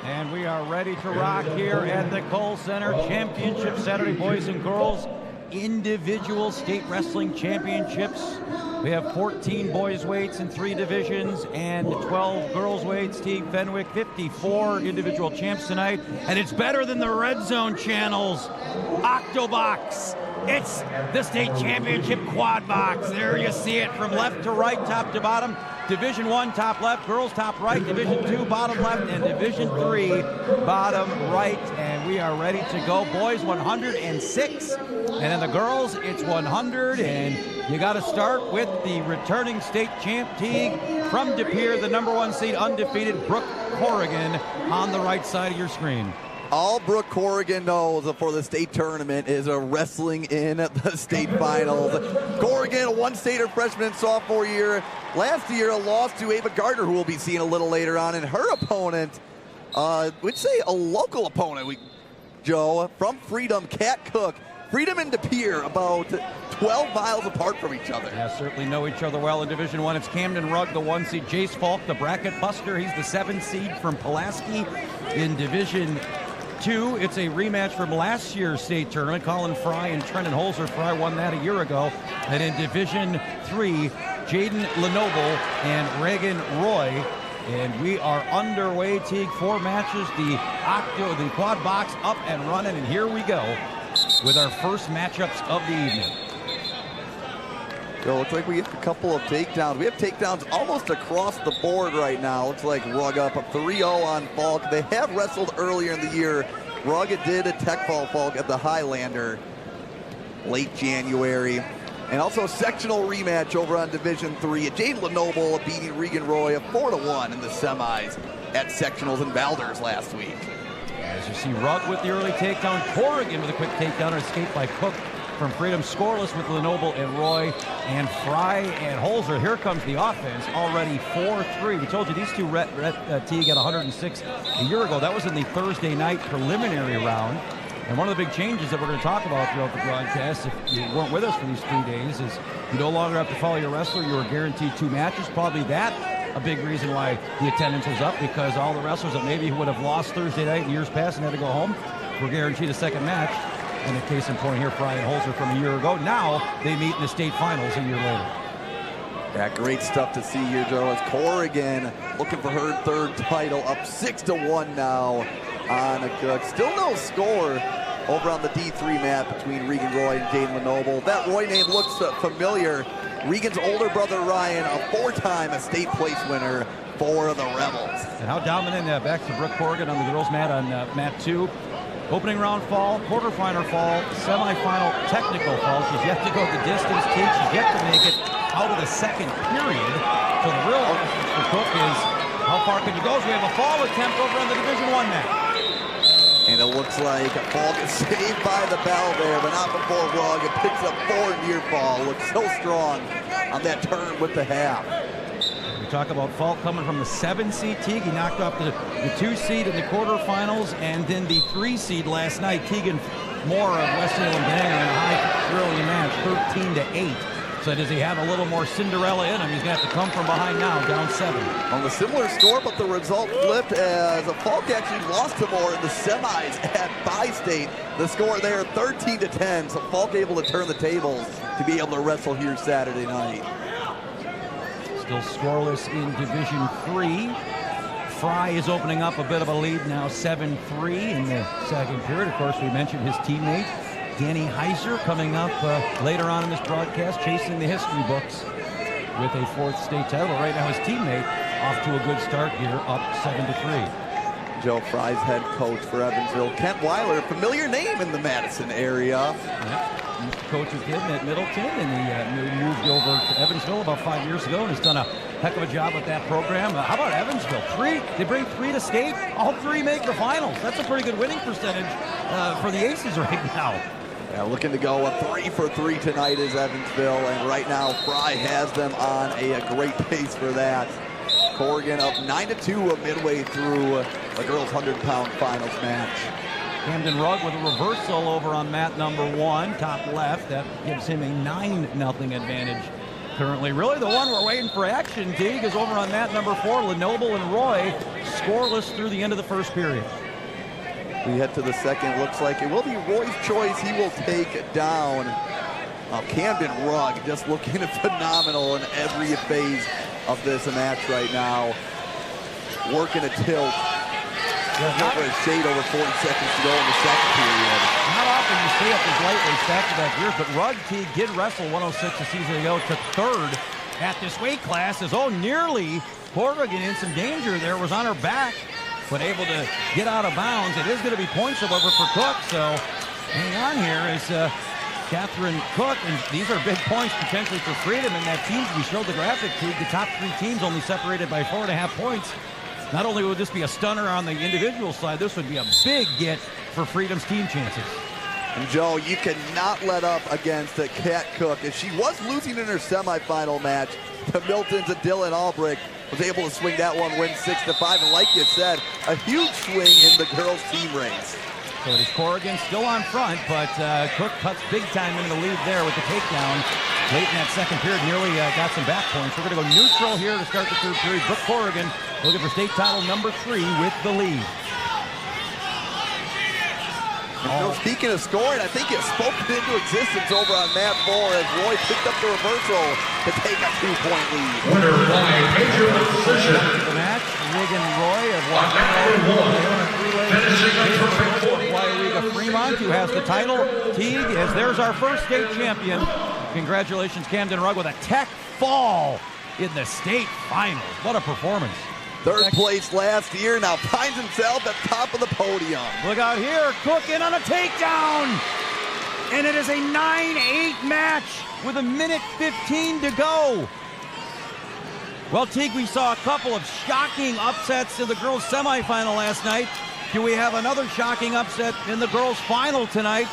And we are ready to rock here at the Kohl Center Championship Saturday Boys and Girls Individual State Wrestling Championships. We have 14 boys weights in 3 divisions and 12 girls weights. Teague Fenwick, 54 individual champs tonight. And it's better than the Red Zone Channel's Octobox. It's the state championship quad box. There you see it from left to right, top to bottom. Division 1 top left, girls top right, Division 2 bottom left, and Division 3 bottom right. And we are ready to go. Boys 106, and then the girls it's 100. And you got to start with the returning state champ Teague from De Pere, the #1 seed, undefeated Brooke Corrigan on the right side of your screen. All Brooke Corrigan knows for the state tournament is wrestling in the state finals. Corrigan, a one-stater freshman and sophomore year. Last year, a loss to Ava Gardner, who we'll be seeing a little later on. And her opponent, we'd say a local opponent, Joe, from Freedom, Kat Cook. Freedom and De Pere, about 12 miles apart from each other. Yeah, certainly know each other well in Division 1. It's Camden Rugg, the 1 seed. Jace Falk, the bracket buster. He's the 7 seed from Pulaski. In Division 2, it's a rematch from last year's state tournament. Colin Fry and Trenton Holzer. Fry won that a year ago. And in Division 3, Jaden Lenoble and Reagan Roy. And we are underway, Teague. 4 matches, the quad box up and running. And here we go with our first matchups of the evening. So it looks like we have a couple of takedowns. We have takedowns almost across the board right now. Looks like Rugg up a 3-0 on Falk. They have wrestled earlier in the year. Rugg did a tech fall Falk at the Highlander late January. And also a sectional rematch over on Division 3. Jade Lenoble beating Regan Roy a 4-1 in the semis at sectionals in Valders last week. As you see, Rugg with the early takedown. Corrigan with a quick takedown, escaped by Cook from Freedom. Scoreless with Lenoble and Roy and Fry and Holzer. Here comes the offense, already 4-3. We told you these two Teague at 106 a year ago. That was in the Thursday night preliminary round. And one of the big changes that we're going to talk about throughout the broadcast, if you weren't with us for these 3 days, is you no longer have to follow your wrestler. You are guaranteed 2 matches. Probably that a big reason why the attendance was up, because all the wrestlers that maybe would have lost Thursday night in years past and had to go home were guaranteed a second match. And a case in point here, Fry and Holzer from a year ago. Now they meet in the state finals a year later. Yeah, great stuff to see here, Joe. As Corrigan looking for her 3rd title, up 6-1 now on a Cook. Still no score over on the D3 map between Regan Roy and Jane Lenoble. That Roy name looks familiar. Regan's older brother Ryan, a 4-time state place winner for the Rebels. And how dominant, back to Brooke Corrigan on the girls' mat on mat 2. Opening round fall, quarterfinal fall, semifinal technical fall. She's yet to go the distance, Teague. She's yet to make it out of the second period. So the real question for Cook is, how far can you go? So we have a fall attempt over on the Division 1 mat. And it looks like Falk is saved by the bell there, but not before Rugg. It picks up 4 near fall. Looks so strong on that turn with the half. We talk about Falk coming from the 7 seed. Teague, he knocked off the 2 seed in the quarterfinals, and then the 3 seed last night. Tegan Moore of West Salem Banger in a high thrilling match, 13-8. So does he have a little more Cinderella in him? He's going to have to come from behind now, down 7. On the similar score, but the result flipped as Falk actually lost to Moore in the semis at Bi-State. The score there, 13-10. So Falk able to turn the tables to be able to wrestle here Saturday night. Still scoreless in Division 3. Fry is opening up a bit of a lead now, 7-3 in the second period. Of course, we mentioned his teammate, Danny Heiser, coming up later on in this broadcast, chasing the history books with a 4th state title. Right now, his teammate off to a good start here, up 7-3. Joe Fry's head coach for Evansville, Kent Weiler, a familiar name in the Madison area. Yep. Used to coach with him at Middleton, and he moved over to Evansville about 5 years ago, and has done a heck of a job with that program. How about Evansville? 3, they bring 3 to state. All 3 make the finals. That's a pretty good winning percentage for the Aces right now. Yeah, looking to go a 3 for 3 tonight is Evansville, and right now Fry has them on a great pace for that. Corrigan up 9-2 midway through the girls' 100-pound finals match. Camden Rugg with a reversal over on mat number 1, top left. That gives him a 9-0 advantage currently. Really, the one we're waiting for action, Teague, is over on mat number 4. Lenoble and Roy scoreless through the end of the first period. We head to the second. Looks like it will be Roy's choice. He will take down Camden Rugg, just looking phenomenal in every phase of this match right now. Working a tilt. Over a shade over 40 seconds to go in the second period. Not often you stay up as lightly back-to-back years, but Rugg Teague did wrestle 106 a season ago, took third at this weight class. As nearly Corrigan in some danger there, was on her back, but able to get out of bounds. It is going to be points, however, for Cook, so hang on here is Catherine Cook, and these are big points potentially for Freedom in that team. We showed the graphic, Teague, the top 3 teams only separated by 4.5 points. Not only would this be a stunner on the individual side, this would be a big get for Freedom's team chances. And Joe, you cannot let up against Kat Cook. As she was losing in her semifinal match to Milton's Dylan Albrecht, was able to swing that one, win 6-5. And like you said, a huge swing in the girls' team race. So it is Corrigan still on front, but Cook cuts big time into the lead there with the takedown. Late in that second period, nearly got some back points. We're going to go neutral here to start the third period. Brooke Corrigan looking for state title number 3 with the lead. Speaking of scoring, I think it spoke into existence over on mat 4 as Roy picked up the reversal to take a 2-point lead. Winner by major decision. The match, Regan Roy of WIAA Fremont, who has the title. Teague, as there's our first state champion. Congratulations, Camden Rugg, with a tech fall in the state finals. What a performance. Third place last year, now finds himself at top of the podium. Look out here, Cook in on a takedown. And it is a 9-8 match with 1:15 to go. Well, Teague, we saw a couple of shocking upsets in the girls' semifinal last night. Do we have another shocking upset in the girls' final tonight?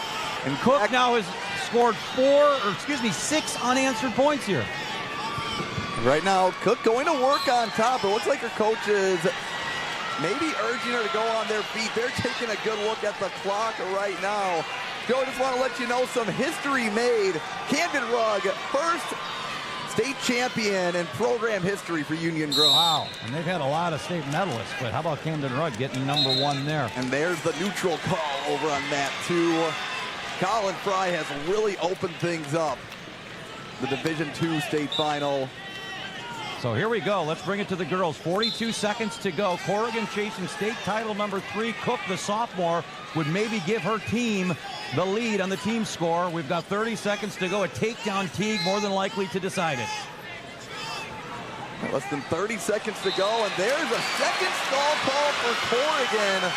And Cook now has scored 6 unanswered points here. Right now, Cook going to work on top. It looks like her coach is maybe urging her to go on their feet. They're taking a good look at the clock right now. Joe, I just want to let you know some history made. Camden Rugg, first state champion in program history for Union Grove. Wow, and they've had a lot of state medalists, but how about Camden Rugg getting number 1 there? And there's the neutral call over on mat 2. Colin Fry has really opened things up. The Division II state final. So here we go. Let's bring it to the girls. 42 seconds to go. Corrigan chasing state title number 3. Cook, the sophomore, would maybe give her team the lead on the team score. We've got 30 seconds to go. A takedown, Teague, more than likely to decide it. Less than 30 seconds to go, and there's a second stall call for Corrigan.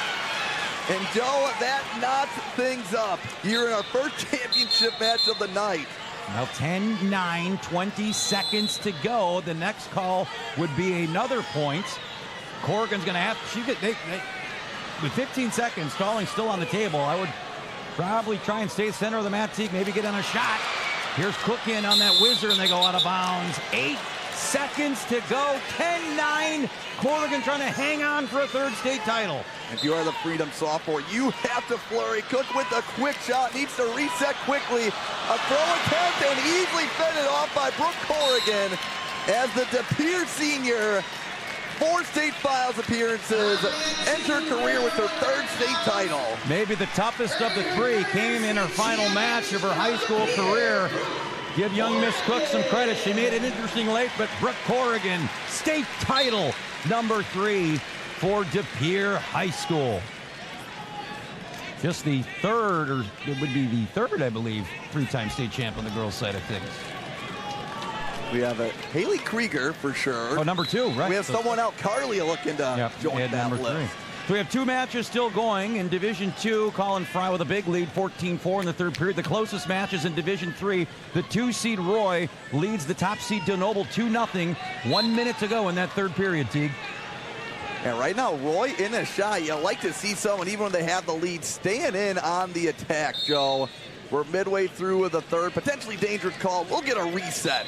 And Joe, that knots things up here in our first championship match of the night. Now 10-9, 20 seconds to go. The next call would be another point. Corrigan's going to have, with 15 seconds, calling still on the table, I would probably try and stay center of the mat, Teague, maybe get on a shot. Here's Cook in on that whizzer, and they go out of bounds. 8 seconds to go, 10-9. Corrigan trying to hang on for a third state title. If you are the Freedom sophomore, you have to flurry. Cook with a quick shot, needs to reset quickly. A throw attempt and easily fended off by Brooke Corrigan as the De Pere senior, 4 state finals appearances, enter career with her 3rd state title. Maybe the toughest of the 3 came in her final match of her high school career. Give young Miss Cook some credit. She made it interesting late, but Brooke Corrigan, state title number 3 for De Pere High School. Just the 3rd, or it would be the 3rd, I believe, 3-time state champ on the girls' side of things. We have a Haley Krieger for sure. Oh, number 2, right. We have someone else, Carly, looking to join that list. 3. So we have 2 matches still going in Division II. Colin Fry with a big lead, 14-4 in the 3rd period. The closest matches in Division III. The 2-seed Roy leads the top seed Lenoble 2-0. 1 minute to go in that 3rd period, Teague. And right now, Roy in a shot. You like to see someone, even when they have the lead, staying in on the attack, Joe. We're midway through the 3rd, potentially dangerous call. We'll get a reset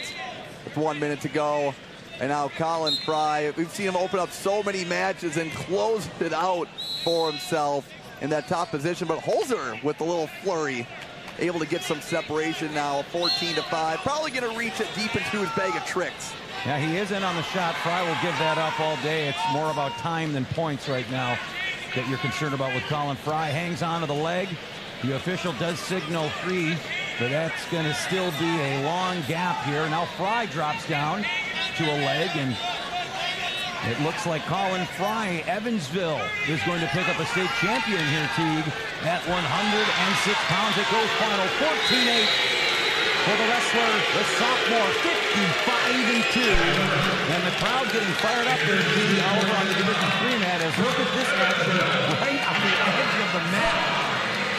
with 1 minute to go. And now Colin Fry, we've seen him open up so many matches and close it out for himself in that top position. But Holzer with a little flurry able to get some separation now, 14-5. Probably going to reach it deep into his bag of tricks. Yeah, he is in on the shot. Fry will give that up all day. It's more about time than points right now that you're concerned about with Colin Fry. Hangs on to the leg. The official does signal 3, but that's going to still be a long gap here. Now Fry drops down to a leg, and it looks like Colin Fry, Evansville, is going to pick up a state champion here, Teague, at 106 pounds. It goes final 14-8 for the wrestler, the sophomore, 55-2. And the crowd getting fired up there, Teague, over on the Division III mat. As look at this action right on the edge of the mat.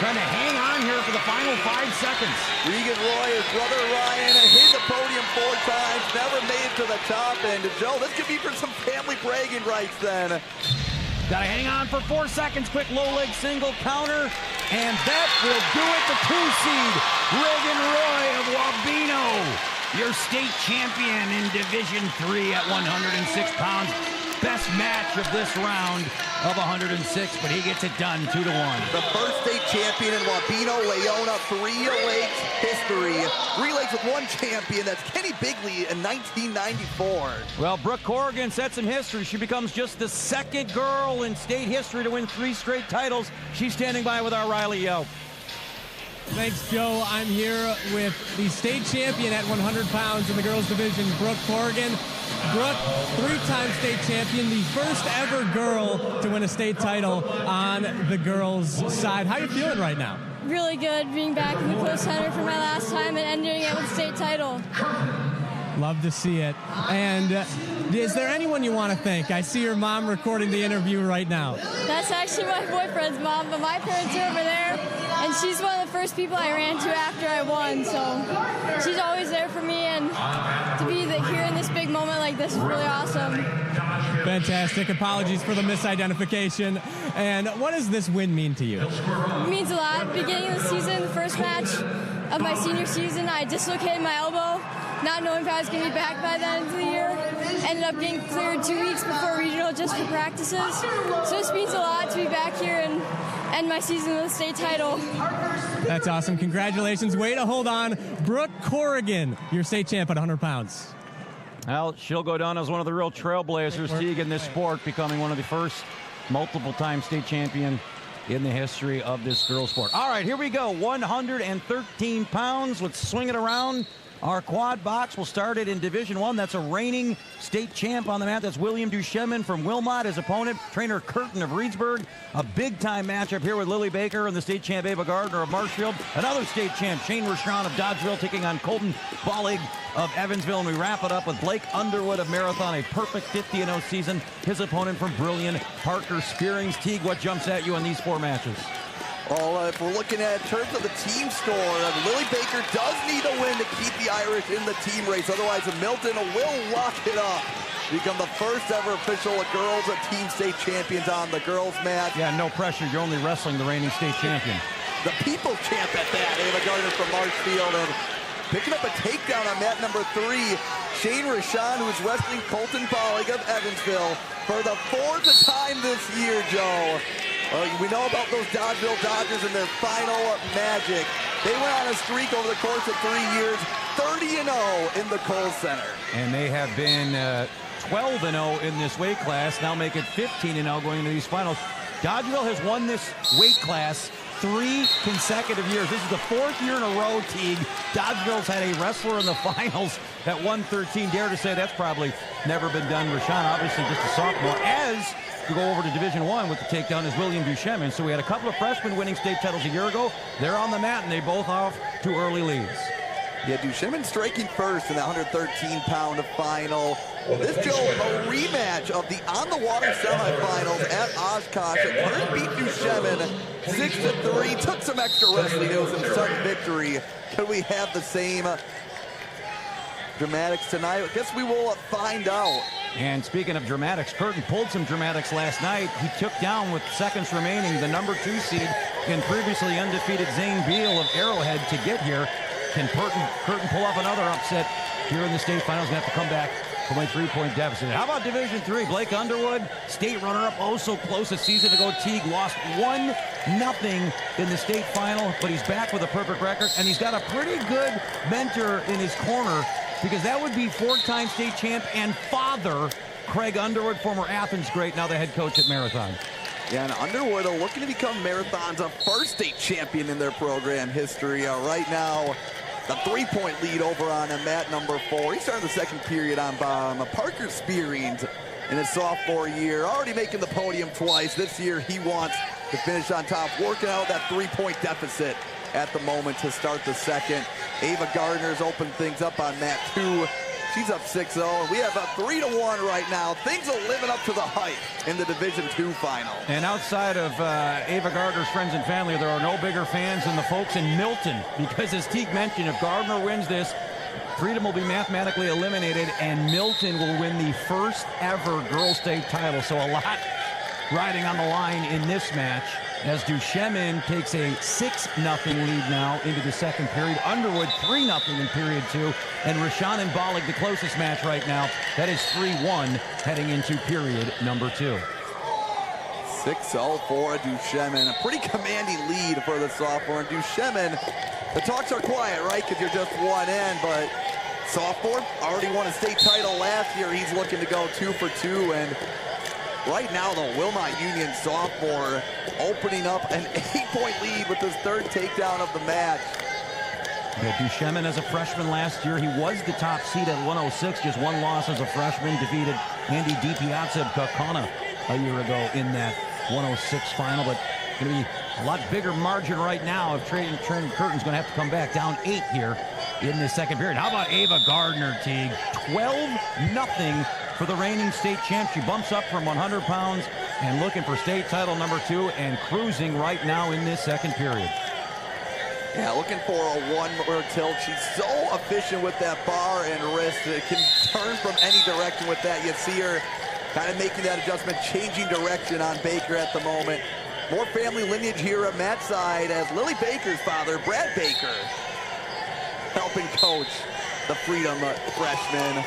Trying to hang on here for the final 5 seconds. Regan Roy, his brother Ryan, hit the podium 4 times, never made it to the top. And Joe, this could be for some family bragging rights then. Got to hang on for 4 seconds. Quick low leg single counter. And that will do it. The 2 seed, Regan Roy of Wabeno, your state champion in Division III at 106 pounds. Best match of this round of 106, but he gets it done 2-1. The first state champion in Wabeno, Leona, 3 Lakes history. 3 Lakes with 1 champion. That's Kenny Bigley in 1994. Well, Brooke Corrigan set some history. She becomes just the 2nd girl in state history to win 3 straight titles. She's standing by with our Riley Yo. Thanks, Joe. I'm here with the state champion at 100 pounds in the girls division, Brooke Corrigan. Brooke, 3-time state champion, the first ever girl to win a state title on the girls' side. How are you feeling right now? Really good, being back in the close center for my last time and ending it with a state title. Love to see it. And is there anyone you want to thank? I see your mom recording the interview right now. That's actually my boyfriend's mom, but my parents are over there, and she's one of the first people I ran to after I won, so she's always there for me, and to be here in this big moment like this is really awesome. Fantastic. Apologies for the misidentification. And what does this win mean to you? It means a lot. Beginning of the season, the first match of my senior season, I dislocated my elbow, not knowing if I was going to be back by the end of the year. Ended up getting cleared 2 weeks before regional just for practices. So this means a lot to be back here and end my season with a state title. That's awesome. Congratulations. Way to hold on. Brooke Corrigan, your state champ at 100 pounds. Well, she'll go down as one of the real trailblazers, Teague, in this sport, becoming one of the first multiple-time state champion in the history of this girls' sport. All right, here we go. 113 pounds. Let's swing it around. Our quad box will start it in Division I. That's a reigning state champ on the mat. That's William Duchemin from Wilmot. His opponent, trainer Curtin of Reedsburg. A big-time matchup here with Lily Baker and the state champ Ava Gardner of Marshfield. Another state champ, Shane Rashawn of Dodgeville, taking on Colton Bollig of Evansville. And we wrap it up with Blake Underwood of Marathon, a perfect 50-0 season. His opponent from Brilliant, Parker Spearings. Teague, what jumps at you in these 4 matches? Well, if we're looking at in terms of the team score, Lily Baker does need a win to keep the Irish in the team race. Otherwise, Milton will lock it up. Become the first ever official girls team state champions on the girls' mat. Yeah, no pressure. You're only wrestling the reigning state champion. The people's champ at that, Ava Gardner from Marshfield. And picking up a takedown on mat number 3, Shane Rashawn, who is wrestling Colton Bollig of Evansville for the 4th time this year, Joe. We know about those Dodgeville Dodgers and their final magic. They went on a streak over the course of 3 years, 30-0 in the Kohl Center. And they have been 12-0 in this weight class, now make it 15-0 going into these finals. Dodgeville has won this weight class 3 consecutive years. This is the 4th year in a row, Teague. Dodgeville's had a wrestler in the finals at 113. Dare to say that's probably never been done. Rashawn, obviously just a sophomore. As we go over to Division I with the takedown is William Duchemin. So we had a couple of freshmen winning state titles a year ago. They're on the mat, and they both off to early leads. Yeah, Duchemin striking first in the 113-pound final. This, Joe, a rematch of the on-the-water semifinals at Oshkosh. Curtin beat Duchemin 6-3. Took some extra wrestling. It was a sudden victory. Could we have the same dramatics tonight? I guess we will find out. And speaking of dramatics, Curtin pulled some dramatics last night. He took down, with seconds remaining, the number 2 seed and previously undefeated Zane Beal of Arrowhead to get here. Can Curtin pull off another upset here in the state finals? Going to have to come back Only 3-point deficit. How about Division III? Blake Underwood, state runner-up, oh so close a season ago. Teague lost 1-0 in the state final, but he's back with a perfect record, and he's got a pretty good mentor in his corner, because that would be 4-time state champ and father Craig Underwood, former Athens great, now the head coach at Marathon. Yeah, and Underwood are looking to become Marathon's first state champion in their program history. Right now, the 3-point lead over on mat number 4. He started the second period on bottom. Parker Spearings in his sophomore year, already making the podium twice. This year, he wants to finish on top, working out that 3-point deficit at the moment to start the second. Ava Gardner's opened things up on mat 2. She's up 6-0. We have a 3-1 right now. Things are living up to the hype in the Division II final. And outside of Ava Gardner's friends and family, there are no bigger fans than the folks in Milton, because as Teague mentioned, if Gardner wins this, Freedom will be mathematically eliminated, and Milton will win the first ever girls state title. So a lot riding on the line in this match, as Duchemin takes a 6-0 lead now into the second period. Underwood 3-0 in period 2. And Rashawn and Bollig, the closest match right now. That is 3-1 heading into period number 2. 6-0 for Duchemin. A pretty commanding lead for the sophomore. And Duchemin, the talks are quiet, right? Because you're just one in, but sophomore already won a state title last year. He's looking to go 2 for 2. And right now, the Wilmot Union sophomore opening up an 8-point lead with his third takedown of the match. Yeah, Duchemin as a freshman last year, he was the top seed at 106, just one loss as a freshman, defeated Andy DiPiazza of Kaukauna a year ago in that 106 final, but going to be a lot bigger margin right now if Trent Curtin's going to have to come back down 8 here in the second period. How about Ava Gardner, Teague? 12-0 for the reigning state champ. She bumps up from 100 pounds and looking for state title number 2 and cruising right now in this second period. Yeah, looking for a one-more tilt. She's so efficient with that bar and wrist. It can turn from any direction with that. You see her kind of making that adjustment, changing direction on Baker at the moment. More family lineage here at Matt's side, as Lily Baker's father, Brad Baker, helping coach the Freedom freshman.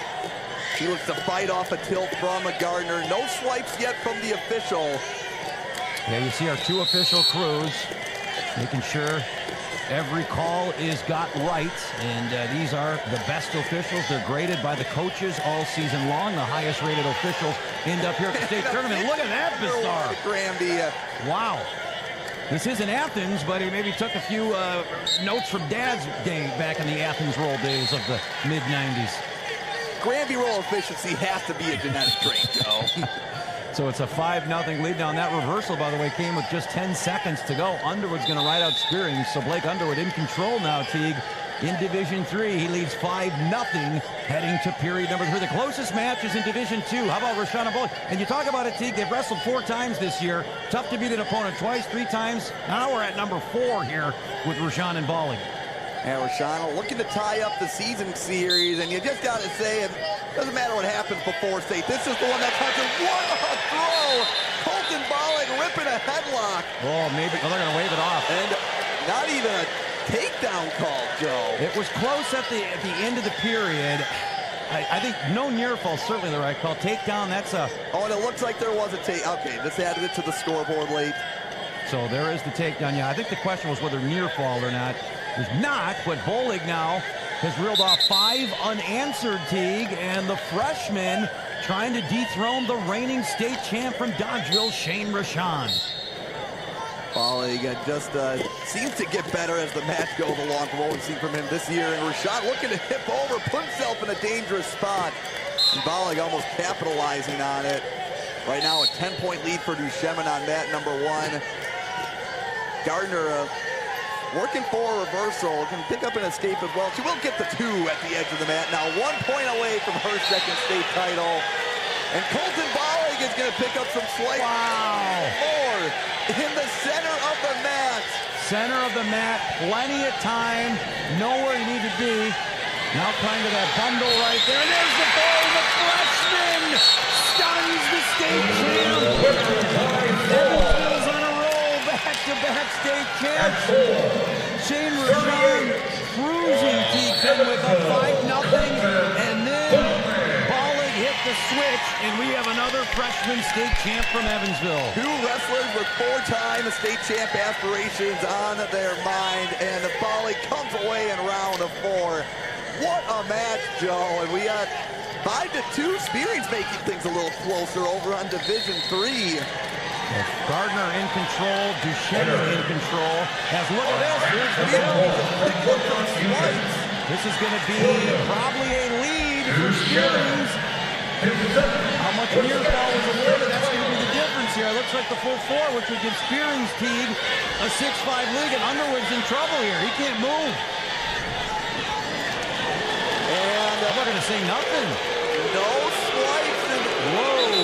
She looks to fight off a tilt from a Gardner. No swipes yet from the official. Yeah, you see our 2 official crews making sure every call is got right, and these are the best officials. They're graded by the coaches all season long. The highest rated officials end up here at the state tournament. Look at that, Bizarre. Granby. Wow. This isn't Athens, but he maybe took a few notes from Dad's day back in the Athens roll days of the mid-90s. Granby roll efficiency has to be a genetic trait, Joe. So it's a 5-0 lead. Now, and that reversal, by the way, came with just 10 seconds to go. Underwood's going to ride out Spearings, so Blake Underwood in control now, Teague. In Division 3, he leads 5-0 heading to period number 3. The closest match is in Division 2. How about Rashawn and Bollig? And you talk about it, Teague, they've wrestled 4 times this year. Tough to beat an opponent twice, 3 times. Now we're at number 4 here with Rashawn and Bollig. And Rashawn looking to tie up the season series, and you just got to say, it doesn't matter what happens before state. This is the one that touches one throw. Colton Bollig ripping a headlock. Oh, maybe they're going to wave it off. And not even a takedown call, Joe. It was close at the end of the period. I think no near fall, certainly the right call. Takedown, that's a... Oh, and it looks like there was a take. Okay, this added it to the scoreboard late. So there is the takedown. Yeah, I think the question was whether near fall or not. There's not, but Bollig now has reeled off 5 unanswered, Teague, and the freshman trying to dethrone the reigning state champ from Dodgeville, Shane Rashawn. Bollig just seems to get better as the match goes along from what we've seen from him this year. And Rashawn looking to hip over, put himself in a dangerous spot. And Bollig almost capitalizing on it. Right now a 10-point lead for Duchemin on mat number 1. Gardner working for a reversal, can pick up an escape as well. She will get the 2 at the edge of the mat. Now 1 point away from her second state title. And Colton Bollig is going to pick up some slight more in the center of the mat. Center of the mat, plenty of time, know where you need to be. Now kind of that bundle right there. And there's the ball, the freshman stuns the state champ. Evans on a roll, back-to-back state champs. Shane Rashawn cruising Teague with a 5-0, and then Bollig the switch, and we have another freshman state champ from Evansville. Two wrestlers with four-time state champ aspirations on their mind, and the volley comes away in round of 4. What a match, Joe. And we got 5-2. Spearing's making things a little closer over on Division 3. Gardner in control, Duchenne in control. As look at this, here's the bill. This is going to be probably a lead for Spearings. How much near fall was awarded, that's going to be the difference here. It looks like the full 4, which would give Spearings Teague a 6-5 league, and Underwood's in trouble here. He can't move. And I'm not going to say nothing. No swipes. Whoa.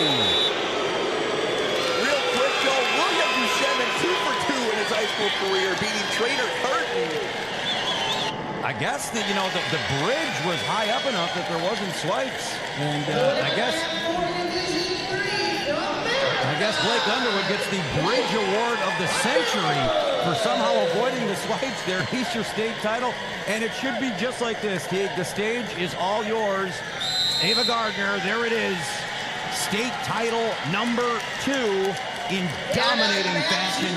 Real quick, Joe, William Duchenne 2 for 2 in his high school career, beating Trainer Curtin. I guess that, you know, the bridge was high up enough that there wasn't swipes. And I guess Blake Underwood gets the bridge award of the century for somehow avoiding the swipes there. He's your state title, and it should be just like this, Teague. The stage is all yours. Ava Gardner, there it is. State title number 2 in dominating fashion,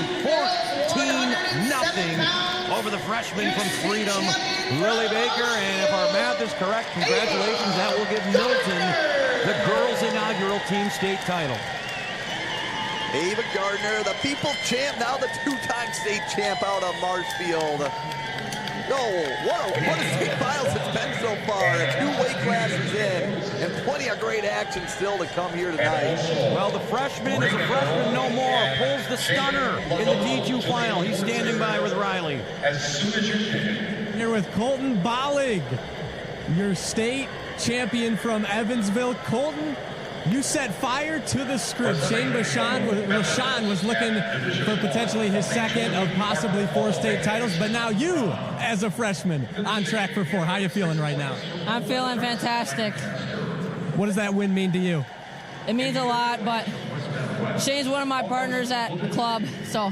14-0 over the freshman from Freedom, Lily Baker. And if our math is correct, congratulations, that will give Milton the girls' inaugural team state title. Ava Gardner, the people champ, now the 2-time state champ out of Marshfield. What a state finals it's been so far. 2 weight classes in, and plenty of great action still to come here tonight. Well, the freshman is a freshman no more. Pulls the stunner in the D2 final. He's standing by with Riley. As soon as you can. Here with Colton Bollig, your state champion from Evansville. Colton, you set fire to the script. Shane Bashan was looking for potentially his second of possibly 4 state titles, but now you, as a freshman, on track for 4. How are you feeling right now? I'm feeling fantastic. What does that win mean to you? It means a lot, but Shane's one of my partners at the club, so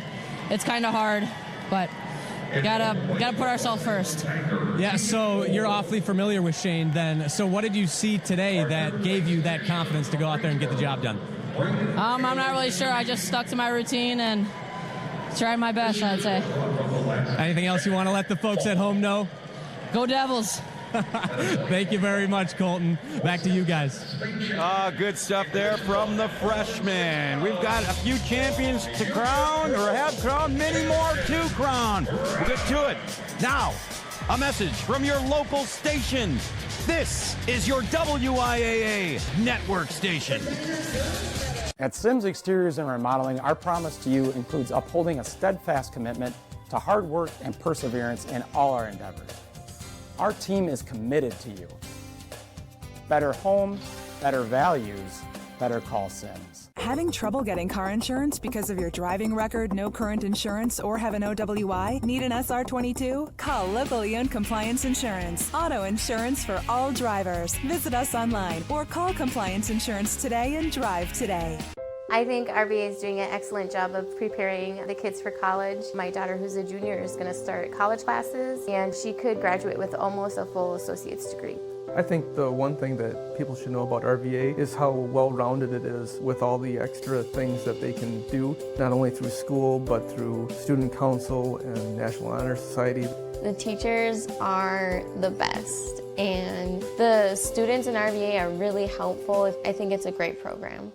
it's kind of hard, but gotta put ourselves first. Yeah, so you're awfully familiar with Shane then. So what did you see today that gave you that confidence to go out there and get the job done? I'm not really sure. I just stuck to my routine and tried my best, I'd say. Anything else you want to let the folks at home know? Go Devils. Thank you very much, Colton. Back to you guys. Good stuff there from the freshmen. We've got a few champions to crown, or have crowned, many more to crown. We'll get to it. Now, a message from your local station. This is your WIAA network station. At Sims Exteriors and Remodeling, our promise to you includes upholding a steadfast commitment to hard work and perseverance in all our endeavors. Our team is committed to you. Better home, better values, better call Sims. Having trouble getting car insurance because of your driving record, no current insurance, or have an OWI? Need an SR22? Call locally owned Compliance Insurance. Auto insurance for all drivers. Visit us online or call Compliance Insurance today and drive today. I think RVA is doing an excellent job of preparing the kids for college. My daughter, who's a junior, is going to start college classes, and she could graduate with almost a full associate's degree. I think the one thing that people should know about RVA is how well-rounded it is with all the extra things that they can do, not only through school, but through student council and National Honor Society. The teachers are the best, and the students in RVA are really helpful. I think it's a great program.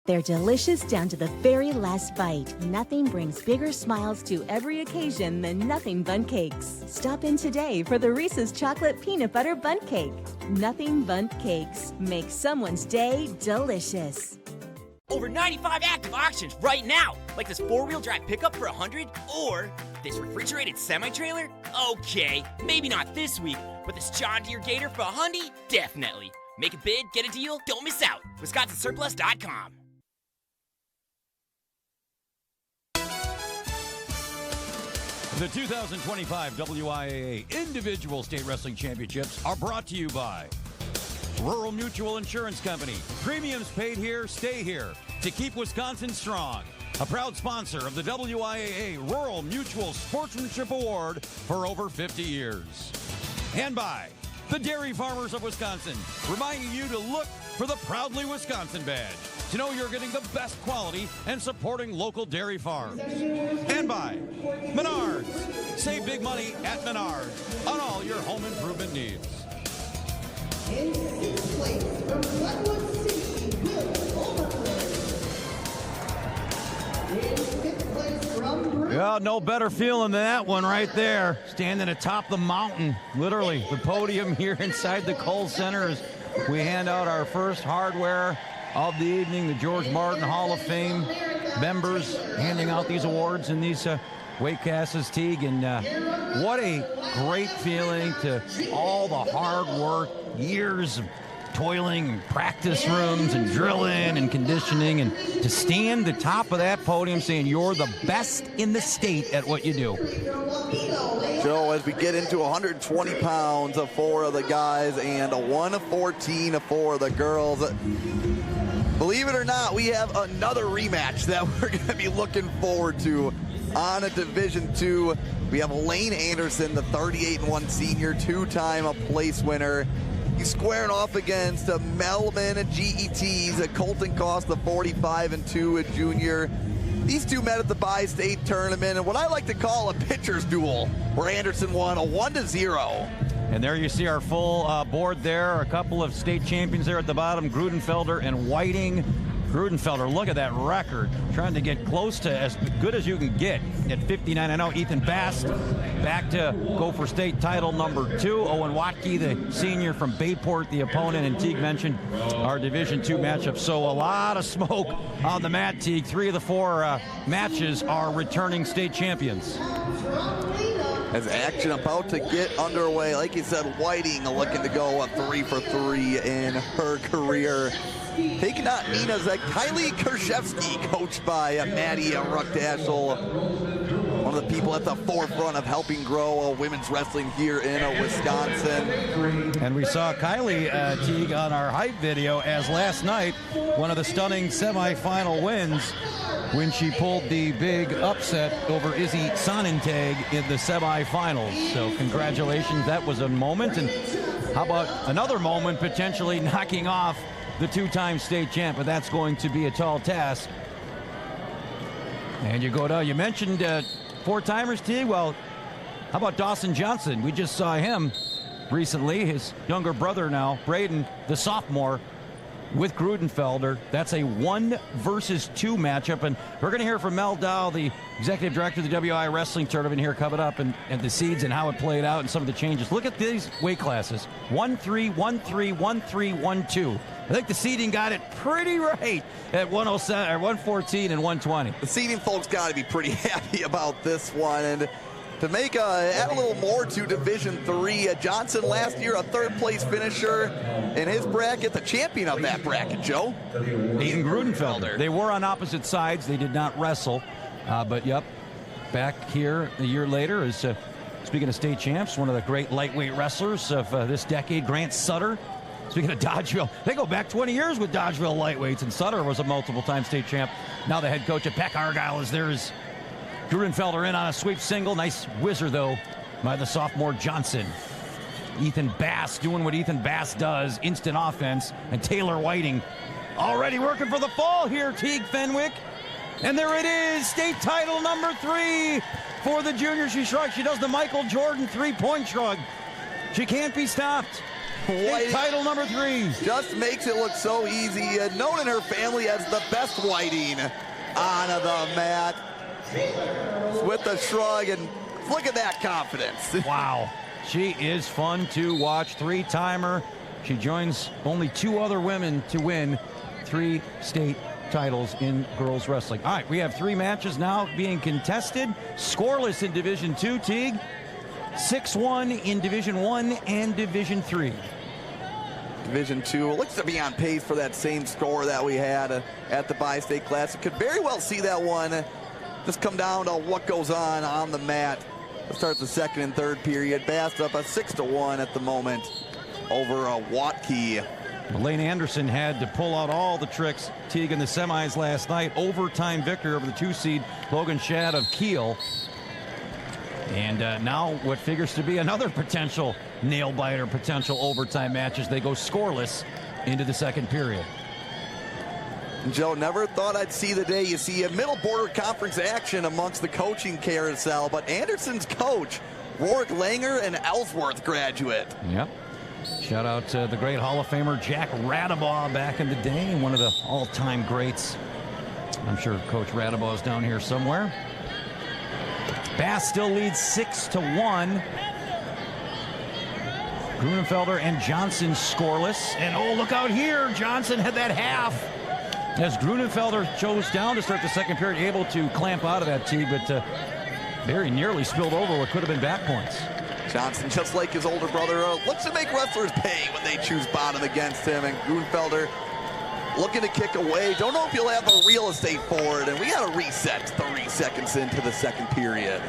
They're delicious down to the very last bite. Nothing brings bigger smiles to every occasion than Nothing Bundt Cakes. Stop in today for the Reese's Chocolate Peanut Butter Bundt Cake. Nothing Bundt Cakes. Make someone's day delicious. Over 95 active auctions right now, like this 4-wheel drive pickup for $100, or this refrigerated semi-trailer. Okay, maybe not this week, but this John Deere Gator for $100, definitely. Make a bid, get a deal, don't miss out. WisconsinSurplus.com. The 2025 WIAA Individual State Wrestling Championships are brought to you by Rural Mutual Insurance Company. Premiums paid here, stay here to keep Wisconsin strong. A proud sponsor of the WIAA Rural Mutual Sportsmanship Award for over 50 years. And by the Dairy Farmers of Wisconsin, reminding you to look for the Proudly Wisconsin badge to know you're getting the best quality and supporting local dairy farms. And by Menards. Save big money at Menards on all your home improvement needs. In 6th place from Glenwood City, Will Overland. In 5th place from Yeah, no better feeling than that one right there. Standing atop the mountain, literally, the podium here inside the Kohl Center as we hand out our first hardware of the evening, the George Martin Hall of Fame members handing out these awards in these weight classes, Teague. And what a great feeling to all the hard work, years of toiling, practice rooms and drilling and conditioning, and to stand the top of that podium saying you're the best in the state at what you do. So as we get into 120 pounds of 4 of the guys and a 114 for the girls, believe it or not, we have another rematch that we're going to be looking forward to on a Division II. We have Lane Anderson, the 38-1 senior, 2-time place winner. He's squaring off against Melvin GET's Colton Cost, the 45-2 junior. These two met at the Bi-State tournament, and what I like to call a pitcher's duel, where Anderson won a 1-0. And there you see our full board there. A couple of state champions there at the bottom, Grudenfelder and Whiting. Grudenfelder, look at that record. Trying to get close to as good as you can get at 59. I know Ethan Bast back to go for state title number 2. Owen Watke, the senior from Bayport, the opponent. And Teague mentioned our Division II matchup. So a lot of smoke on the mat, Teague. 3 of the 4 matches are returning state champions. As action about to get underway, like you said, Whiting looking to go 3 for 3 in her career. Taking out Nina's Kylie Kershevsky, coached by Maddie Ruckdashel, one of the people at the forefront of helping grow women's wrestling here in Wisconsin. And we saw Kylie Teague on our hype video as last night, one of the stunning semifinal wins when she pulled the big upset over Izzy Sonnentag in the semifinals. So congratulations, that was a moment. And how about another moment potentially knocking off the 2-time state champ, but that's going to be a tall task. And you go down, you mentioned 4-timers, T. Well, how about Dawson Johnson? We just saw him recently, his younger brother now, Braden, the sophomore, with Grudenfelder. That's a 1 versus 2 matchup, and we're going to hear from Mel Dow, the executive director of the WIAA Wrestling Tournament, here coming up, and the seeds and how it played out and some of the changes. Look at these weight classes: 1-3, 1-3, 1-3, 1-2. I think the seeding got it pretty right at 107 or 114 and 120. The seeding folks got to be pretty happy about this one. And to make add a little more to Division III, Johnson last year a 3rd place finisher in his bracket, the champion of that bracket, Joe. Aiden Grudenfelder. They were on opposite sides. They did not wrestle. But, yep, back here a year later is, speaking of state champs, one of the great lightweight wrestlers of this decade, Grant Sutter. Speaking of Dodgeville, they go back 20 years with Dodgeville lightweights, and Sutter was a multiple-time state champ. Now the head coach at Peck Argyle is there. Is Grudenfelder in on a sweep single. Nice whizzer, though, by the sophomore Johnson. Ethan Bass doing what Ethan Bass does, instant offense. And Taylor Whiting already working for the fall here, Teague Fenwick. And there it is, state title number 3 for the junior. She shrugs. She does the Michael Jordan 3-point shrug. She can't be stopped. State title number 3. Just makes it look so easy. Known in her family as the best Whiting on the mat. With the shrug, and look at that confidence. Wow. She is fun to watch. 3-timer. She joins only 2 other women to win 3 state titles in girls wrestling. All right, we have 3 matches now being contested. Scoreless in Division II, Teague. 6-1 in Division I and Division III. Division II looks to be on pace for that same score that we had at the Bi-State Classic. Could very well see that one just come down to what goes on the mat. Let's start the 2nd and 3rd period. Bass up a 6-1 at the moment over Watke. Lane Anderson had to pull out all the tricks, Teague, in the semis last night. Overtime victory over the 2-seed Logan Shadd of Kiel. And now what figures to be another potential nail-biter, potential overtime match as they go scoreless into the second period. Joe, never thought I'd see the day you see a middle border conference action amongst the coaching carousel, but Anderson's coach, Rourke Langer, an Ellsworth graduate. Yep. Shout out to the great Hall of Famer Jack Radabaugh back in the day, and one of the all-time greats. I'm sure Coach Radabaugh is down here somewhere. Bass still leads 6-1. Grunenfelder and Johnson scoreless. And oh, look out here. Johnson had that half. As Grunenfelder chose down to start the second period, able to clamp out of that tee, but very nearly spilled over what could have been back points. Johnson, just like his older brother, looks to make wrestlers pay when they choose bottom against him. And Grunenfelder looking to kick away. Don't know if he'll have the real estate for it. And we got to reset 30 seconds into the second period.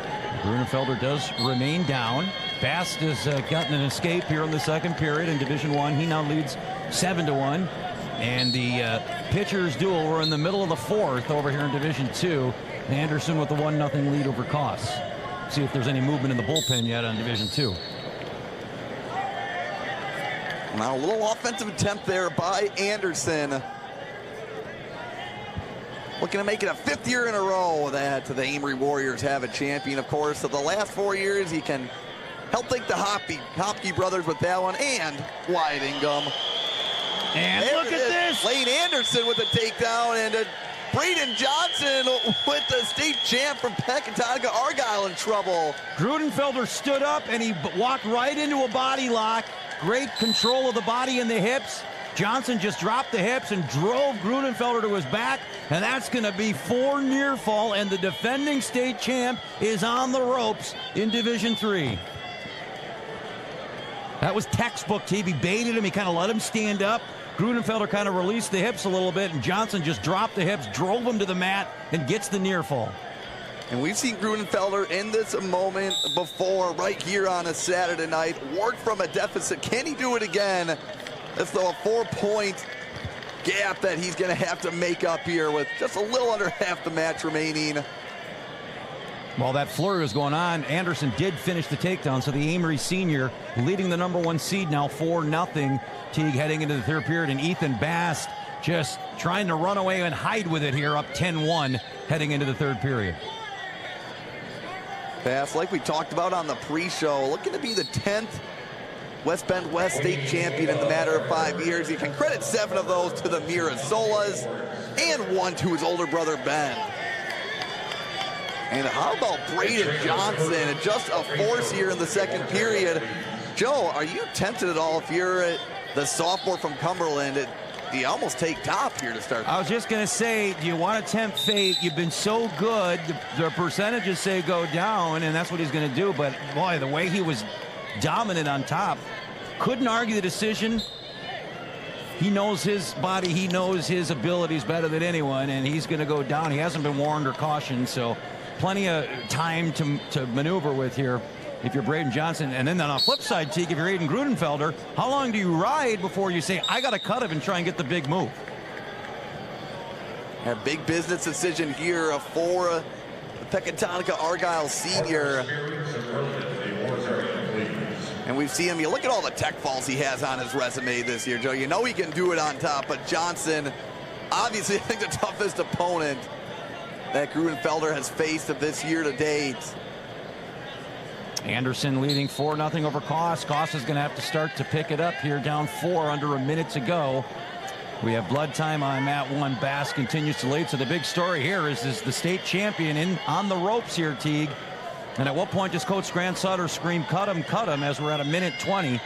Grunenfelder does remain down. Bast has gotten an escape here in the second period in Division I. He now leads 7-1. And the pitchers duel, we're in the middle of the fourth over here in Division II. Anderson with the 1-0 lead over Koss. See if there's any movement in the bullpen yet on Division II. Now a little offensive attempt there by Anderson. Looking to make it a 5th year in a row that the Amory Warriors have a champion. Of course, of the last 4 years, he can help thank the Hopke brothers with that one, and Wyatt Ingham. And there look at this. Lane Anderson with a takedown, and Braden Johnson with the state champ from Pecatonica Argyle in trouble. Grunenfelder stood up and he walked right into a body lock. Great control of the body and the hips. Johnson just dropped the hips and drove Grunenfelder to his back, and that's going to be 4 near fall, and the defending state champ is on the ropes in Division III. That was textbook TV. Baited him. He kind of let him stand up. Grunenfelder kind of released the hips a little bit, and Johnson just dropped the hips, drove him to the mat, and gets the near fall. And we've seen Grunenfelder in this moment before, right here on a Saturday night. Work from a deficit. Can he do it again? That's though a 4-point gap that he's going to have to make up here with just a little under half the match remaining. While that flurry was going on, Anderson did finish the takedown, so the Amory senior leading the #1 seed now 4-0. Teague heading into the third period, and Ethan Bast just trying to run away and hide with it here, up 10-1 heading into the third period. Bast, like we talked about on the pre-show, looking to be the 10th West Bend West state champion in the matter of 5 years. You can credit 7 of those to the Mirasolas and 1 to his older brother, Ben. And how about Braden Johnson? Just a force here in the second period. Joe, are you tempted at all if you're the sophomore from Cumberland? You almost take top here to start. I was just going to say, do you want to tempt fate? You've been so good. The percentages say go down, and that's what he's going to do. But, boy, the way he was dominant on top, couldn't argue the decision. He knows his body. He knows his abilities better than anyone, and he's going to go down. He hasn't been warned or cautioned, so plenty of time to maneuver with here if you're Braden Johnson. And then on the flip side, Teague, if you're Aiden Grunenfelder, how long do you ride before you say, I got to cut him and try and get the big move? A big business decision here for the Pecatonica Argyle senior. And we've seen him. You look at all the tech falls he has on his resume this year, Joe. You know he can do it on top, but Johnson, obviously, I think the toughest opponent that Grunenfelder has faced of this year to date. Anderson leading 4-0 over Koss. Koss is going to have to start to pick it up here, down 4 under a minute to go. We have blood time on mat 1. Bass continues to lead. So the big story here is the state champion on the ropes here, Teague. And at what point does Coach Grant Sutter scream, cut him, as we're at a minute 20?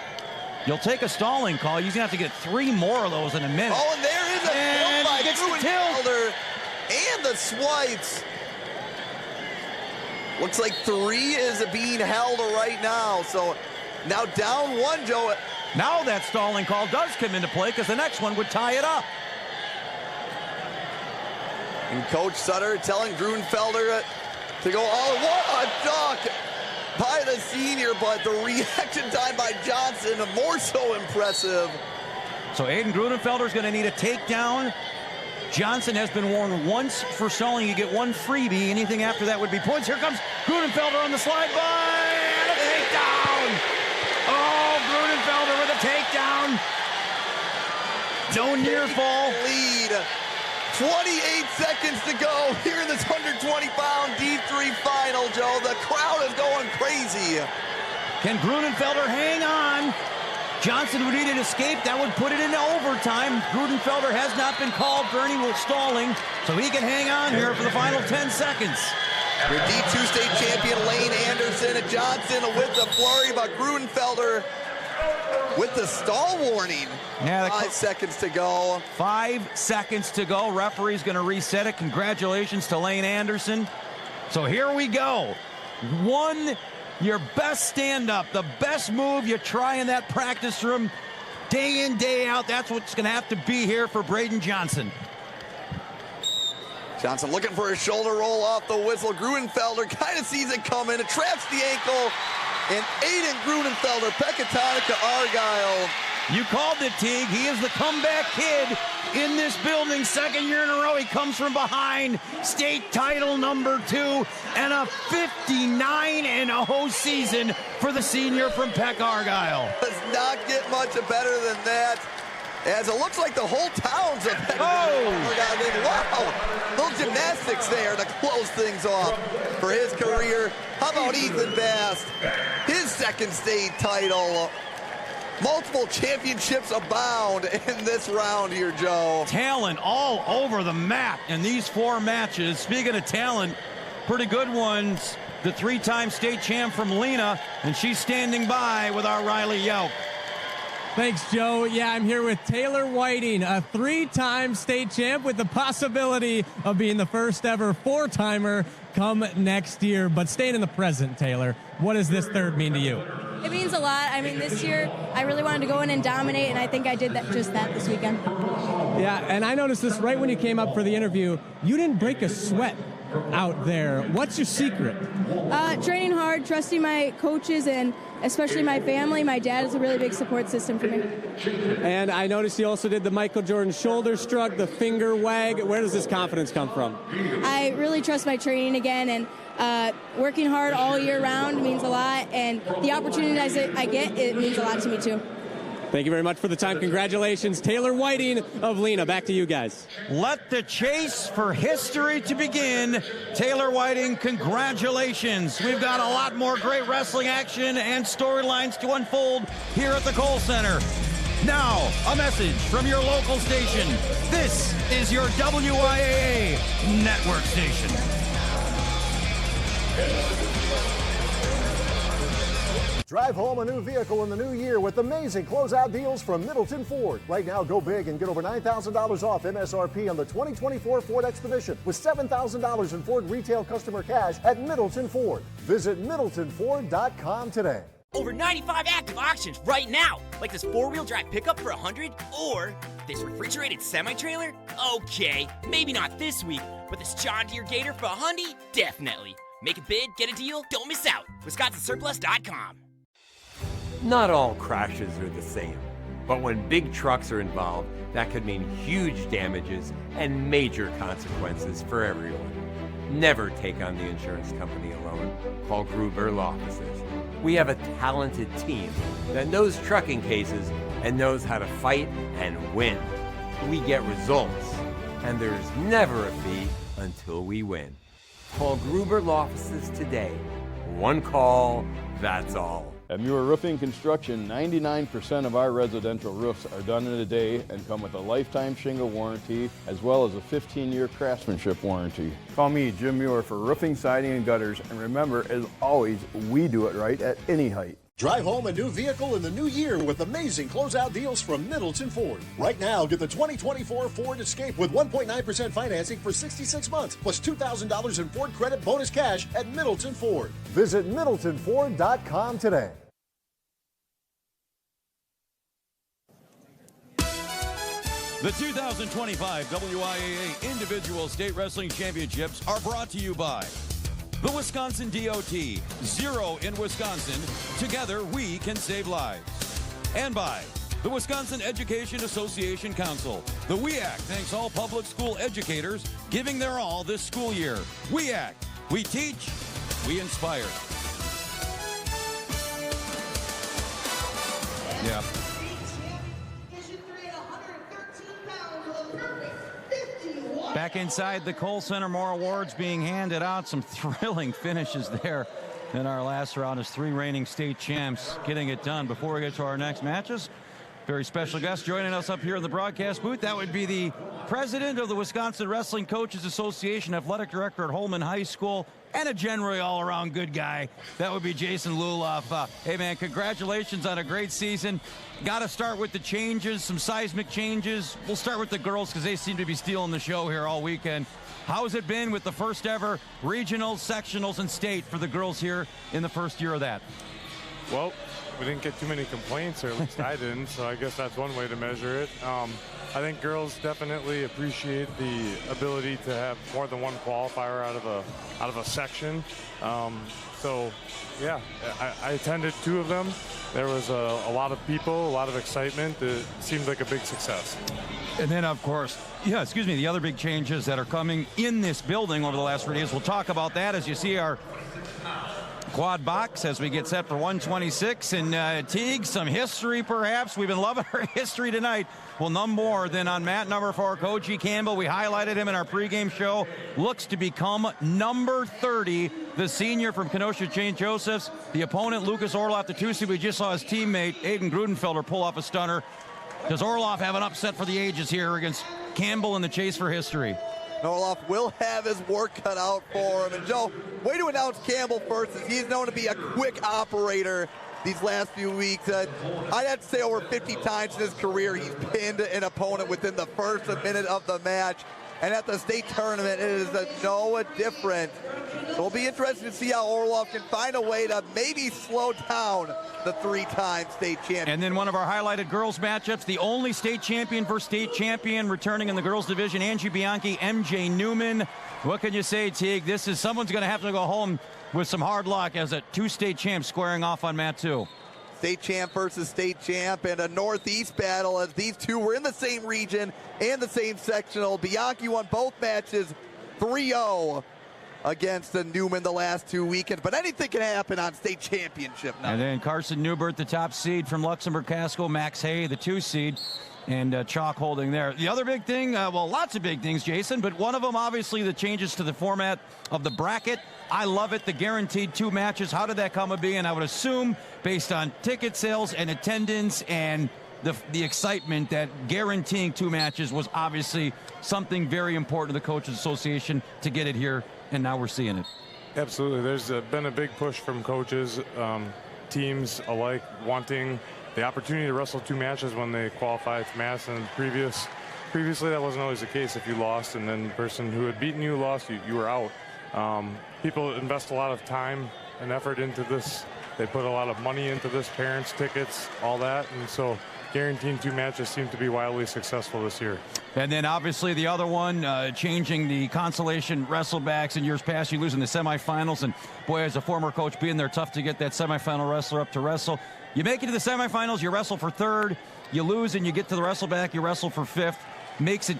You'll take a stalling call. You're going to have to get 3 more of those in a minute. Oh, and there is a tilt by Grunenfelder. And the swipes. Looks like 3 is being held right now. So now down 1, Joe. Now that stalling call does come into play because the next one would tie it up. And Coach Sutter telling Grunenfelder to go, oh, what a duck by the senior, but the reaction time by Johnson, more so impressive. So Aiden Grunenfelder is going to need a takedown. Johnson has been warned once for stalling. You get 1 freebie. Anything after that would be points. Here comes Grunenfelder on the slide by, and a takedown. Oh, Grunenfelder with a takedown. No near fall. Lead. 28 seconds to go here in this 120-pound D3 final, Joe. The crowd is going crazy. Can Grunenfelder hang on? Johnson would need an escape. That would put it into overtime. Grunenfelder has not been called for any stalling, so he can hang on here for the final 10 seconds. Your D2 state champion, Lane Anderson, and Johnson with the flurry, but Grunenfelder with the stall warning. Yeah, 5 seconds to go. 5 seconds to go. Referee's going to reset it. Congratulations to Lane Anderson. So here we go. Your best stand-up, the best move you try in that practice room, day in, day out. That's what's going to have to be here for Braden Johnson. Johnson looking for a shoulder roll off the whistle. Grunenfelder kind of sees it coming. It traps the ankle. And Aiden Grunenfelder, Pecatonica Argyle. You called it, Teague. He is the comeback kid in this building. Second year in a row, he comes from behind. State title number 2 and a 59-0 season for the senior from Peck Argyle. Does not get much better than that. As it looks like the whole town's a Peck Argyle. Wow, little gymnastics there to close things off for his career. How about Ethan Bast? His second state title. Multiple championships abound in this round here, Joe. Talent all over the map in these 4 matches. Speaking of talent, pretty good ones. The 3-time state champ from Lena, and she's standing by with our Riley Yelp. Thanks, Joe. Yeah, I'm here with Taylor Whiting, a 3-time state champ with the possibility of being the first ever 4-timer come next year. But staying in the present, Taylor, what does this third mean to you? It means a lot. I mean, this year I really wanted to go in and dominate, and I think I did just that this weekend. Yeah, and I noticed this right when you came up for the interview. You didn't break a sweat out there. What's your secret? Training hard, trusting my coaches, and especially my family. My dad is a really big support system for me. And I noticed you also did the Michael Jordan shoulder shrug, the finger wag. Where does this confidence come from? I really trust my training again, and working hard all year round means a lot, and the opportunities I get, it means a lot to me too. Thank you very much for the time. Congratulations, Taylor Whiting of Lena. Back to you guys. Let the chase for history to begin. Taylor Whiting, congratulations. We've got a lot more great wrestling action and storylines to unfold here at the Kohl Center. Now, a message from your local station. This is your WIAA network station. Drive home a new vehicle in the new year with amazing closeout deals from Middleton Ford. Right now, go big and get over $9,000 off MSRP on the 2024 Ford Expedition with $7,000 in Ford retail customer cash at Middleton Ford. Visit MiddletonFord.com today. Over 95 active auctions right now, like this 4-wheel drive pickup for $100 or this refrigerated semi-trailer. Okay, maybe not this week, but this John Deere Gator for $100, definitely. Make a bid, get a deal, don't miss out. WisconsinSurplus.com. Not all crashes are the same, but when big trucks are involved, that could mean huge damages and major consequences for everyone. Never take on the insurance company alone. Call Gruber Law Offices. We have a talented team that knows trucking cases and knows how to fight and win. We get results, and there's never a fee until we win. Call Gruber Law Offices today. One call, that's all. At Muir Roofing Construction, 99% of our residential roofs are done in a day and come with a lifetime shingle warranty as well as a 15-year craftsmanship warranty. Call me, Jim Muir, for roofing, siding, and gutters. And remember, as always, we do it right at any height. Drive home a new vehicle in the new year with amazing closeout deals from Middleton Ford. Right now, get the 2024 Ford Escape with 1.9% financing for 66 months, plus $2,000 in Ford credit bonus cash at Middleton Ford. Visit MiddletonFord.com today. The 2025 WIAA Individual State Wrestling Championships are brought to you by the Wisconsin DOT, Zero in Wisconsin. Together, we can save lives. And by the Wisconsin Education Association Council. The WIAA thanks all public school educators giving their all this school year. WIAA, we teach, we inspire. Yeah. Back inside the Kohl Center, more awards being handed out. Some thrilling finishes there in our last round as 3 reigning state champs getting it done. Before we get to our next matches, very special guest joining us up here in the broadcast booth. That would be the president of the Wisconsin Wrestling Coaches Association, athletic director at Holman High School, and a generally all-around good guy. That would be Jason Luloff. Hey, man, congratulations on a great season. Got to start with the changes, some seismic changes. We'll start with the girls because they seem to be stealing the show here all weekend. How's it been with the first ever regionals, sectionals, and state for the girls here in the first year of that? Well, we didn't get too many complaints, or at least I didn't, so I guess that's one way to measure it. I think girls definitely appreciate the ability to have more than one qualifier out of a section. So, yeah, I attended 2 of them. There was a lot of people, a lot of excitement. It seemed like a big success. And then, of course, the other big changes that are coming in this building over the last 3 days. We'll talk about that as you see our quad box as we get set for 126. And Teague, some history perhaps. We've been loving our history tonight. Well, none more than on mat number 4, Koji Campbell. We highlighted him in our pregame show. Looks to become number 30, the senior from Kenosha St. Joseph's. The opponent, Lucas Orloff, the 2 seed. We just saw his teammate, Aiden Grudenfelder, pull off a stunner. Does Orloff have an upset for the ages here against Campbell in the chase for history? Orloff will have his work cut out for him. And Joe, way to announce Campbell first, as he's known to be a quick operator these last few weeks. I'd have to say over 50 times in his career he's pinned an opponent within the first minute of the match. And at the state tournament, it is no different. So it'll be interesting to see how Orloff can find a way to maybe slow down the 3-time state champion. And then one of our highlighted girls matchups, the only state champion versus state champion returning in the girls division, Angie Bianchi, MJ Newman. What can you say, Teague? This is someone's going to have to go home with some hard luck as a 2 state champs squaring off on mat 2. State champ versus state champ, and a Northeast battle as these 2 were in the same region and the same sectional. Bianchi won both matches 3-0 against the Newman the last 2 weekends, but anything can happen on state championship night. And then Carson Newbert, the top seed from Luxembourg Casco, Max Hay, the 2 seed, and chalk holding there. The other big thing, lots of big things, Jason, but one of them, obviously, the changes to the format of the bracket. I love it, the guaranteed 2 matches. How did that come to be? And I would assume, based on ticket sales and attendance and the excitement, that guaranteeing 2 matches was obviously something very important to the Coaches Association to get it here, and now we're seeing it. Absolutely. There's been a big push from coaches, teams alike, wanting the opportunity to wrestle 2 matches when they qualify to Madison. Previously, that wasn't always the case. If you lost and then the person who had beaten you lost, you were out. People invest a lot of time and effort into this. They put a lot of money into this, parents, tickets, all that. And so guaranteeing 2 matches seem to be wildly successful this year. And then obviously the other one, changing the consolation wrestlebacks. In years past, you lose in the semifinals. And boy, as a former coach, being there, tough to get that semifinal wrestler up to wrestle. You make it to the semifinals, you wrestle for 3rd. You lose and you get to the wrestleback, you wrestle for 5th. Makes it,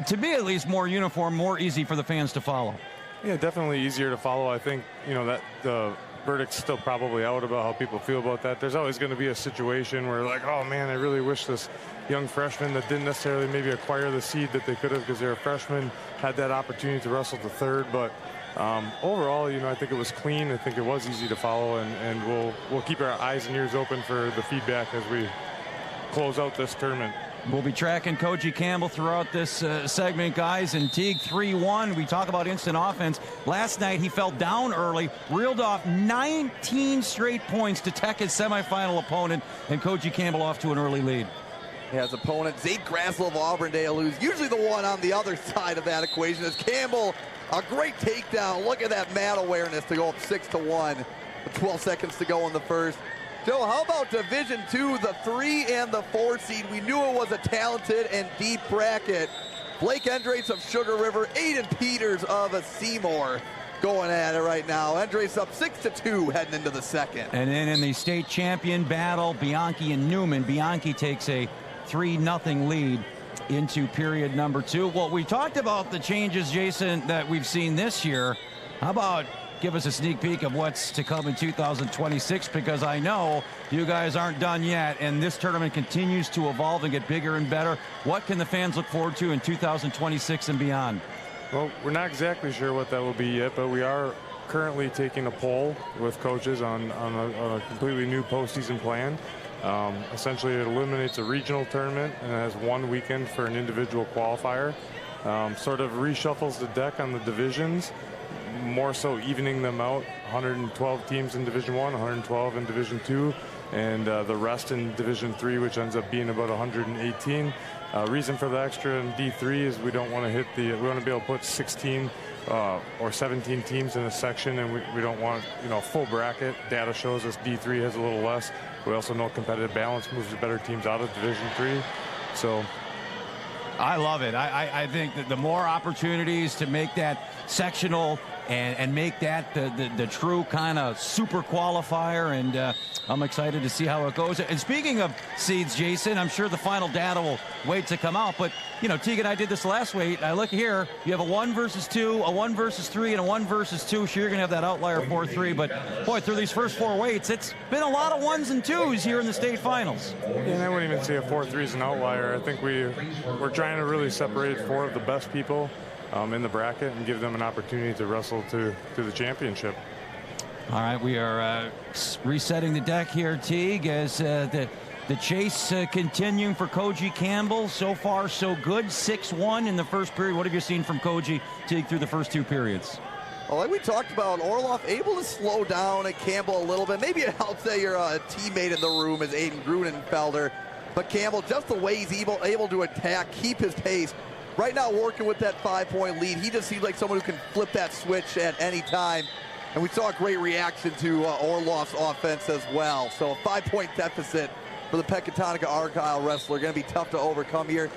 to me at least, more uniform, more easy for the fans to follow. Yeah, definitely easier to follow. I think, that the verdict's still probably out about how people feel about that. There's always going to be a situation where, like, oh man, I really wish this young freshman that didn't necessarily maybe acquire the seed that they could have because they're a freshman had that opportunity to wrestle to 3rd. But overall, I think it was clean. I think it was easy to follow, and we'll keep our eyes and ears open for the feedback as we close out this tournament. We'll be tracking Koji Campbell throughout this segment, guys. And Teague 3-1. We talk about instant offense. Last night he fell down early, reeled off 19 straight points to tech his semifinal opponent, and Koji Campbell off to an early lead. Yeah, his opponent, Zade Grassel of Auburndale, who's usually the one on the other side of that equation. As Campbell, a great takedown. Look at that mat awareness to go up 6-1 with 12 seconds to go in the first. Joe, how about Division II, the 3 and the 4 seed? We knew it was a talented and deep bracket. Blake Endrace of Sugar River, Aiden Peters of Seymour going at it right now. Endrace up 6-2 heading into the second. And then in the state champion battle, Bianchi and Newman. Bianchi takes a 3-0 lead into period number 2. Well, we talked about the changes, Jason, that we've seen this year. How about give us a sneak peek of what's to come in 2026, because I know you guys aren't done yet, and this tournament continues to evolve and get bigger and better. What can the fans look forward to in 2026 and beyond? Well, we're not exactly sure what that will be yet, but we are currently taking a poll with coaches on a completely new postseason plan. Essentially, it eliminates a regional tournament and has one weekend for an individual qualifier. Sort of reshuffles the deck on the divisions, more so evening them out. 112 teams in Division 1, 112 in Division 2, and the rest in Division 3, which ends up being about 118. Reason for the extra in D3 is we don't want to hit we want to be able to put 16 or 17 teams in a section, and we don't want, a full bracket. Data shows us D3 has a little less. We also know competitive balance moves the better teams out of Division 3. So I love it. I think that the more opportunities to make that sectional and make that the true kind of super qualifier, and I'm excited to see how it goes. And speaking of seeds, Jason, I'm sure the final data will wait to come out, but Teague and I did this last week. I look here, you have a 1 versus 2, a 1 versus 3, and a 1 versus 2. Sure, you're going to have that outlier 4-3, but boy, through these first 4 weights, it's been a lot of 1s and 2s here in the state finals. And I wouldn't even say a 4-3 is an outlier. I think we're trying to really separate 4 of the best people in the bracket and give them an opportunity to wrestle to the championship. All right, we are resetting the deck here, Teague, as the chase continuing for Koji Campbell. So far, so good. 6-1 in the first period. What have you seen from Koji, Teague, through the first 2 periods? Well, like we talked about, Orloff able to slow down at Campbell a little bit. Maybe it helps that your teammate in the room is Aiden Grunenfelder. But Campbell, just the way he's able to attack, keep his pace. Right now, working with that 5-point lead, he just seems like someone who can flip that switch at any time. And we saw a great reaction to Orloff's offense as well. So a 5-point deficit for the Pecatonica Argyle wrestler. Going to be tough to overcome here.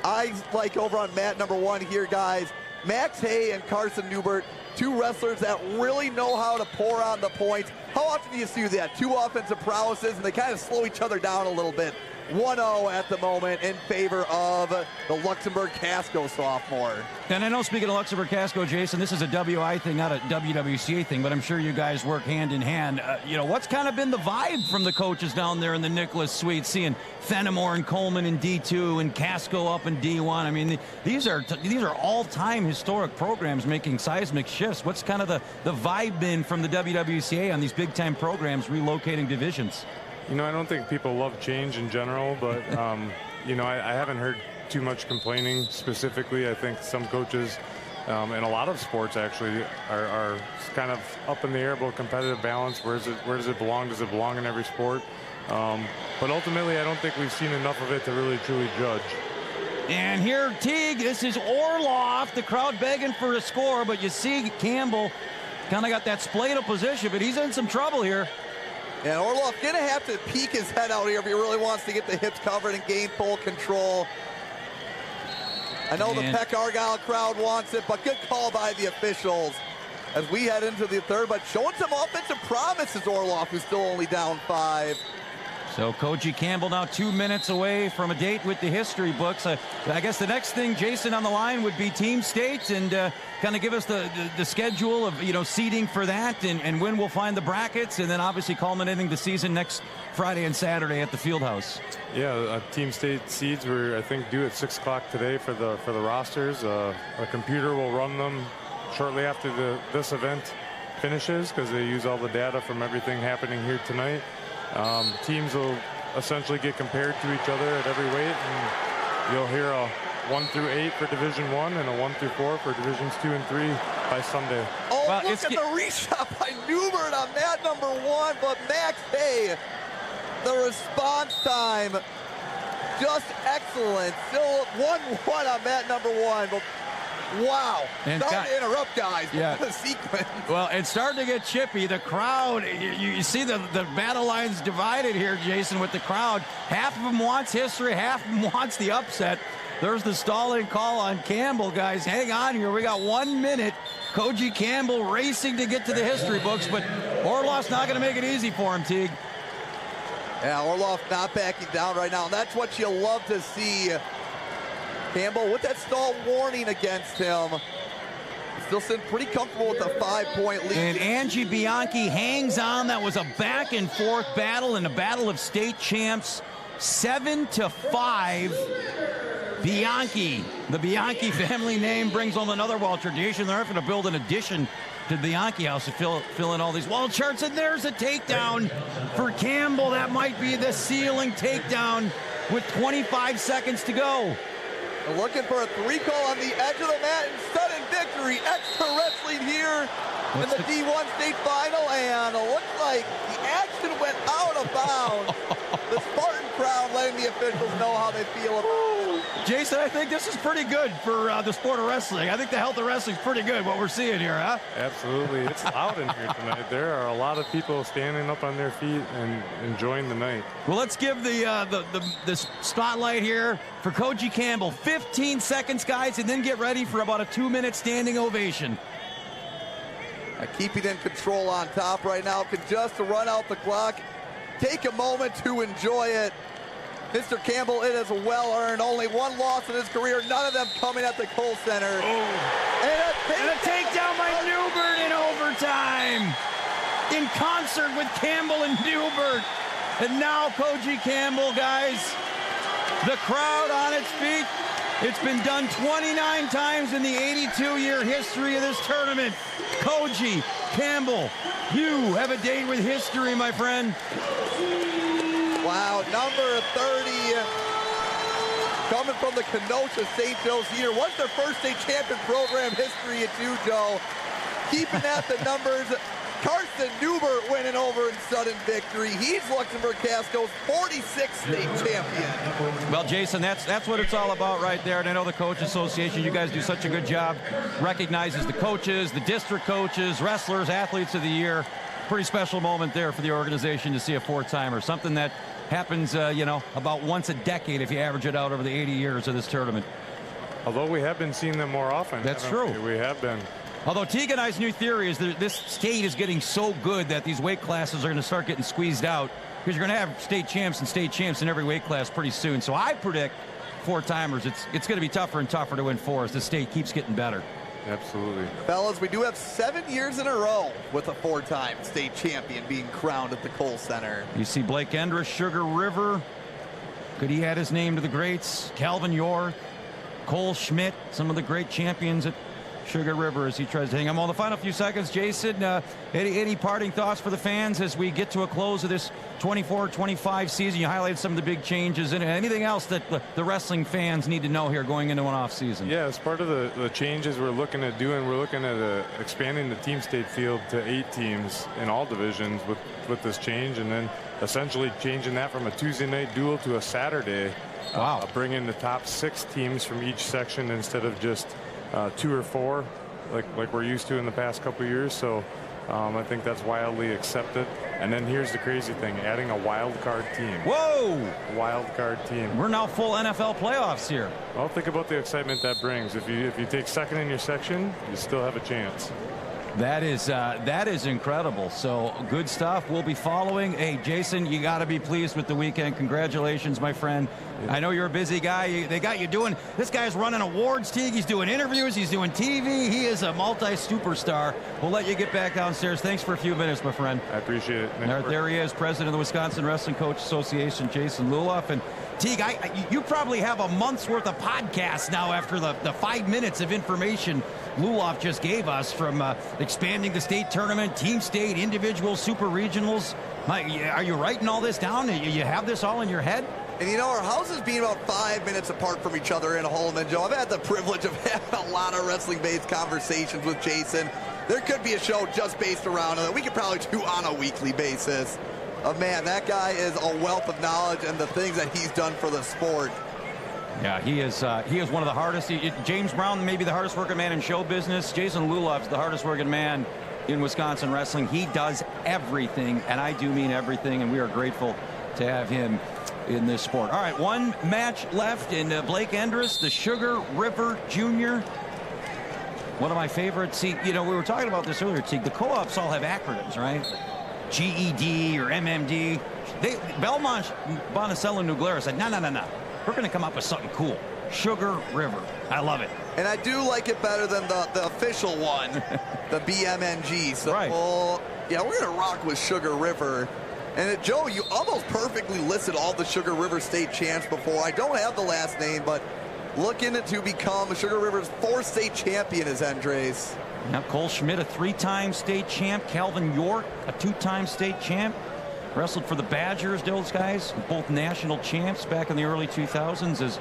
I like over on mat number 1 here, guys. Max Hay and Carson Newbert, 2 wrestlers that really know how to pour on the points. How often do you see that? 2 offensive prowesses, and they kind of slow each other down a little bit. 1-0 at the moment in favor of the Luxembourg-Casco sophomore. And I know, speaking of Luxembourg-Casco, Jason, this is a WI thing, not a WWCA thing, but I'm sure you guys work hand in hand. What's kind of been the vibe from the coaches down there in the Nicholas Suite, seeing Fenimore and Coleman in D2 and Casco up in D1? I mean, these are all-time historic programs making seismic shifts. What's kind of the vibe been from the WWCA on these big-time programs relocating divisions? I don't think people love change in general, but, I haven't heard too much complaining specifically. I think some coaches in a lot of sports actually are kind of up in the air about competitive balance. Where does it belong? Does it belong in every sport? But ultimately, I don't think we've seen enough of it to really truly judge. And here, Teague, this is Orloff, the crowd begging for a score, but you see Campbell kind of got that splayed position, but he's in some trouble here. And Orloff going to have to peek his head out here if he really wants to get the hips covered and gain full control. I know the Peck Argyle crowd wants it, but good call by the officials as we head into the third, but showing some offensive promise is Orloff, who's still only down 5. So Koji Campbell now 2 minutes away from a date with the history books. I guess the next thing, Jason, on the line would be team states, and kind of give us the schedule of seeding for that, and when we'll find the brackets, and then obviously culminating the season next Friday and Saturday at the Fieldhouse. Yeah, team state seeds were, I think, due at 6 o'clock today for the rosters. A computer will run them shortly after this event finishes, because they use all the data from everything happening here tonight. Teams will essentially get compared to each other at every weight, and you'll hear a 1 through 8 for Division 1 and a 1 through 4 for Divisions 2 and 3 by Sunday. Oh, well, look at the reshot by Newbert on mat number 1, but Max Hay, the response time, just excellent. Still 1-1 on mat number 1, but wow. Sorry to interrupt, guys. Yeah. The sequence. Well, it's starting to get chippy. The crowd, you see the battle lines divided here, Jason, with the crowd. Half of them wants history, half of them wants the upset. There's the stalling call on Campbell, guys. Hang on here. We got 1 minute. Koji Campbell racing to get to the history books, but Orloff's not going to make it easy for him, Teague. Yeah, Orloff not backing down right now. And that's what you love to see. Campbell with that stall warning against him. Still sitting pretty comfortable with a 5-point lead. And Angie Bianchi hangs on. That was a back and forth battle in a battle of state champs. 7-5. Bianchi The Bianchi family name brings home another wall tradition. They're going to build an addition to the Bianchi house to fill in all these wall charts. And there's a takedown for Campbell. That might be the ceiling takedown with 25 seconds to go. Looking for a 3 call on the edge of the mat and sudden victory. Extra wrestling here in the D1 state final, and it looks like the action went out of bounds. The Spartan crowd letting the officials know how they feel about it. Jason, I think this is pretty good for the sport of wrestling. I think the health of wrestling is pretty good, what we're seeing here, huh? Absolutely. It's loud in here tonight. There are a lot of people standing up on their feet and enjoying the night. Well, let's give the spotlight here for Koji Campbell. 15 seconds, guys, and then get ready for about a 2-minute standing ovation. Keeping in control on top right now, can just run out the clock. Take a moment to enjoy it. Mr. Campbell, it is well earned. Only one loss in his career, none of them coming at the Kohl Center. Oh. And a takedown by Newbert in overtime. In concert with Campbell and Newbert. And now Koji Campbell, guys. The crowd on its feet. It's been done 29 times in the 82-year history of this tournament. Koji Campbell, you have a date with history, my friend. Wow, number 30, coming from the Kenosha St. Joe Cedar. What's their first state champion program history at Joe? Keeping at the numbers. Carson Newbert winning over in sudden victory. He's Luxembourg Casco's 46th state champion. Well, Jason, that's what it's all about right there. And I know the Coach Association, you guys do such a good job. Recognizes the coaches, the district coaches, wrestlers, athletes of the year. Pretty special moment there for the organization to see a 4-timer. Something that happens, about once a decade if you average it out over the 80 years of this tournament. Although we have been seeing them more often. That's true. We have been. Although Teague and I's new theory is that this state is getting so good that these weight classes are going to start getting squeezed out because you're going to have state champs in every weight class pretty soon. So I predict 4-timers. It's going to be tougher and tougher to win 4 as the state keeps getting better. Absolutely. Fellas, we do have 7 years in a row with a 4-time state champion being crowned at the Kohl Center. You see Blake Endress, Sugar River. Could he add his name to the greats? Calvin York, Cole Schmidt, some of the great champions at Sugar River as he tries to hang on. Well, the final few seconds, Jason, any parting thoughts for the fans as we get to a close of this 24-25 season? You highlighted some of the big changes. And anything else that the wrestling fans need to know here going into an off season? Yeah, as part of the changes we're looking at doing, we're looking at expanding the team state field to 8 teams in all divisions with this change, and then essentially changing that from a Tuesday night duel to a Saturday. Wow. Bringing the top 6 teams from each section instead of just 2 or 4 like we're used to in the past couple years. So I think that's wildly accepted. And then here's the crazy thing, adding a wild card team. Whoa! Wild card team. We're now full NFL playoffs here. Well, think about the excitement that brings. If you take second in your section, you still have a chance. That is incredible. So good stuff. We'll be following. Hey, Jason, you got to be pleased with the weekend. Congratulations, my friend. I know you're a busy guy. They got you doing. This guy's running awards, Teague. He's doing interviews. He's doing TV. He is a multi-superstar. We'll let you get back downstairs. Thanks for a few minutes, my friend. I appreciate it. There he is, president of the Wisconsin Wrestling Coach Association, Jason Luloff. And Teague, you probably have a month's worth of podcasts now after the 5 minutes of information Luloff just gave us from expanding the state tournament, team state, individual, super regionals. Are you writing all this down? You have this all in your head? And you know, our houses being about 5 minutes apart from each other in Holman, Joe, I've had the privilege of having a lot of wrestling-based conversations with Jason. There could be a show just based around it that we could probably do on a weekly basis. Man, that guy is a wealth of knowledge and the things that he's done for the sport. Yeah, he is one of the hardest. James Brown may be the hardest working man in show business. Jason Luloff's the hardest working man in Wisconsin wrestling. He does everything, and I do mean everything, and we are grateful to have him in this sport. All right, one match left in Blake Endress, the Sugar River Junior. One of my favorites. See, we were talking about this earlier, Teague. The co-ops all have acronyms, right? GED or MMD. Belmont, Bonicello, and New Glarus said, no. We're going to come up with something cool. Sugar River. I love it. And I do like it better than the official one, the BMNG. So, right. Yeah, we're going to rock with Sugar River. And Joe, you almost perfectly listed all the Sugar River state champs before. I don't have the last name, but looking to become Sugar River's 4th state champion is Andres. Now Cole Schmidt, a 3-time state champ. Calvin York, a 2-time state champ. Wrestled for the Badgers, those guys, both national champs back in the early 2000s. As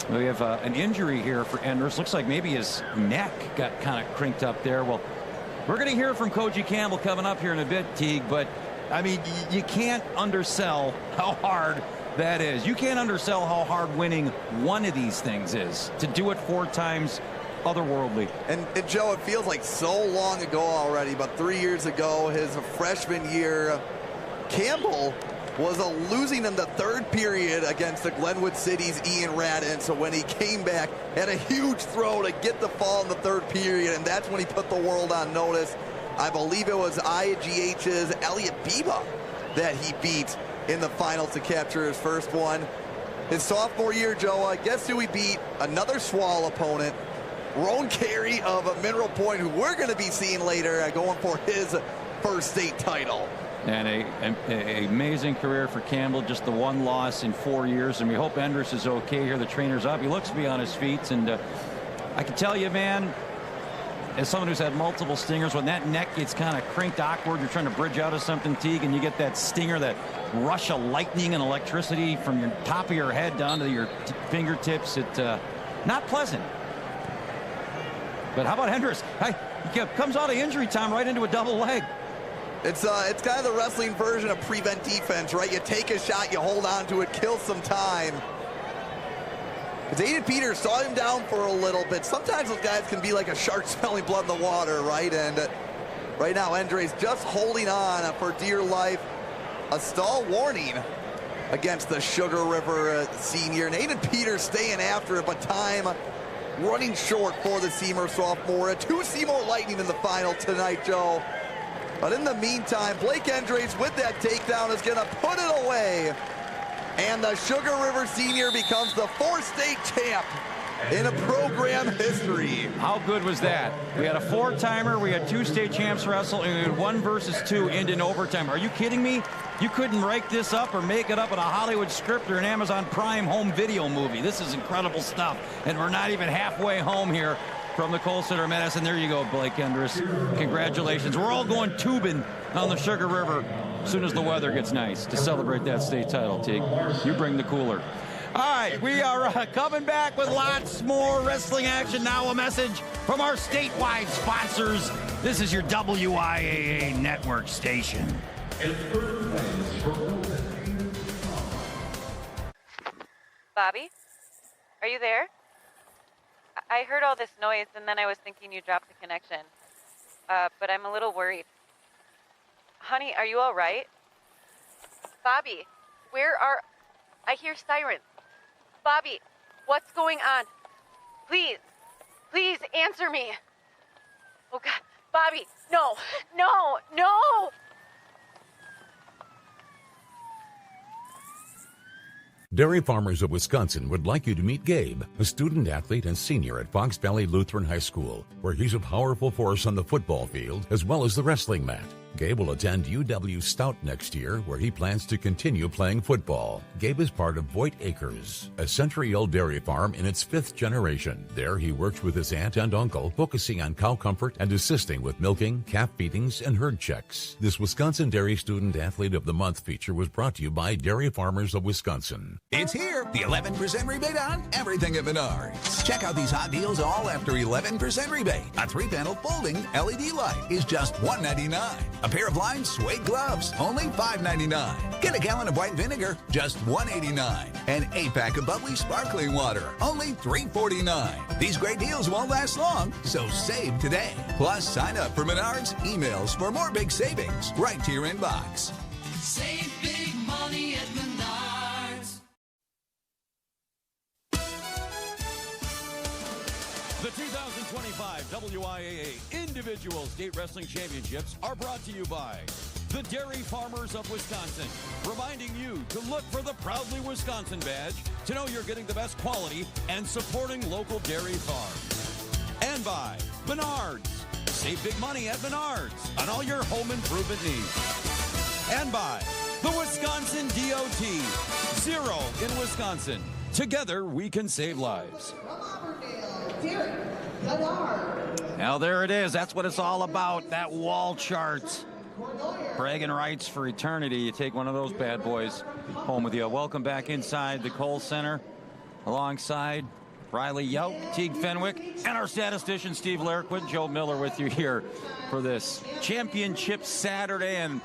we have an injury here for Enders. Looks like maybe his neck got kind of crinked up there. Well, we're going to hear from Koji Campbell coming up here in a bit, Teague, but I mean, you can't undersell how hard that is. You can't undersell how hard winning one of these things is. To do it 4 times, otherworldly. And Joe, it feels like so long ago already, but 3 years ago, his freshman year, Campbell was losing in the 3rd period against the Glenwood City's Ian Radden. So when he came back, had a huge throw to get the fall in the 3rd period, and that's when he put the world on notice. I believe it was IGH's Elliot Biba that he beat in the finals to capture his first one. His sophomore year, Joe, guess who he beat? Another Swall opponent, Roan Carey of Mineral Point, who we're going to be seeing later going for his 1st state title. And a amazing career for Campbell, just the 1 loss in 4 years. And we hope Enders is okay here. The trainer's up. He looks to be on his feet. And I can tell you, man, as someone who's had multiple stingers, when that neck gets kind of crinked awkward, you're trying to bridge out of something, Teague, and you get that stinger, that rush of lightning and electricity from your top of your head down to your fingertips. It's not pleasant. But how about Enders? He comes out of injury time right into a double leg. It's kind of the wrestling version of prevent defense, right? You take a shot, you hold on to it, kill some time. Aiden Peters saw him down for a little bit. Sometimes those guys can be like a shark smelling blood in the water, right? And right now, Andres just holding on for dear life. A stall warning against the Sugar River senior. And Aiden Peters staying after it, but time running short for the Seymour sophomore. 2 Seymour Lightning in the final tonight, Joe. But in the meantime, Blake Andres with that takedown is going to put it away. And the Sugar River senior becomes the 4th state champ in a program history. How good was that? We had a 4-timer, we had 2 state champs wrestle, and we had 1 versus 2 end in overtime. Are you kidding me? You couldn't write this up or make it up in a Hollywood script or an Amazon Prime home video movie. This is incredible stuff, and we're not even halfway home here from the Kohl Center Madison. There you go, Blake Enders. Congratulations. We're all going tubing on the Sugar River as soon as the weather gets nice to celebrate that state title, Teague. You bring the cooler. All right, we are coming back with lots more wrestling action. Now a message from our statewide sponsors. This is your WIAA network station. Bobby, are you there? I heard all this noise, and then I was thinking you dropped the connection. But I'm a little worried. Honey, are you all right? Bobby, I hear sirens. Bobby, what's going on? Please answer me. Oh, God. Bobby, no. Dairy Farmers of Wisconsin would like you to meet Gabe, a student athlete and senior at Fox Valley Lutheran High School, where he's a powerful force on the football field as well as the wrestling mat. Gabe will attend UW Stout next year, where he plans to continue playing football. Gabe is part of Voigt Acres, a century-old dairy farm in its 5th generation. There he works with his aunt and uncle, focusing on cow comfort and assisting with milking, calf feedings, and herd checks. This Wisconsin Dairy Student Athlete of the Month feature was brought to you by Dairy Farmers of Wisconsin. It's here, the 11% rebate on everything at Menards. Check out these hot deals all after 11% rebate. A 3-panel folding LED light is just $1.99. A pair of lined suede gloves, only $5.99. Get a gallon of white vinegar, just $1.89. An 8-pack of bubbly sparkling water, only $3.49. These great deals won't last long, so save today. Plus, sign up for Menards emails for more big savings right to your inbox. Save big money at Menards. The 2025 WIAA Individual State Wrestling Championships are brought to you by the Dairy Farmers of Wisconsin, reminding you to look for the Proudly Wisconsin badge to know you're getting the best quality and supporting local dairy farms. And by Menards. Save big money at Menards on all your home improvement needs. And by the Wisconsin DOT. Zero in Wisconsin. Together, we can save lives. Now, there it is. That's what it's all about, that wall chart. Bragging rights for eternity. You take one of those bad boys home with you. Welcome back inside the Kohl Center alongside Riley Yout, Teague Fenwick, and our statistician, Steve Larquid. Joe Miller with you here for this championship Saturday. And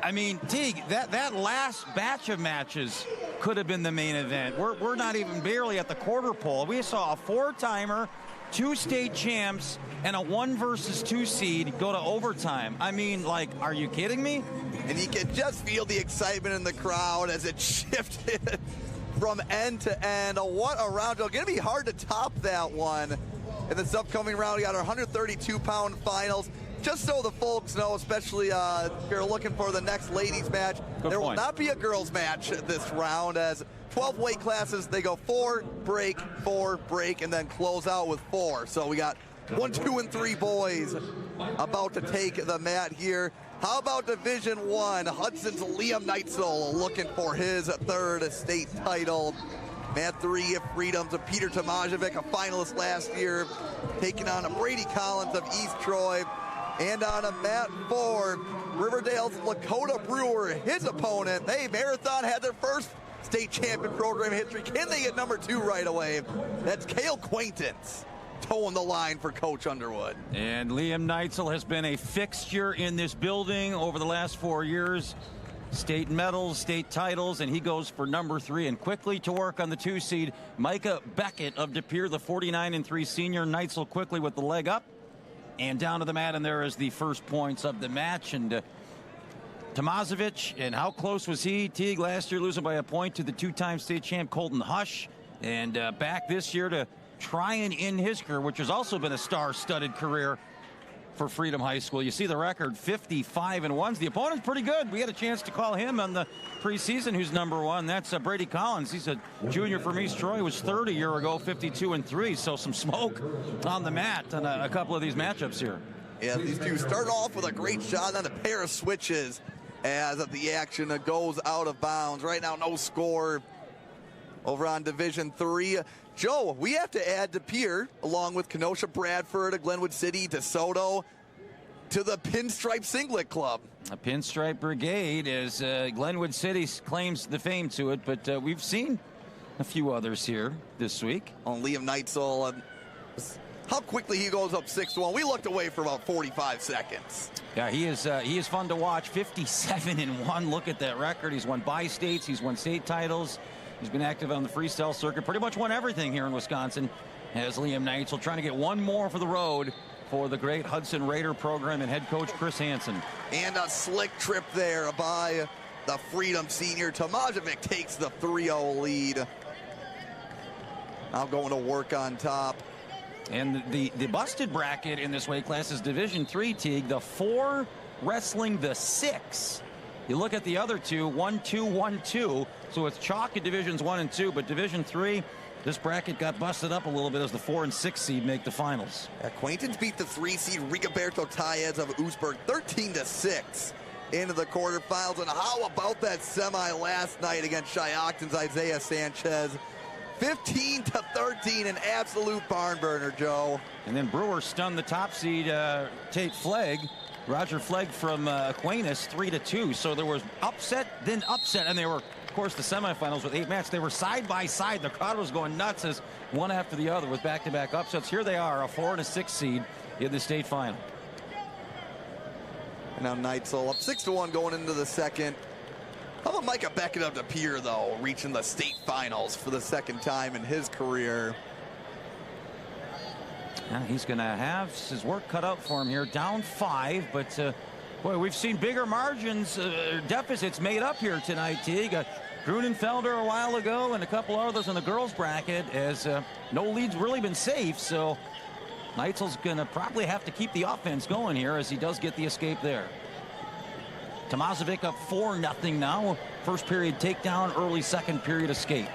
I mean, Teague, that last batch of matches could have been the main event. We're not even barely at the quarter pole. We saw a 4-timer, 2 state champs, and a 1 versus 2 seed go to overtime. I mean, like, are you kidding me? And you can just feel the excitement in the crowd as it shifted from end to end. What a round. It's going to be hard to top that one in this upcoming round. We got our 132-pound finals. Just so the folks know, especially if you're looking for the next ladies match, there will not be a girls match this round, as 12 weight classes, they go 4, break, 4, break, and then close out with 4. So we got 1, 2, and 3 boys about to take the mat here. How about Division I? Hudson's Liam Neitzel looking for his 3rd state title. Mat 3 of Freedoms of Peter Tomajevic, a finalist last year, taking on a Brady Collins of East Troy. And on a mat 4, Riverdale's Lakota Brewer, his opponent. They Marathon had their first state champion program history. Can they get number 2 right away? That's Cale Quaintance toeing the line for Coach Underwood. And Liam Neitzel has been a fixture in this building over the last 4 years. State medals, state titles, and he goes for number 3. And quickly to work on the 2 seed, Micah Beckett of De Pere, the 49-3 senior. Neitzel quickly with the leg up and down to the mat, and there is the first points of the match. And Tomajevic, and how close was he? Teague last year losing by a point to the 2-time state champ Colton Hush, and back this year to try and end his career, which has also been a star-studded career for Freedom High School. You see the record, 55-1. The opponent's pretty good. We had a chance to call him on the preseason, who's number 1. That's Brady Collins. He's a junior from East Troy. He was 3rd a year ago, 52-3. So some smoke on the mat on a couple of these matchups here. Yeah, these two start off with a great shot, and then a pair of switches as the action goes out of bounds. Right now, no score over on Division III. Joe, we have to add De Pere, along with Kenosha, Bradford, Glenwood City, DeSoto, to the Pinstripe Singlet Club. A Pinstripe Brigade, as Glenwood City claims the fame to it, but we've seen a few others here this week. On Liam Neitzel, how quickly he goes up 6-1. We looked away for about 45 seconds. Yeah, he is fun to watch. 57-1. Look at that record. He's won bi-states. He's won state titles. He's been active on the freestyle circuit. Pretty much won everything here in Wisconsin. As Liam Neitzel trying to get one more for the road for the great Hudson Raider program and head coach Chris Hansen. And a slick trip there by the Freedom senior. Tomajevic takes the 3-0 lead. Now going to work on top. And the busted bracket in this weight class is Division III, Teague. The 4 wrestling the 6. You look at the other 2, 1-2, 1-2. So it's chalk in Divisions 1 and 2, but Division 3, this bracket got busted up a little bit as the 4 and 6 seed make the finals. Quaintance beat the 3 seed Rigoberto Taez of Oostburg 13-6 into the quarterfinals. And how about that semi last night against Shiocton's Isaiah Sanchez? 15-13, an absolute barn burner, Joe. And then Brewer stunned the top seed Tate Flegg. Roger Flegg from Aquinas, 3-2. So there was upset, then upset, and they were, of course, the semifinals with 8 matches. They were side by side. The crowd was going nuts as one after the other with back-to-back upsets. Here they are, a 4 and a 6 seed in the state final. And now Neitzel up 6-1 going into the second. How about Micah Beckett of De Pere, though, reaching the state finals for the 2nd time in his career? Yeah, he's going to have his work cut out for him here. Down 5, but boy, we've seen bigger margins, deficits made up here tonight, Teague. Grunenfelder a while ago and a couple others in the girls bracket, as no lead's really been safe. So Neitzel's going to probably have to keep the offense going here as he does get the escape there. Tomajevic up 4-0 now. First period takedown, early second period escape.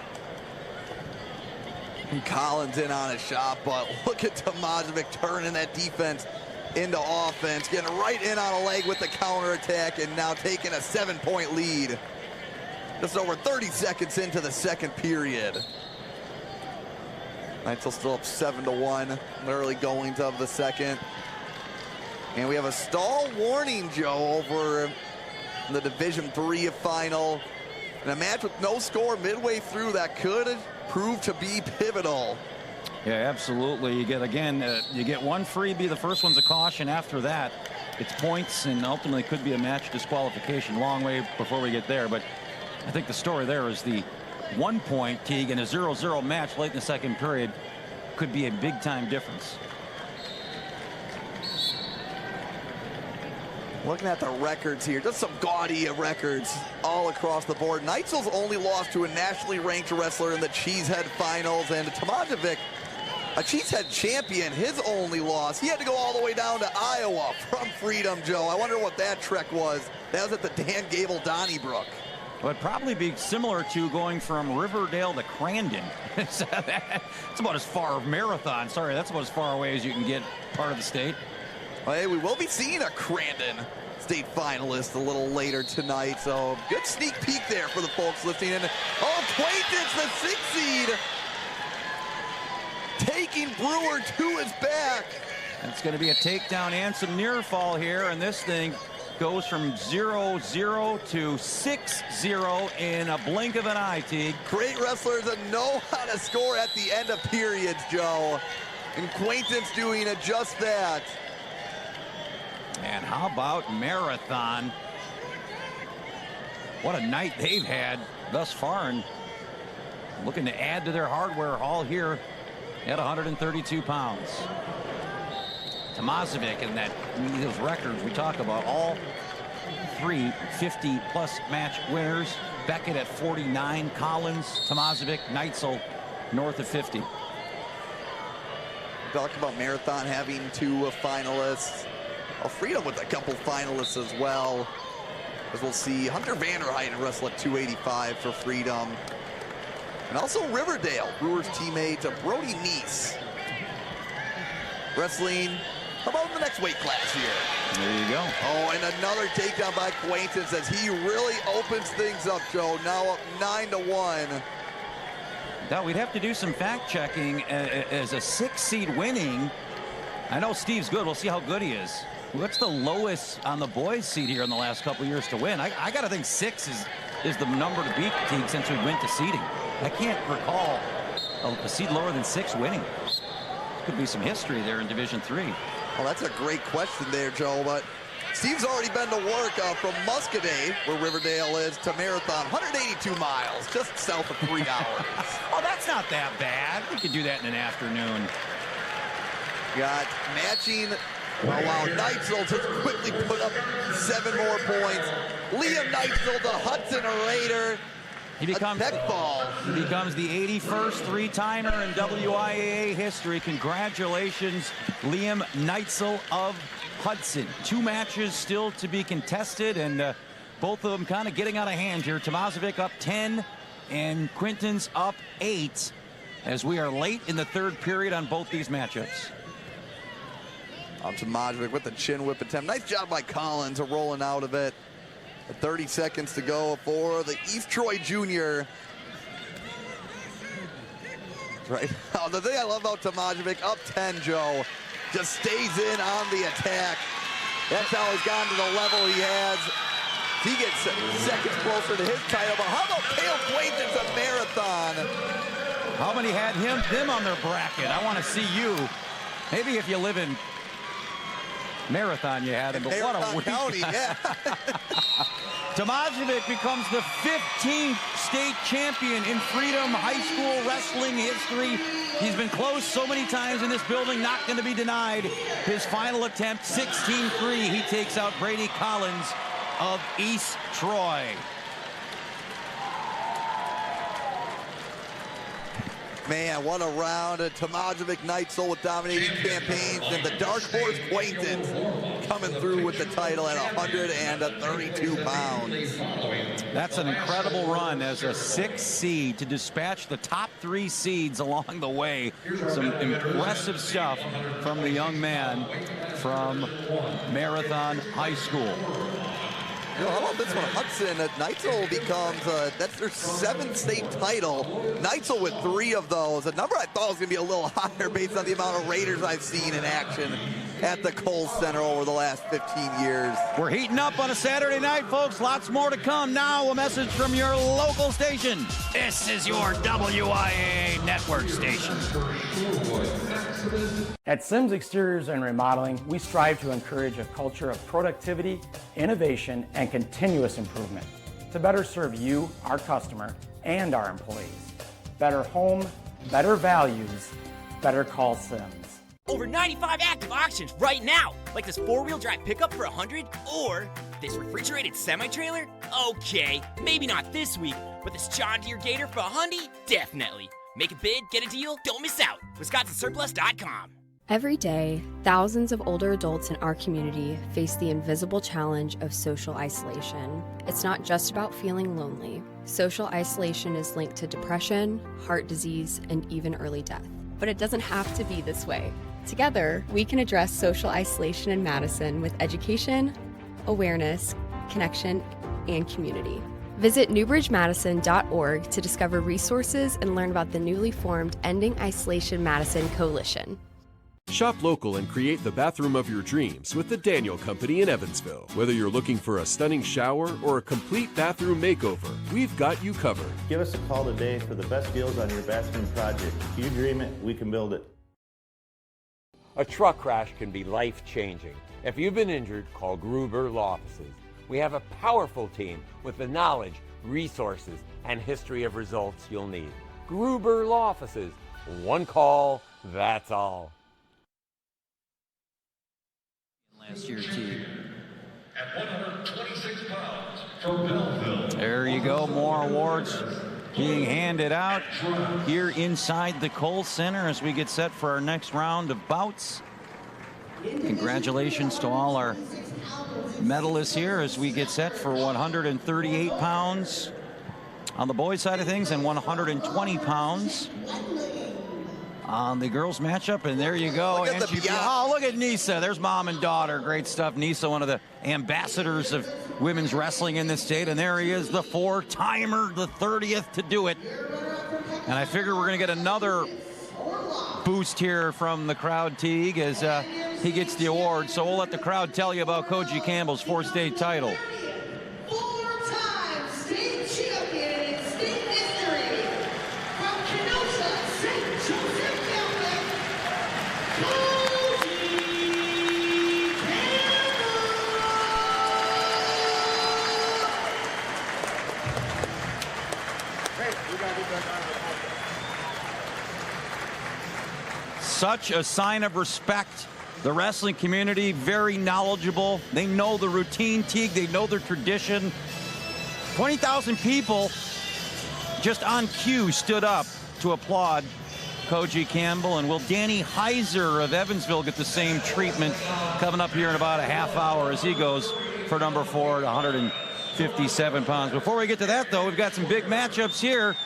And Collins in on a shot, but look at Tomajevic turning that defense into offense, getting right in on a leg with the counterattack, and now taking a 7-point lead. Just over 30 seconds into the second period. Neitzel still up 7-1, early goings of the second. And we have a stall warning, Joe, over the Division III final. And a match with no score midway through that could prove to be pivotal. Yeah, absolutely. You get, again, you get one freebie. The first one's a caution. After that, it's points and ultimately could be a match disqualification. Long way before we get there. But I think the story there is the 1 point, Teague, in a 0-0 match late in the second period could be a big-time difference. Looking at the records here, just some gaudy records all across the board. Neitzel's only lost to a nationally ranked wrestler in the Cheesehead finals, and Tomajevic, a Cheesehead champion, his only loss. He had to go all the way down to Iowa from Freedom, Joe. I wonder what that trek was. That was at the Dan Gable Donnybrook. Well, it'd probably be similar to going from Riverdale to Crandon. It's about as far marathon. Sorry, that's about as far away as you can get part of the state. Well, hey, we will be seeing a Crandon state finalist a little later tonight, so good sneak peek there for the folks listening in. Oh, Quaintance, the 6th seed, taking Brewer to his back. It's going to be a takedown and some near fall here, and this thing goes from 0-0 to 6-0 in a blink of an eye, Teague. Great wrestlers that know how to score at the end of periods, Joe. And Quaintance doing just that. And how about Marathon? What a night they've had thus far, and looking to add to their hardware haul here at 132 pounds. Tomajevic and those records we talk about, all 3 50-plus match winners. Beckett at 49, Collins, Tomajevic, Neitzel north of 50. Talk about Marathon having 2 finalists. Freedom with a couple finalists as well. As we'll see Hunter Vanderheiden wrestle at 285 for Freedom. And also Riverdale, Brewers teammate Brody Neese, wrestling about in the next weight class here. There you go. Oh, and another takedown by Quaintance as he really opens things up, Joe. Now up 9-1. Now we'd have to do some fact checking as a 6 seed winning. I know Steve's good. We'll see how good he is. What's the lowest on the boys seed here in the last couple years to win? I got to think 6 is the number to beat, Teague, since we went to seeding. I can't recall a seed lower than 6 winning. Could be some history there in Division III. Well, that's a great question there, Joe, but Steve's already been to work from Muscadet, where Riverdale is, to Marathon, 182 miles, just south of 3 hours. Oh, that's not that bad. We could do that in an afternoon. Got matching. Oh, wow, Neitzel just quickly put up 7 more points. Liam Neitzel, the Hudson Raider. He becomes the 81st 3-timer in WIAA history. Congratulations, Liam Neitzel of Hudson. 2 matches still to be contested, and both of them kind of getting out of hand here. Tomajevic up 10 and Quintance up 8 as we are late in the 3rd period on both these matchups. Tomajevic with the chin whip attempt. Nice job by Collins rolling out of it. 30 seconds to go for the East Troy Junior. Right. Oh, the thing I love about Tomajevic, up 10, Joe, just stays in on the attack. That's how he's gotten to the level he has. He gets seconds closer to his title. But how about Cale Quaintance of Marathon? How many had him on their bracket? I want to see you. Maybe if you live in Marathon you had him, but what a week. County, yeah. Tomajevic becomes the 15th state champion in Freedom High School wrestling history. He's been close so many times in this building, not going to be denied. His final attempt, 16-3. He takes out Brady Collins of East Troy. Man, what a round. Tomajevic, Neitzel with dominating campaigns, and the dark horse Quaintance coming through with the title at 132 pounds. That's an incredible run as a 6 seed to dispatch the top 3 seeds along the way. Some impressive stuff from the young man from Marathon High School. How about this one? Hudson at Neitzel becomes, that's their 7th state title. Neitzel with 3 of those. A number I thought was going to be a little higher based on the amount of Raiders I've seen in action at the Kohl Center over the last 15 years. We're heating up on a Saturday night, folks. Lots more to come. Now, a message from your local station. This is your WIAA network station. At Sims Exteriors and Remodeling, we strive to encourage a culture of productivity, innovation, and continuous improvement to better serve you, our customer, and our employees. Better home, better values, better call Sims. Over 95 active auctions right now, like this 4-wheel drive pickup for $100 or this refrigerated semi-trailer. Okay, maybe not this week, but this John Deere Gator for $100, definitely. Make a bid, get a deal, don't miss out. WisconsinSurplus.com. Every day, thousands of older adults in our community face the invisible challenge of social isolation. It's not just about feeling lonely. Social isolation is linked to depression, heart disease, and even early death. But it doesn't have to be this way. Together, we can address social isolation in Madison with education, awareness, connection, and community. Visit newbridgemadison.org to discover resources and learn about the newly formed Ending Isolation Madison Coalition. Shop local and create the bathroom of your dreams with the Daniel Company in Evansville. Whether you're looking for a stunning shower or a complete bathroom makeover, we've got you covered. Give us a call today for the best deals on your bathroom project. If you dream it, we can build it. A truck crash can be life-changing. If you've been injured, call Gruber Law Offices. We have a powerful team with the knowledge, resources, and history of results you'll need. Gruber Law Offices. One call, that's all. Last year, team. At 126 pounds from Belleville. There you go, more awards being handed out here inside the Kohl Center as we get set for our next round of bouts. Congratulations to all our medalists here as we get set for 138 pounds on the boys' side of things and 120 pounds on the girls' matchup. And there you go. Oh, look at Nisa. There's mom and daughter. Great stuff. Nisa, one of the ambassadors of women's wrestling in this state. And there he is, the 4-timer, the 30th to do it. And I figure we're going to get another boost here from the crowd, Teague, as he gets the award. So we'll let the crowd tell you about Koji Campbell's 4th state title. 4-time state champion in state history from Kenosha, St. Joseph, Maryland, Koji Such a sign of respect. The wrestling community, very knowledgeable. They know the routine, Teague. They know their tradition. 20,000 people just on cue stood up to applaud Koji Campbell. And will Danny Heiser of Evansville get the same treatment coming up here in about a half hour as he goes for number 4 at 157 pounds. Before we get to that, though, we've got some big matchups here,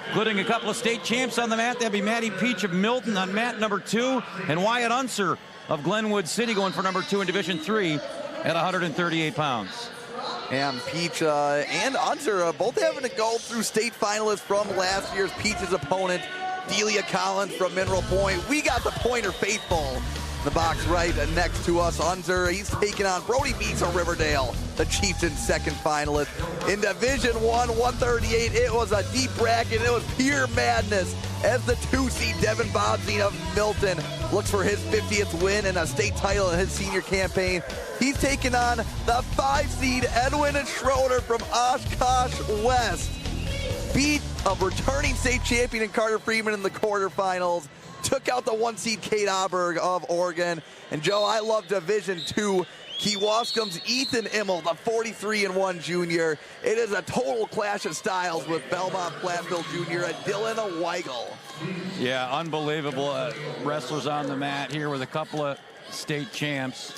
including a couple of state champs on the mat. That'd be Maddie Peach of Milton on mat number 2, and Wyatt Unser of Glenwood City going for number 2 in Division 3 at 138 pounds. And Peach and Unser both having to go through state finalists from last year's Peach's opponent, Delia Collins from Mineral Point. We got the Pointer faithful in the box right next to us. Unser, he's taking on Brody Beats of Riverdale, the Chieftains' second finalist. In Division 1, 138, it was a deep bracket. It was pure madness as the 2-seed Devin Bobzine of Milton looks for his 50th win and a state title in his senior campaign. He's taking on the 5-seed Edwin Schroeder from Oshkosh West. Beat of returning state champion Carter Freeman in the quarterfinals. Took out the 1-seed Kate Auberg of Oregon. And Joe, I love Division 2. Kewaskum's Ethan Immel, the 43-1 junior. It is a total clash of styles with Belmont Platteville Jr. and Dylan Weigel. Yeah, unbelievable wrestlers on the mat here with a couple of state champs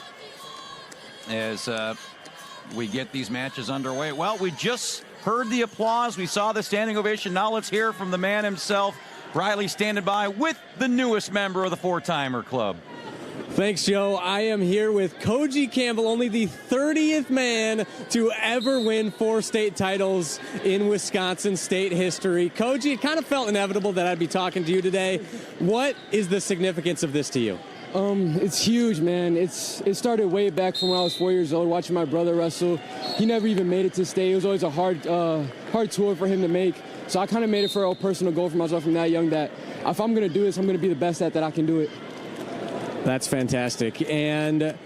as we get these matches underway. Well, we just heard the applause. We saw the standing ovation. Now let's hear from the man himself. Riley standing by with the newest member of the 4-timer club. Thanks, Joe. I am here with Koji Campbell, only the 30th man to ever win 4 state titles in Wisconsin state history. Koji, it kind of felt inevitable that I'd be talking to you today. What is the significance of this to you? It's huge, man. It started way back from when I was 4 years old, watching my brother wrestle. He never even made it to state. It was always a hard tour for him to make. So I kind of made it for a personal goal for myself from that young that if I'm going to do this, I'm going to be the best at that I can do it. That's fantastic. And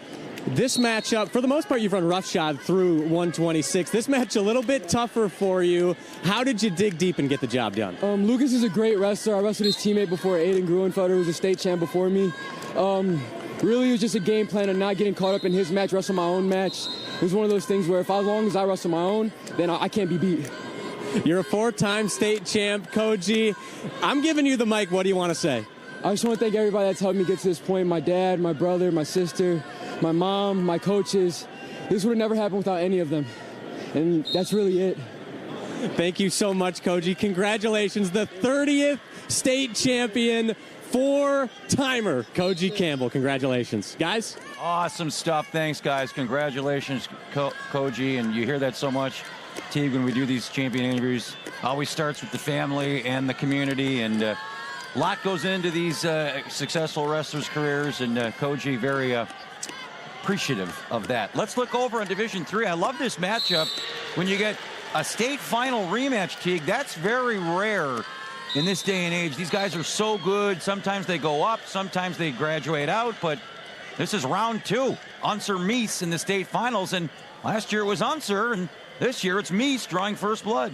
this matchup, for the most part, you've run roughshod through 126. This match a little bit tougher for you. How did you dig deep and get the job done? Lucas is a great wrestler. I wrestled his teammate before, Aiden Gruenfelder, who was a state champ before me. Really, it was just a game plan of not getting caught up in his match, wrestle my own match. It was one of those things where as long as I wrestle my own, then I can't be beat. You're a 4-time state champ, Koji. I'm giving you the mic. What do you want to say? I just want to thank everybody that's helped me get to this point. My dad, my brother, my sister, my mom, my coaches. This would have never happened without any of them. And that's really it. Thank you so much, Koji. Congratulations, the 30th state champion, 4-timer, Koji Campbell. Congratulations. Guys? Awesome stuff. Thanks, guys. Congratulations, Koji. And you hear that so much, Teague, when we do these champion interviews. Always starts with the family and the community, and a lot goes into these successful wrestlers' careers, and Koji very appreciative of that. Let's look over on Division III. I love this matchup. When you get a state final rematch, Teague, that's very rare in this day and age. These guys are so good. Sometimes they go up, sometimes they graduate out, but this is round 2. Unser Meese in the state finals, and last year it was Unser, and this year it's Meese drawing first blood.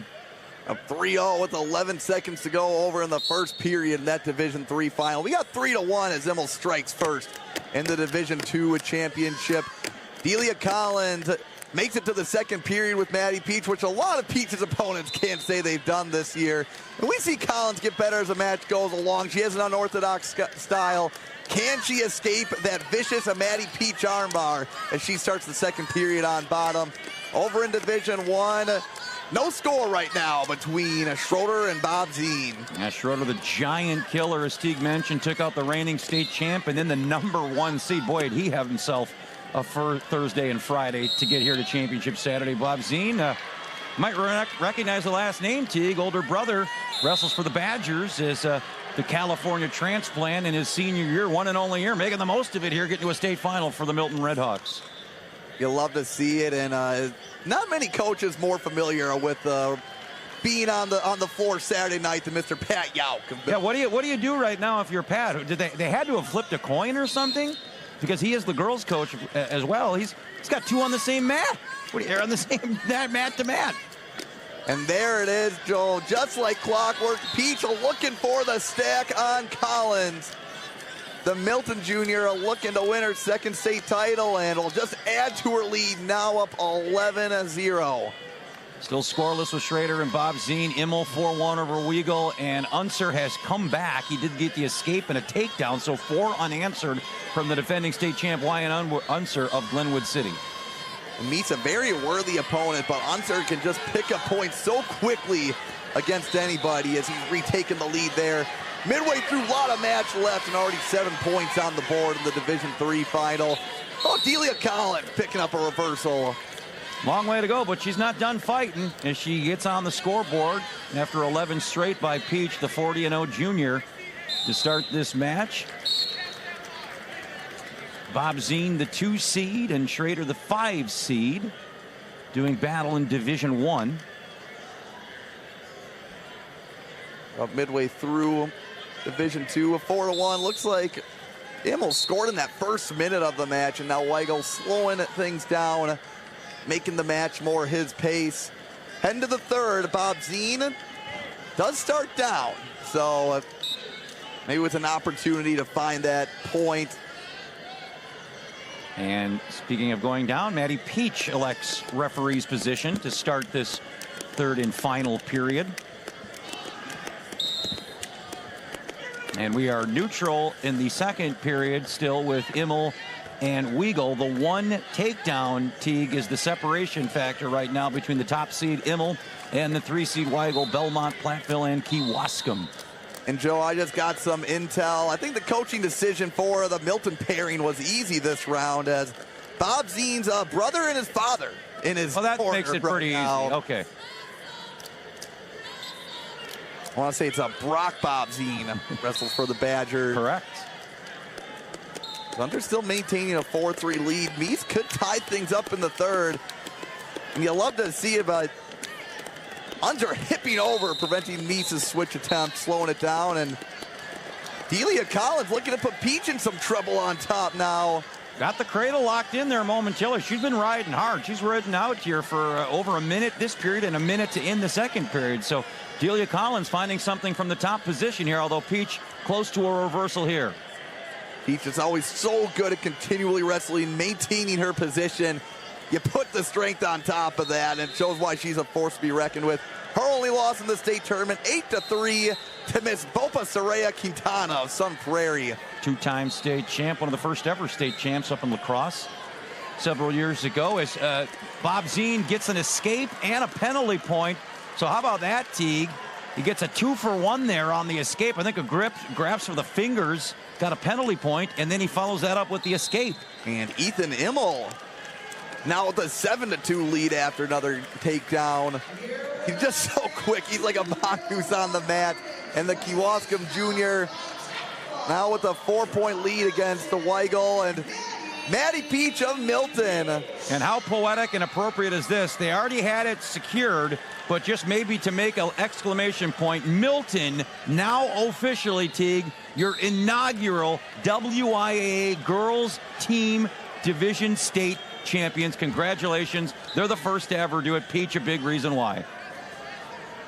A 3-0 with 11 seconds to go over in the first period in that Division III final. We got 3-1 as Immel strikes first in the Division II championship. Delia Collins makes it to the second period with Maddie Peach, which a lot of Peach's opponents can't say they've done this year. And we see Collins get better as the match goes along. She has an unorthodox style. Can she escape that vicious Maddie Peach armbar as she starts the second period on bottom? Over in Division I, no score right now between Schroeder and Bob Zine. Yeah, Schroeder, the giant killer, as Teague mentioned, took out the reigning state champ and then the #1 seed. Boy, did he have himself a Thursday and Friday to get here to Championship Saturday. Bob Zine, might recognize the last name, Teague. Older brother, wrestles for the Badgers, is the California transplant in his senior year, one and only year, making the most of it here, getting to a state final for the Milton Redhawks. You'll love to see it, and not many coaches more familiar with being on the floor Saturday night than Mr. Pat Yauk. Yeah, what do you do right now if you're Pat? Did they had to have flipped a coin or something? Because he is the girls' coach as well. He's got 2 on the same mat. They're on the same mat to mat. And there it is, Joel. Just like clockwork, Peach looking for the stack on Collins. The Milton Junior looking to win her second state title, and will just add to her lead, now up 11-0. Still scoreless with Schrader and Bob Zine. Immel 4-1 over Weigel, and Unser has come back. He did get the escape and a takedown, so 4 unanswered from the defending state champ Wyatt Unser of Glenwood City. Meets a very worthy opponent, but Unser can just pick up points so quickly against anybody as he's retaken the lead there. Midway through, a lot of match left, and already 7 points on the board in the Division III final. Oh, Delia Collins picking up a reversal. Long way to go, but she's not done fighting as she gets on the scoreboard after 11 straight by Peach, the 40-0 junior, to start this match. Bob Zine, the 2 seed, and Schrader, the 5 seed, doing battle in Division I. Up midway through Division II, a 4-1. Looks like Immel scored in that first minute of the match, and now Weigel slowing things down, making the match more his pace. Heading to the third, Bob Zine does start down, so maybe with an opportunity to find that point. And speaking of going down, Maddie Peach elects referee's position to start this third and final period. And we are neutral in the second period, still with Immel and Weigel. The 1 takedown, Teague, is the separation factor right now between the top seed Immel and the 3 seed Weigel, Belmont, Platteville, and Kewaskum. And Joe, I just got some intel. I think the coaching decision for the Milton pairing was easy this round, as Bob Zine's brother and his father in his that makes it pretty easy. Okay. I want to say it's a Brock Bob Zine wrestles for the Badgers. Correct. Thunder still maintaining a 4-3 lead. Meese could tie things up in the third. And you love to see it, but Unser hipping over, preventing Meese's switch attempt, slowing it down. And Delia Collins looking to put Peach in some trouble on top now. Got the cradle locked in there momentarily. She's been riding hard. She's ridden out here for over a minute this period and a minute to end the second period. So Delia Collins finding something from the top position here, although Peach close to a reversal here. Peach is always so good at continually wrestling, maintaining her position. You put the strength on top of that, and it shows why she's a force to be reckoned with. Her only loss in the state tournament, 8-3 to Miss Bopa Soraya Quintana of Sun Prairie. Two-time state champ, one of the first ever state champs up in lacrosse several years ago, as Bob Zine gets an escape and a penalty point. So how about that, Teague? He gets a 2-for-1 there on the escape. I think a grabs for the fingers, got a penalty point, and then he follows that up with the escape. And Ethan Immel now with a 7-2 lead after another takedown. He's just so quick. He's like a mongoose on the mat. And the Kewaskum Jr. now with a 4-point lead against the Weigel. And Maddie Peach of Milton. And how poetic and appropriate is this? They already had it secured, but just maybe to make an exclamation point, Milton now officially, Teague, your inaugural WIAA Girls Team Division State champions. Congratulations. They're the first to ever do it. Peach, a big reason why.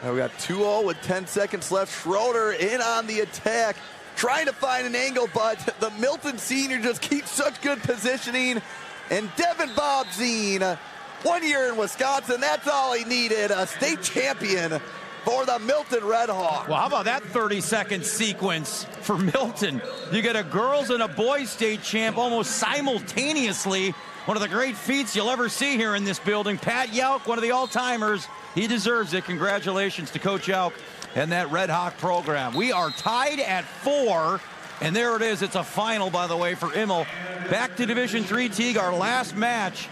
Now we got 2-0 with 10 seconds left. Schroeder in on the attack, trying to find an angle, but the Milton senior just keeps such good positioning. And Devin Bob Zine, 1 year in Wisconsin, that's all he needed. A state champion for the Milton Red Hawks. Well, how about that 30-second sequence for Milton? You get a girls and a boys state champ almost simultaneously. One of the great feats you'll ever see here in this building. Pat Yauk, one of the all-timers. He deserves it. Congratulations to Coach Yauk and that Red Hawk program. We are tied at 4, and there it is. It's a final, by the way, for Immel. Back to Division III, Teague, our last match.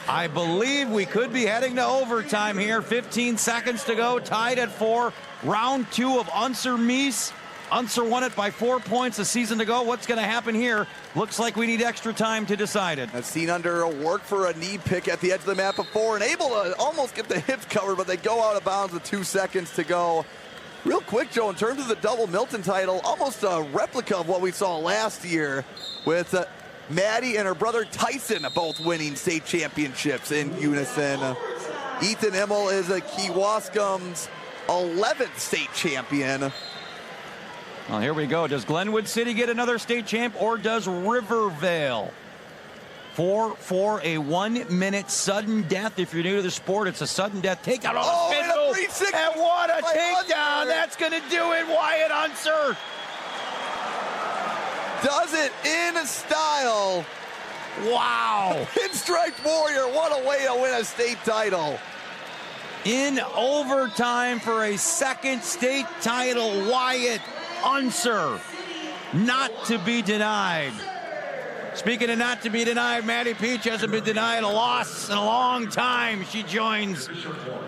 I believe we could be heading to overtime here. 15 seconds to go, tied at 4. Round 2 of Unser Meese. Unser won it by 4 points a season to go. What's going to happen here? Looks like we need extra time to decide it. I've seen Under a work for a knee pick at the edge of the map before and able to almost get the hips covered, but they go out of bounds with 2 seconds to go. Real quick, Joe, in terms of the double Milton title, almost a replica of what we saw last year with Maddie and her brother Tyson both winning state championships in unison. Ethan Immel is a Kewaskum's 11th state champion. Well, here we go. Does Glenwood City get another state champ, or does Rivervale? For a 1-minute sudden death. If you're new to the sport, it's a sudden death takedown. Oh, and what a takedown. That's going to do it, Wyatt Unser. Does it in style. Wow. Pinstripe Warrior, what a way to win a state title. In overtime for a second state title, Wyatt Unser, not to be denied. Speaking of not to be denied, Maddie Peach hasn't been denied a loss in a long time. She joins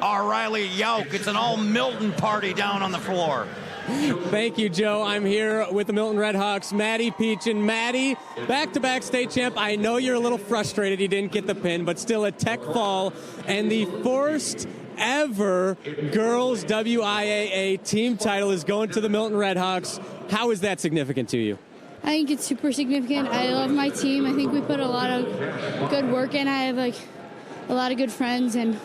our Riley Yauk. It's an all-Milton party down on the floor. Thank you, Joe. I'm here with the Milton Red Hawks, Maddie Peach. And Maddie, back-to-back state champ. I know you're a little frustrated you didn't get the pin, but still a tech fall. And the first ever girls WIAA team title is going to the Milton Red Hawks. How is that significant to you? I think it's super significant. I love my team. I think we put a lot of good work in. I have a lot of good friends, and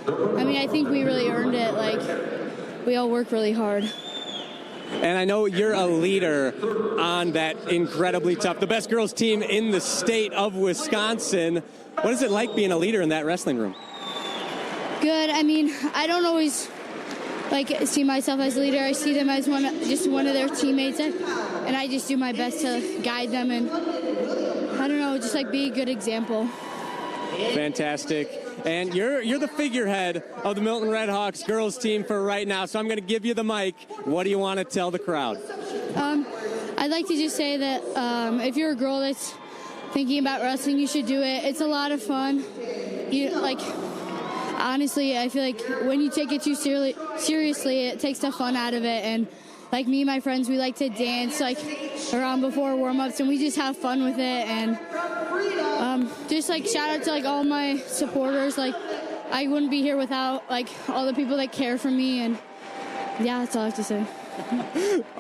I think we really earned it. We all work really hard. And I know you're a leader on that incredibly tough, the best girls team in the state of Wisconsin. What is it like being a leader in that wrestling room? Good. I don't always see myself as a leader. I see them as one of their teammates, and I just do my best to guide them and just be a good example. Fantastic. And you're the figurehead of the Milton Redhawks girls team for right now, so I'm going to give you the mic. What do you want to tell the crowd? I'd like to just say that if you're a girl that's thinking about wrestling, you should do it. It's a lot of fun. Honestly, I feel like when you take it too seriously, it takes the fun out of it. And like me and my friends, we like to dance around before warm-ups, and we just have fun with it. And just shout out to all my supporters. I wouldn't be here without all the people that care for me. And yeah, that's all I have to say.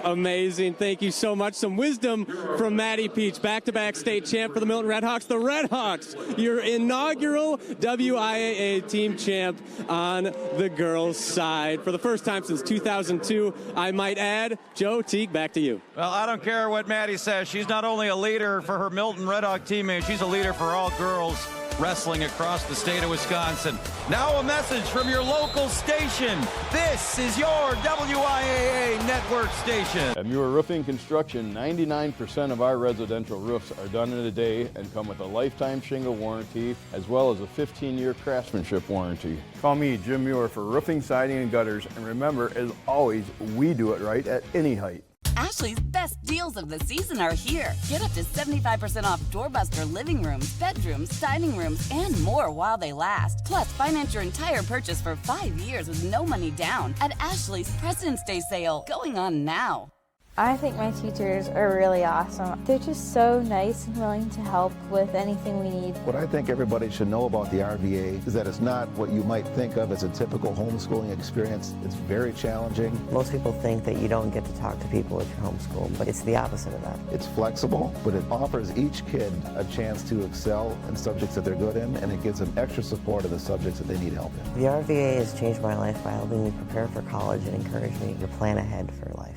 Amazing. Thank you so much. Some wisdom from Maddie Peach, back-to-back state champ for the Milton Redhawks. The Redhawks, your inaugural WIAA team champ on the girls' side for the first time since 2002. I might add, Joe Teague, back to you. Well, I don't care what Maddie says. She's not only a leader for her Milton Redhawk teammates, she's a leader for all girls wrestling across the state of Wisconsin. Now a message from your local station. This is your WIAA network station. At Muir Roofing Construction, 99% of our residential roofs are done in a day and come with a lifetime shingle warranty as well as a 15-year craftsmanship warranty. Call me, Jim Muir, for roofing, siding, and gutters. And remember, as always, we do it right at any height. Ashley's best deals of the season are here. Get up to 75% off doorbuster living rooms, bedrooms, dining rooms, and more while they last. Plus, finance your entire purchase for 5 years with no money down at Ashley's President's Day sale going on now. I think my teachers are really awesome. They're just so nice and willing to help with anything we need. What I think everybody should know about the RVA is that it's not what you might think of as a typical homeschooling experience. It's very challenging. Most people think that you don't get to talk to people if you're homeschooled, but it's the opposite of that. It's flexible, but it offers each kid a chance to excel in subjects that they're good in, and it gives them extra support of the subjects that they need help in. The RVA has changed my life by helping me prepare for college and encourage me to plan ahead for life.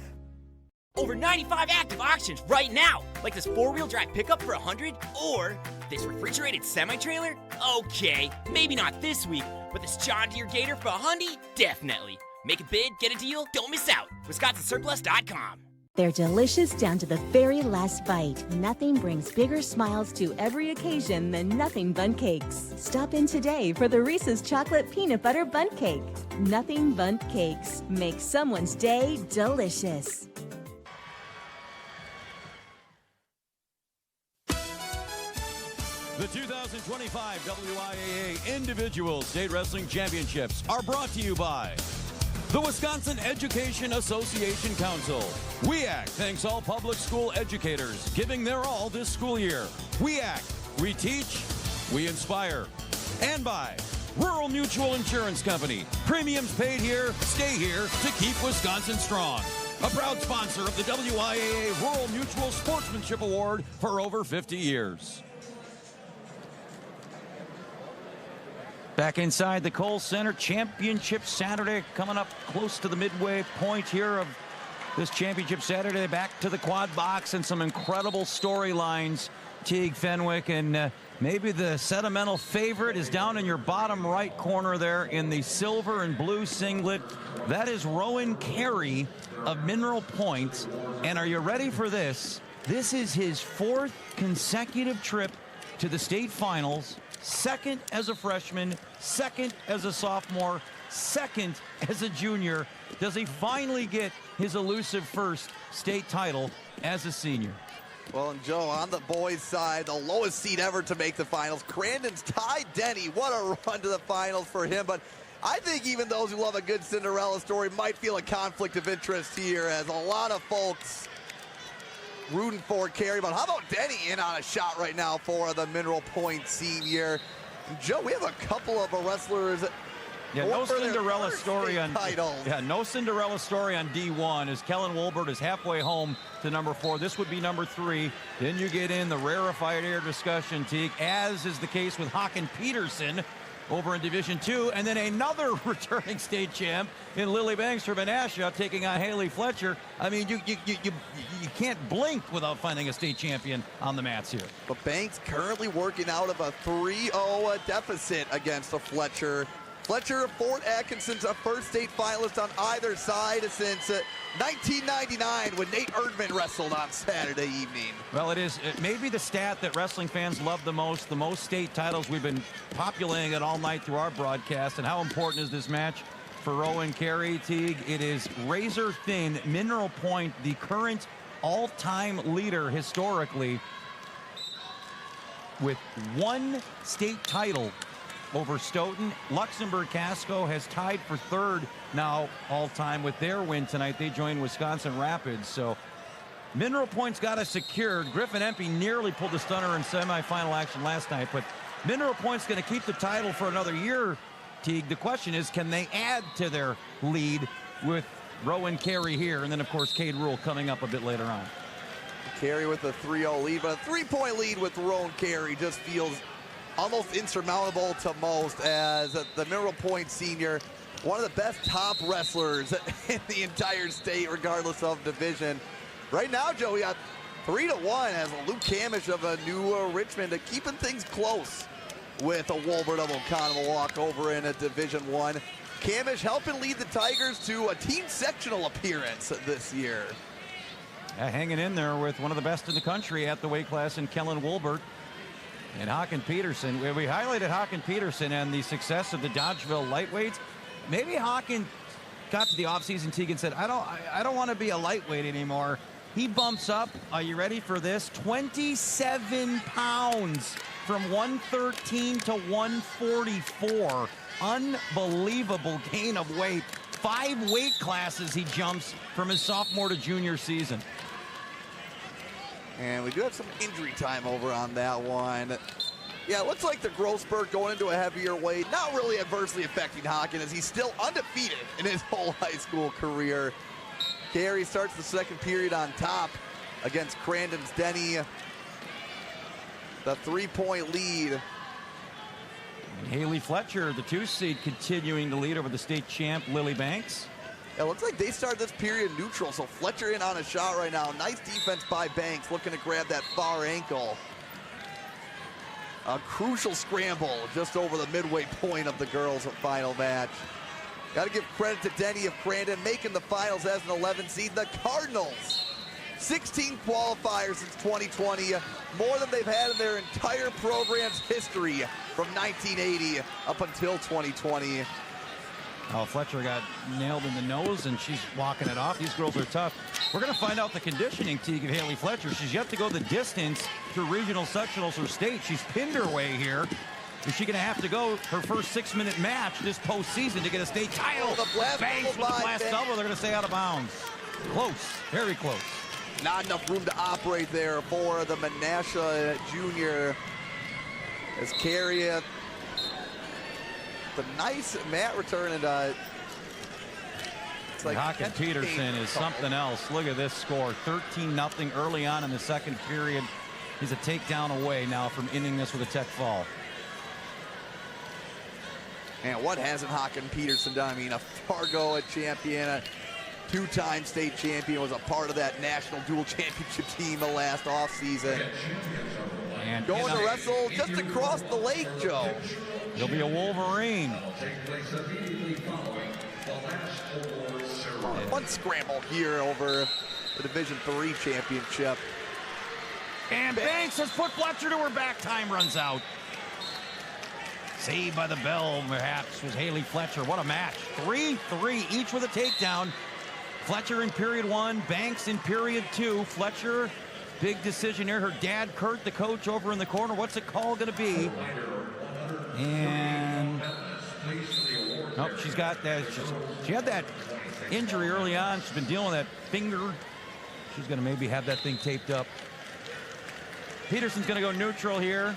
Over 95 active auctions right now, like this 4-wheel drive pickup for $100 or this refrigerated semi-trailer. Okay, maybe not this week, but this John Deere Gator for $100, definitely. Make a bid, get a deal, don't miss out. WisconsinSurplus.com. They're delicious down to the very last bite. Nothing brings bigger smiles to every occasion than Nothing Bundt Cakes. Stop in today for the Reese's Chocolate Peanut Butter Bundt Cake. Nothing Bundt Cakes. Make someone's day delicious. The 2025 WIAA Individual State Wrestling Championships are brought to you by the Wisconsin Education Association Council. WIAA thanks all public school educators giving their all this school year. WIAA, we teach, we inspire. And by Rural Mutual Insurance Company. Premiums paid here, stay here to keep Wisconsin strong. A proud sponsor of the WIAA Rural Mutual Sportsmanship Award for over 50 years. Back inside the Kohl Center, Championship Saturday coming up close to the midway point here of this Championship Saturday. Back to the quad box and some incredible storylines. Teague, Fenwick, and maybe the sentimental favorite is down in your bottom right corner there in the silver and blue singlet. That is Rowan Carey of Mineral Point. And are you ready for this? This is his 4th consecutive trip to the state finals. 2nd as a freshman, 2nd as a sophomore, 2nd as a junior. Does he finally get his elusive first state title as a senior? Well, and Joe, on the boys' side, the lowest seed ever to make the finals. Crandon's Ty Denny. What a run to the finals for him. But I think even those who love a good Cinderella story might feel a conflict of interest here, as a lot of folks rooting for Carey. But how about Denny in on a shot right now for the Mineral Point senior? And Joe, we have a couple of wrestlers. Yeah, no Cinderella story on no Cinderella story on D1, as Kellen Wolbert is halfway home to number 4. This would be number 3. Then you get in the rarefied air discussion, Teague, as is the case with Haken Peterson over in Division 2, and then another returning state champ in Lily Banks from Menasha taking on Haley Fletcher. I mean, you can't blink without finding a state champion on the mats here. But Banks currently working out of a 3-0 deficit against a Fletcher Fletcher, Fort Atkinson's a first state finalist on either side since 1999 when Nate Erdman wrestled on Saturday evening. Well, it may be the stat that wrestling fans love the most state titles. We've been populating it all night through our broadcast. And how important is this match for Rowan Carey, Teague? It is razor thin. Mineral Point, the current all-time leader historically, with one state title over Stoughton. Luxembourg Casco has tied for third now all-time with their win tonight. They joined Wisconsin Rapids. So Mineral Point's got us secured. Griffin Empey nearly pulled the stunner in semifinal action last night, but Mineral Point's going to keep the title for another year, Teague. The question is, can they add to their lead with Rowan Carey here? And then, of course, Cade Rule coming up a bit later on. Carey with a 3-0 lead, but a 3-point lead with Rowan Carey just feels almost insurmountable to most, as the Mineral Point senior, one of the best top wrestlers in the entire state, regardless of division. Right now, Joe, we got 3-1 as Luke Camish of a New Richmond keeping things close with a Wolbert of Oconomowoc over in a Division I. Camish helping lead the Tigers to a team sectional appearance this year. Hanging in there with one of the best in the country at the weight class in Kellen Wolbert and Håkan Peterson. We highlighted Håkan Peterson and the success of the Dodgeville lightweights. Maybe Håkan got to the offseason, Teague, and said, I don't want to be a lightweight anymore. He bumps up, are you ready for this? 27 pounds from 113 to 144. Unbelievable gain of weight. 5 weight classes he jumps from his sophomore to junior season. And we do have some injury time over on that one. Yeah, it looks like the growth spurt going into a heavier weight, not really adversely affecting Håkan, as he's still undefeated in his whole high school career. Carey starts the second period on top against Crandon's Denny. The 3-point lead. And Haley Fletcher, the 2 seed, continuing to lead over the state champ Lily Banks. It looks like they start this period neutral, so Fletcher in on a shot right now. Nice defense by Banks, looking to grab that far ankle. A crucial scramble just over the midway point of the girls' final match. Got to give credit to Denny of Crandon, making the finals as an 11 seed. The Cardinals, 16 qualifiers since 2020, more than they've had in their entire program's history from 1980 up until 2020. Oh, Fletcher got nailed in the nose, and she's walking it off. These girls are tough. We're going to find out the conditioning, Teague, of Haley Fletcher. She's yet to go the distance through regional sectionals or state. She's pinned her way here. Is she going to have to go her first 6-minute match this postseason to get a state title? Banks with the blast double. They're going to stay out of bounds. Close, very close. Not enough room to operate there for the Menasha junior. As Carey, the nice mat return, and it's like Håkan Peterson is something else. Look at this score, 13-0 early on in the second period. He's a takedown away now from ending this with a tech fall. And what hasn't Håkan Peterson done? I mean, a Fargo champion, a 2-time state champion, was a part of that national dual championship team the last offseason. And going to wrestle just across the lake, Joe. He'll be a Wolverine. Fun scramble here over the Division III championship. And Banks has put Fletcher to her back. Time runs out. Saved by the bell, perhaps, was Haley Fletcher. What a match. 3-3, each with a takedown. Fletcher in period 1, Banks in period 2. Fletcher, big decision here. Her dad, Kurt, the coach, over in the corner. What's the call going to be? And nope, she's got that. She had that injury early on. She's been dealing with that finger. She's going to maybe have that thing taped up. Peterson's going to go neutral here.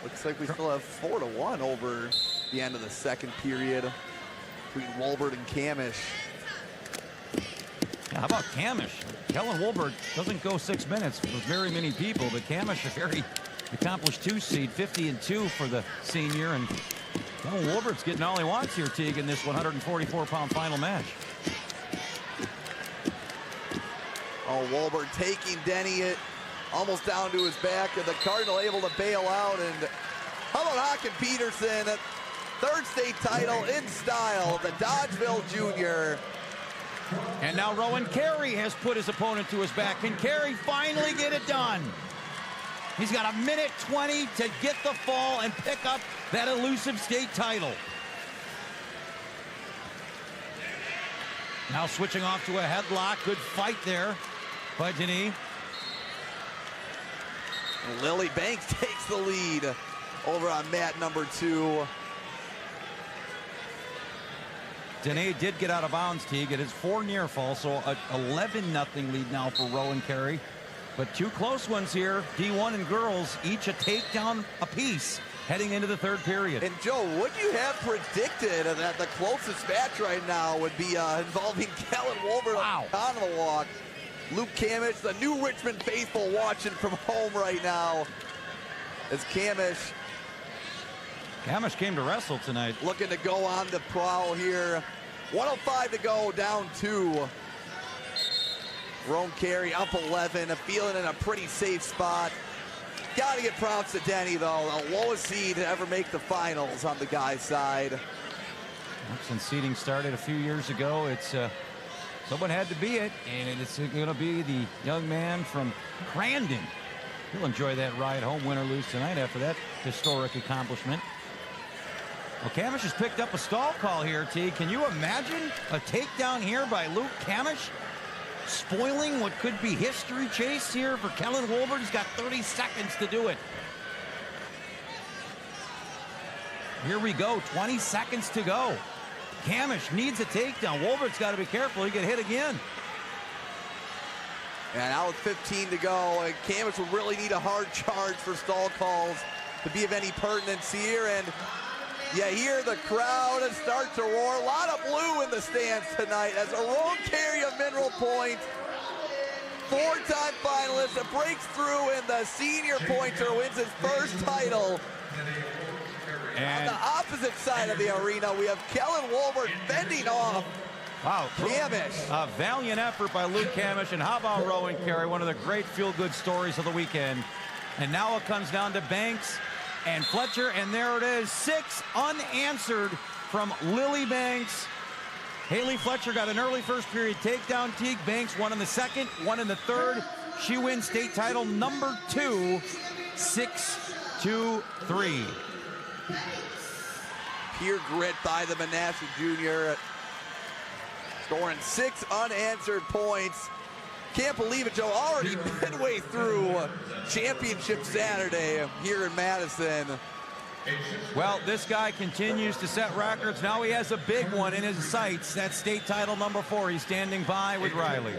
Looks like we still have 4-1 over the end of the second period between Wolbert and Camish. Yeah, how about Camish? Kellen Wolbert doesn't go 6 minutes with very many people, but Camish, a very accomplished 2 seed, 50-2 for the senior, and Kellen Wolbert's getting all he wants here, Teague, in this 144-pound final match. Oh, Wolbert taking Denny almost down to his back, and the Cardinal able to bail out. And how about Håkan Peterson third state title in style, the Dodgeville Junior. And now Rowan Carey has put his opponent to his back. Can Carey finally get it done? He's got a minute 20 to get the fall and pick up that elusive state title. Now switching off to a headlock. Good fight there by Denis. Lily Banks takes the lead over on mat number 2. Denis did get out of bounds, Teague. It is 4 near falls, so a 11-0 lead now for Rowan Carey. But 2 close ones here. D1 and girls, each a takedown apiece heading into the third period. And Joe, would you have predicted that the closest match right now would be involving Kellen Wolbert on the walk? Luke Kamish, the new Richmond faithful, watching from home right now. As Kamish came to wrestle tonight. Looking to go on the prowl here. 1:05 to go, down 2. Rowan Carey up 11, feeling in a pretty safe spot. Got to get props to Denny, though. The lowest seed to ever make the finals on the guy's side. Since seeding started a few years ago, it's someone had to be it, and it's going to be the young man from Crandon. He'll enjoy that ride home, win or lose tonight after that historic accomplishment. Well, Kamish has picked up a stall call here, T. Can you imagine a takedown here by Luke Kamish? Spoiling what could be history chase here for Kellen Wolbert. He's got 30 seconds to do it. Here we go, 20 seconds to go. Kamish needs a takedown. Wolbert's got to be careful. He could hit again. And now with 15 to go, Kamish will really need a hard charge for stall calls to be of any pertinence here. And you hear the crowd start to roar. A lot of blue in the stands tonight as a Rowan Carey of Mineral Point, 4-time finalist, breaks through, and the senior pointer wins his first title. And on the opposite side of the arena, we have Kellen Wolbert fending off Kamish. A valiant effort by Luke Kamish. And how about Rowan Carey, one of the great feel-good stories of the weekend. And now it comes down to Banks and Fletcher, and there it is, 6 unanswered from Lily Banks. Haley Fletcher got an early first period takedown. Teague Banks won in the second, one in the third. She wins state title number 2, 6-2-3. Pure grit by the Manassas Junior, scoring 6 unanswered points. Can't believe it, Joe. Already midway through Championship Saturday here in Madison. Well, this guy continues to set records. Now he has a big one in his sights. That's state title number 4. He's standing by with Riley.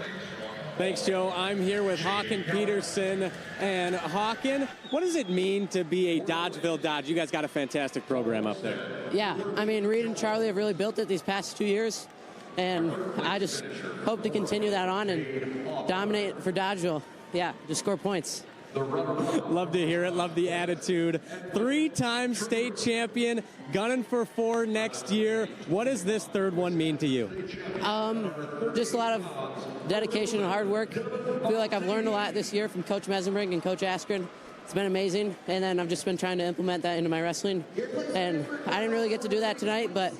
Thanks, Joe. I'm here with Hawken Peterson. And Hawken, what does it mean to be a Dodgeville Dodge? You guys got a fantastic program up there. Yeah, I mean, Reed and Charlie have really built it these past 2 years. And I just hope to continue that on and dominate for Dodgeville. Yeah, just score points. Love to hear it. Love the attitude. 3-time state champion, gunning for 4 next year. What does this third one mean to you? Just a lot of dedication and hard work. I feel like I've learned a lot this year from Coach Mesenbrink and Coach Askren. It's been amazing. And then I've just been trying to implement that into my wrestling. And I didn't really get to do that tonight, but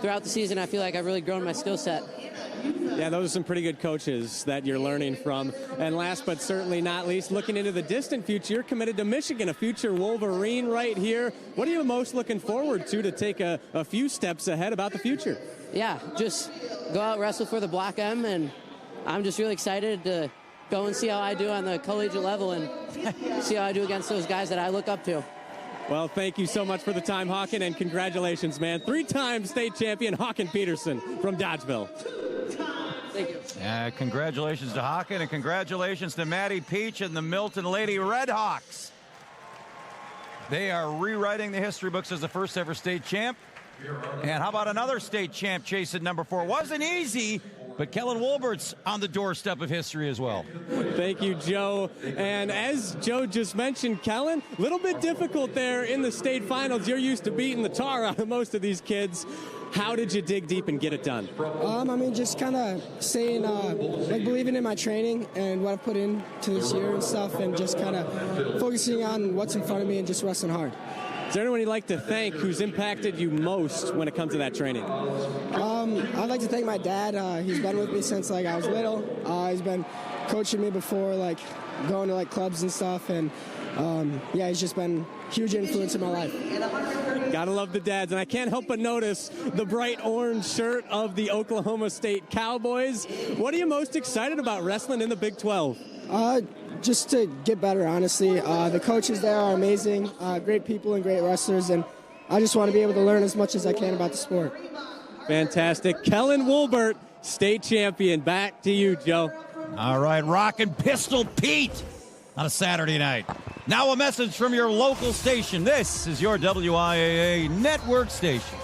throughout the season, I feel like I've really grown my skill set. Yeah, those are some pretty good coaches that you're learning from. And last but certainly not least, looking into the distant future, you're committed to Michigan, a future Wolverine right here. What are you most looking forward to take a few steps ahead about the future? Yeah, just go out, wrestle for the Block M, and I'm just really excited to go and see how I do on the collegiate level and see how I do against those guys that I look up to. Well, thank you so much for the time, Hawken, and congratulations, man. 3-time state champion Hawken Peterson from Dodgeville. Thank you. Congratulations to Hawken, and congratulations to Maddie Peach and the Milton Lady Redhawks. They are rewriting the history books as the first ever state champ. And how about another state champ chasing number 4? Wasn't easy, but Kellen Wolbert's on the doorstep of history as well. Thank you, Joe. And as Joe just mentioned, Kellen, a little bit difficult there in the state finals. You're used to beating the tar out of most of these kids. How did you dig deep and get it done? I mean, just kind of saying, like believing in my training and what I've put into this year and stuff, and just kind of focusing on what's in front of me and just wrestling hard. Is there anyone you'd like to thank who's impacted you most when it comes to that training? I'd like to thank my dad. He's been with me since like I was little. He's been coaching me before, like going to like clubs and stuff, and yeah, he's just been a huge influence in my life. Gotta love the dads, and I can't help but notice the bright orange shirt of the Oklahoma State Cowboys. What are you most excited about wrestling in the Big 12? Just to get better, honestly. The coaches there are amazing, great people and great wrestlers, and I just want to be able to learn as much as I can about the sport. Fantastic. Kellen Woolbert, state champion. Back to you, Joe. All right, Rockin' Pistol Pete on a Saturday night. Now a message from your local station. This is your WIAA network station.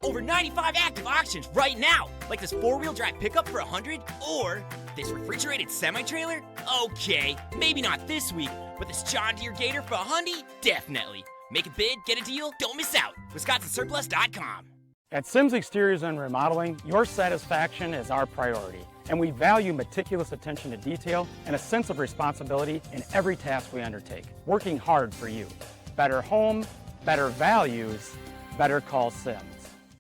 Over 95 active auctions right now, like this 4-wheel drive pickup for $100 or this refrigerated semi-trailer? Okay, maybe not this week, but this John Deere Gator for $100? Definitely. Make a bid, get a deal, don't miss out. WisconsinSurplus.com. At Sims Exteriors and Remodeling, your satisfaction is our priority, and we value meticulous attention to detail and a sense of responsibility in every task we undertake, working hard for you. Better home, better values, better call Sims.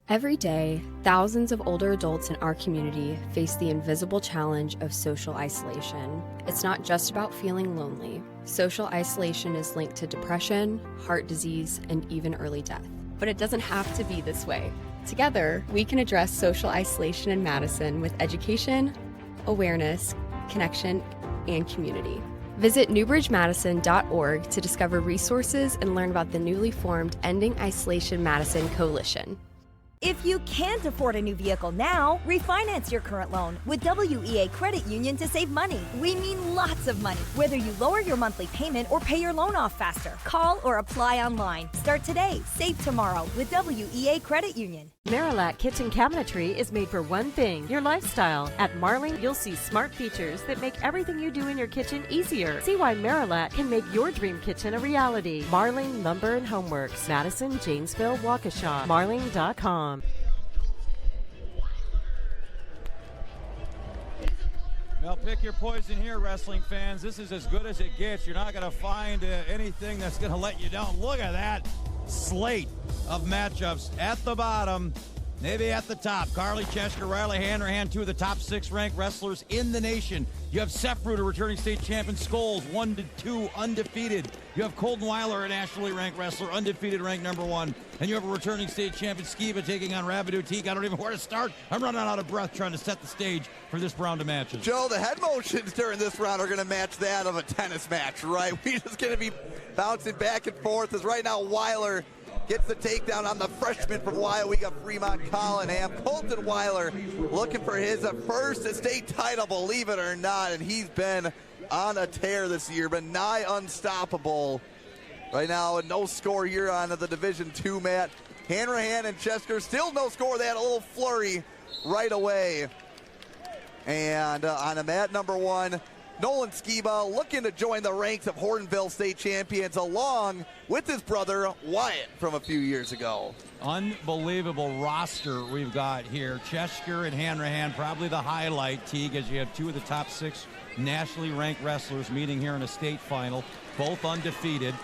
Every day, thousands of older adults in our community face the invisible challenge of social isolation. It's not just about feeling lonely. Social isolation is linked to depression, heart disease, and even early death. But it doesn't have to be this way. Together, we can address social isolation in Madison with education, awareness, connection, and community. Visit newbridgemadison.org to discover resources and learn about the newly formed Ending Isolation Madison Coalition. If you can't afford a new vehicle now, refinance your current loan with WEA Credit Union to save money. We mean lots of money, whether you lower your monthly payment or pay your loan off faster. Call or apply online. Start today, save tomorrow with WEA Credit Union. Marilat Kitchen Cabinetry is made for one thing, your lifestyle. At Marling, you'll see smart features that make everything you do in your kitchen easier. See why Marilat can make your dream kitchen a reality. Marling Lumber and Homeworks, Madison, Janesville, Waukesha. Marling.com. Well, pick your poison here, wrestling fans. This is as good as it gets. You're not going to find anything that's going to let you down. Look at that slate of matchups at the bottom, maybe at the top. Carly Chesker, Riley Hanrahan, two of the top 6 ranked wrestlers in the nation. You have Sefrud, a returning state champion, Scholes, 1-2, undefeated. You have Colton Weiler, a nationally ranked wrestler, undefeated, ranked number 1. And you have a returning state champion, Skiba, taking on Rabidou Teague. I don't even know where to start. I'm running out of breath trying to set the stage for this round of matches. Joe, the head motions during this round are going to match that of a tennis match, right? We're just going to be bouncing back and forth as right now Weiler gets the takedown on the freshman from WIAA. We got Fremont Collingham. Colton Weiler looking for his first state title, believe it or not, and he's been on a tear this year, been nigh unstoppable. Right now, no score here on the Division II mat. Hanrahan and Chesker, still no score. They had a little flurry right away. And on a mat number 1, Nolan Skiba looking to join the ranks of Hortonville state champions along with his brother Wyatt from a few years ago. Unbelievable roster we've got here. Chesker and Hanrahan, probably the highlight, Teague, as you have 2 of the top 6 nationally ranked wrestlers meeting here in a state final, both undefeated.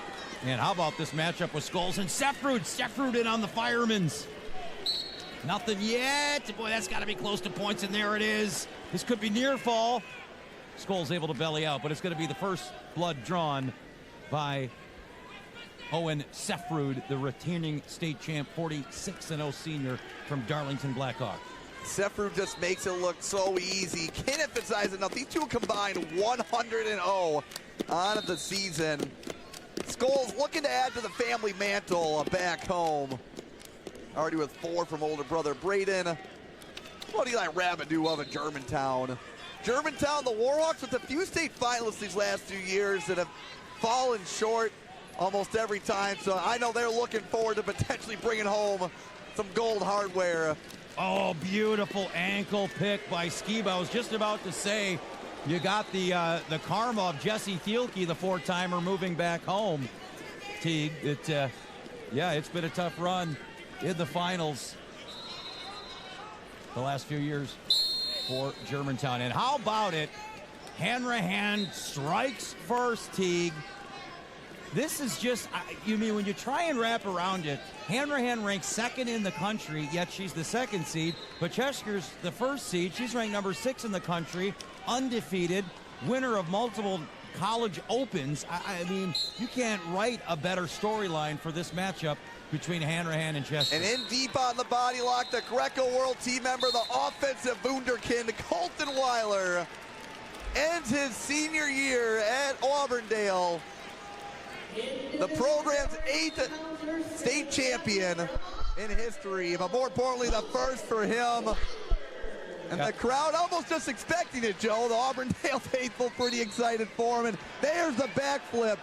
And how about this matchup with Scholes and Sefrud? Sefrud in on the Firemen's. Nothing yet. Boy, that's got to be close to points, and there it is. This could be near fall. Scholes able to belly out, but it's going to be the first blood drawn by Owen Sefrud, the retaining state champ, 46-0 senior from Darlington Blackhawk. Sefrud just makes it look so easy. Can't emphasize enough. These two combined 100-0 on the season. Scholes looking to add to the family mantle back home. Already with 4 from older brother Braden. What do you like Rabidou of Germantown? Germantown, the Warhawks with a few state finalists these last 2 years that have fallen short almost every time. So I know they're looking forward to potentially bringing home some gold hardware. Oh, beautiful ankle pick by Skiba. I was just about to say, you got the karma of Jesse Thielke, the 4-timer, moving back home. Teague, yeah, it's been a tough run in the finals the last few years for Germantown. And how about it? Hanrahan strikes first, Teague. This is just, you mean when you try and wrap around it, Hanrahan ranks second in the country, yet she's the second seed. But Chesker's the first seed. She's ranked number 6 in the country, undefeated, winner of multiple college opens. I mean, you can't write a better storyline for this matchup between Hanrahan and Chesker. And in deep on the body lock, the Greco World Team member, the offensive wunderkind, Colton Weiler, ends his senior year at Auburndale, the program's 8th state champion in history, but more importantly, the first for him. And the crowd almost just expecting it, Joe. The Auburndale faithful pretty excited for him, and there's the backflip.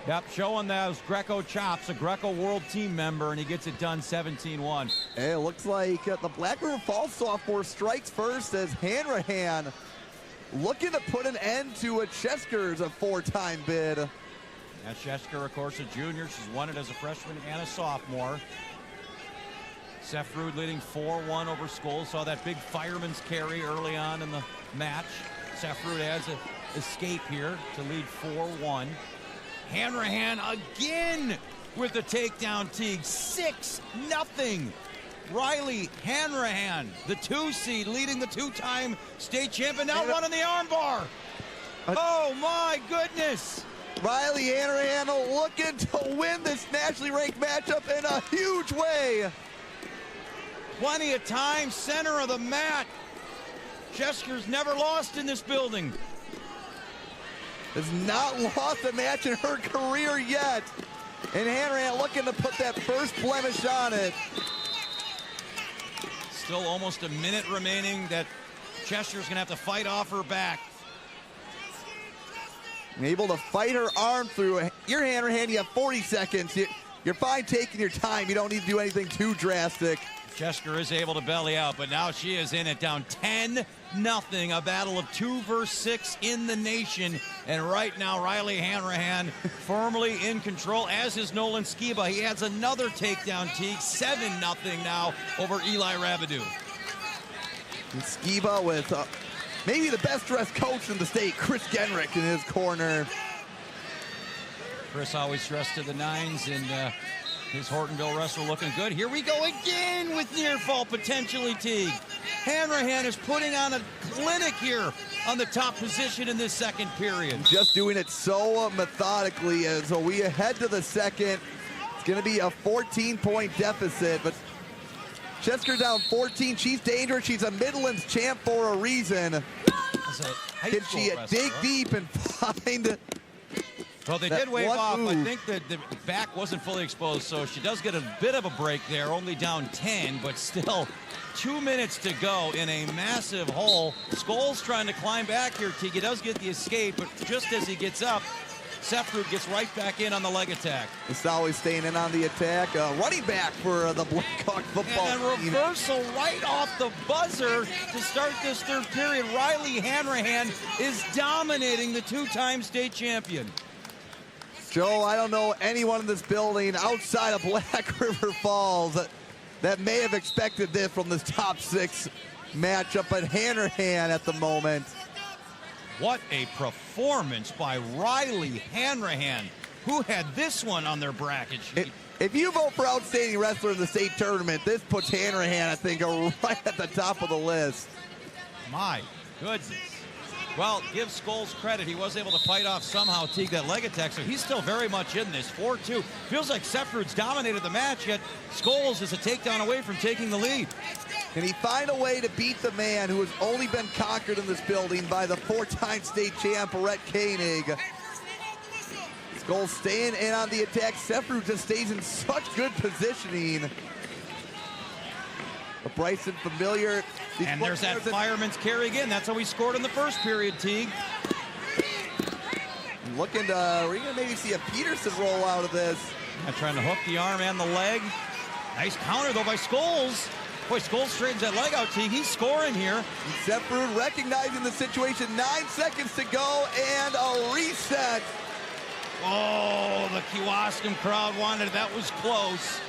Yep, showing those Greco chops, a Greco World Team member, and he gets it done 17-1. Hey, it looks like the Black River Falls sophomore strikes first as Hanrahan looking to put an end to a Chesker's a 4-time bid. Now Chesker, of course, a junior. She's won it as a freshman and a sophomore. Sefrud leading 4-1 over Scholes. Saw that big fireman's carry early on in the match. Sefrud has an escape here to lead 4-1. Hanrahan again with the takedown, Teague. 6-0. Riley Hanrahan, the 2 seed, leading the 2-time state champion, now running the armbar. Oh my goodness. Riley Hanrahan looking to win this nationally ranked matchup in a huge way. Plenty of time, center of the mat. Chesker's never lost in this building. Has not lost a match in her career yet. And Hanrahan looking to put that first blemish on it. Still almost a minute remaining that Chesker's gonna have to fight off her back. Able to fight her arm through. Your Hanrahan, you have 40 seconds. You're fine taking your time. You don't need to do anything too drastic. Chesker is able to belly out, but now she is in it, down 10-0. A battle of 2 versus 6 in the nation. And right now, Riley Hanrahan firmly in control, as is Nolan Skiba. He adds another takedown, Teague. 7-0 now over Eli Rabidou. And Skiba with maybe the best dressed coach in the state, Chris Genrick, in his corner. Chris always dressed to the nines, and his Hortonville wrestler looking good. Here we go again with near fall potentially, Teague. Hanrahan is putting on a clinic here on the top position in this second period. Just doing it so methodically as we head to the second. It's going to be a 14-point deficit, but Chesker down 14. She's dangerous. She's a Midlands champ for a reason. Can she dig deep and find... Well, they did wave off. I think that the back wasn't fully exposed, so she does get a bit of a break there, only down 10, but still 2 minutes to go in a massive hole. Scholes trying to climb back here. Teague does get the escape, but just as he gets up, Sefrud gets right back in on the leg attack. It's always staying in on the attack. Running back for the Blackhawk football team. And a reversal right off the buzzer to start this third period. Riley Hanrahan is dominating the 2-time state champion. Joe, I don't know anyone in this building outside of Black River Falls that may have expected this from this top 6 matchup, but Hanrahan at the moment. What a performance by Riley Hanrahan, who had this one on their bracket sheet. If you vote for outstanding wrestler in the state tournament, this puts Hanrahan, I think, right at the top of the list. My goodness. Well, give Scholes credit. He was able to fight off somehow, Teague, that leg attack, so he's still very much in this. 4-2. Feels like Sefrud's dominated the match, yet Scholes is a takedown away from taking the lead. Can he find a way to beat the man who has only been conquered in this building by the 4-time state champ, Rhett Koenig? Scholes staying in on the attack. Sefrud just stays in such good positioning. But Bryson familiar. And there's that fireman's carry again. That's how he scored in the first period, Teague. Looking to, we're going to maybe see a Peterson roll out of this. Trying to hook the arm and the leg. Nice counter, though, by Scholes. Boy, Scholes straightens that leg out, Teague. He's scoring here. Sefrud recognizing the situation. 9 seconds to go and a reset. Oh, the Kewaskum crowd wanted it. That was close.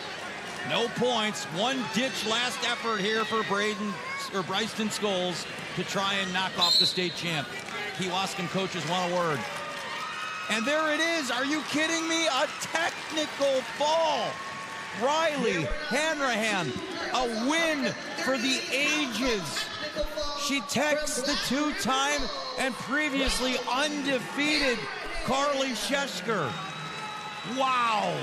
No points. One-ditch last effort here for Bryson Scholes to try and knock off the state champ. Kewaskum coaches want a word. And there it is. Are you kidding me? A technical fall. Riley Hanrahan, a win for the ages. She techs the two-time and previously undefeated Carly Shesker. Wow.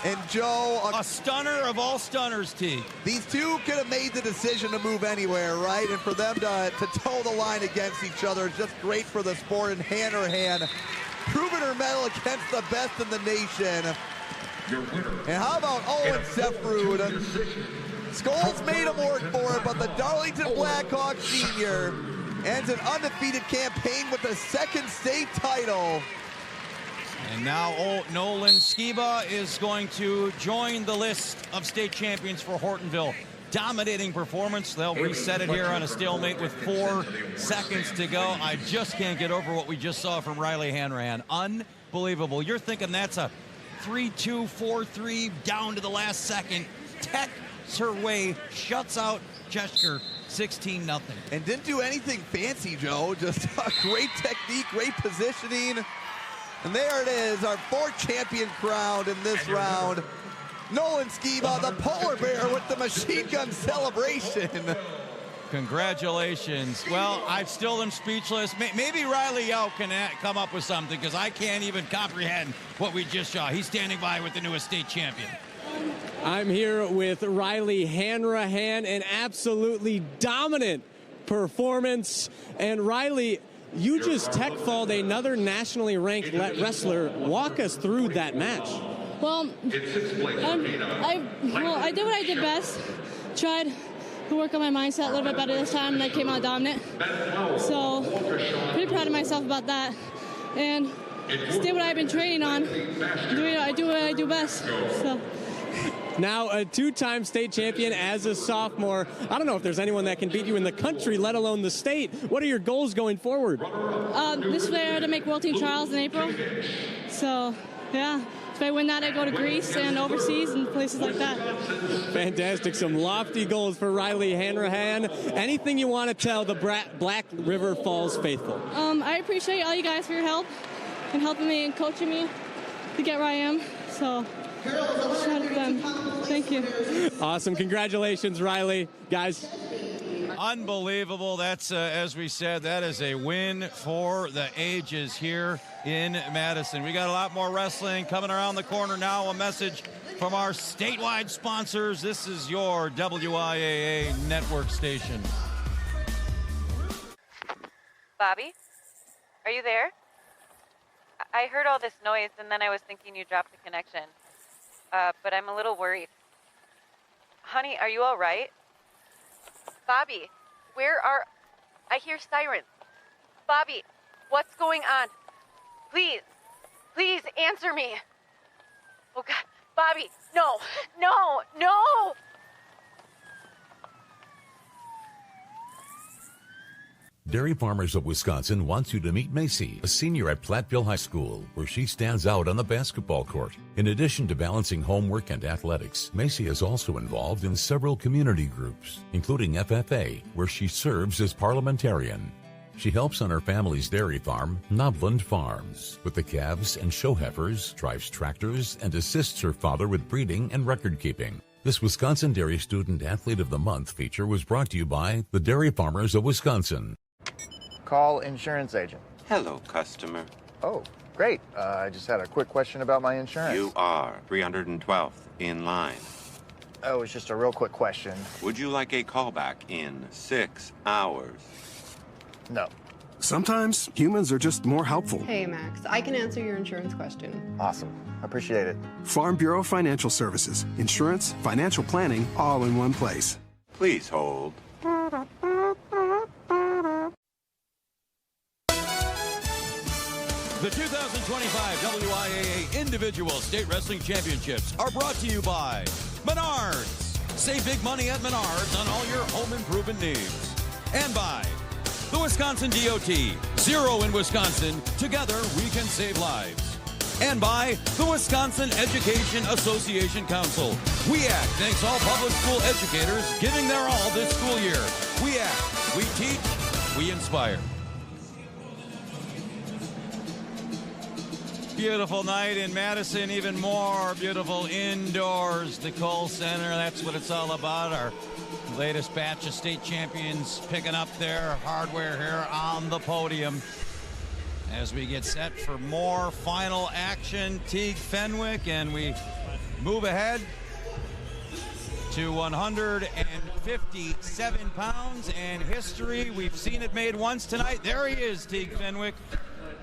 And Joe, a stunner of all stunners, T. These two could have made the decision to move anywhere, right? And for them to toe the line against each other is just great for the sport. And Hanrahan proving her mettle against the best in the nation. And how about Owen Sefrud? Scholes made him work for it, but the Darlington Blackhawks senior ends an undefeated campaign with the second state title. And now Nolan Skiba is going to join the list of state champions for Hortonville. Dominating performance. They'll reset it here on a stalemate with 4 seconds to go. I just can't get over what we just saw from Riley Hanrahan. Unbelievable. You're thinking that's a 3-2, 4-3 down to the last second. Techs her way, shuts out Shesker 16-0. And didn't do anything fancy, Joe. Just a great technique, great positioning. And there it is, our 4th champion crowned in this round. Nolan Skiba, the polar bear with the machine gun celebration. Congratulations. Well, I still am speechless. Maybe Riley Yao can come up with something, because I can't even comprehend what we just saw. He's standing by with the newest state champion. I'm here with Riley Hanrahan, an absolutely dominant performance. And Riley, you just tech-falled another nationally ranked wrestler. Walk us through that match. Well, I did what I did best. Tried to work on my mindset a little bit better this time, and I came out dominant. So, pretty proud of myself about that. And just did what I've been training on. I do what I do best. So. Now a 2-time state champion as a sophomore. I don't know if there's anyone that can beat you in the country, let alone the state. What are your goals going forward? This year to make World Team Trials in April. So, yeah. If I win that, I go to Greece and overseas and places like that. Fantastic. Some lofty goals for Riley Hanrahan. Anything you want to tell the Black River Falls faithful? I appreciate all you guys for your help and helping me and coaching me to get where I am. So, shout out to them. Thank you. Awesome. Congratulations, Riley. Guys. Unbelievable. That's, as we said, that is a win for the ages here in Madison. We got a lot more wrestling coming around the corner now. A message from our statewide sponsors. This is your WIAA network station. Bobby, are you there? I heard all this noise, and then I was thinking you dropped the connection. But I'm a little worried. Honey, are you all right? Bobby, I hear sirens. Bobby, what's going on? Please answer me. Oh God, Bobby, no. Dairy Farmers of Wisconsin wants you to meet Macy, a senior at Platteville High School, where she stands out on the basketball court. In addition to balancing homework and athletics, Macy is also involved in several community groups, including FFA, where she serves as parliamentarian. She helps on her family's dairy farm, Knobland Farms, with the calves and show heifers, drives tractors, and assists her father with breeding and record keeping. This Wisconsin Dairy Student Athlete of the Month feature was brought to you by the Dairy Farmers of Wisconsin. Call insurance agent. Hello, customer. Oh, great. I just had a quick question about my insurance. You are 312th in line. Oh, it's just a real quick question. Would you like a callback in 6 hours? No. Sometimes humans are just more helpful. Hey, Max, I can answer your insurance question. Awesome. Appreciate it. Farm Bureau Financial Services. Insurance, financial planning, all in one place. Please hold. The 2025 WIAA Individual State Wrestling Championships are brought to you by Menards. Save big money at Menards on all your home improvement needs. And by the Wisconsin DOT. Zero in Wisconsin. Together we can save lives. And by the Wisconsin Education Association Council. WIAA thanks all public school educators giving their all this school year. WIAA, we teach, we inspire. beautiful night in Madison, even more beautiful indoors. The Kohl Center, that's what it's all about. Our latest batch of state champions picking up their hardware here on the podium. As we get set for more final action, Teague Fenwick, and we move ahead to 157 pounds and history. We've seen it made once tonight. There he is, Teague Fenwick.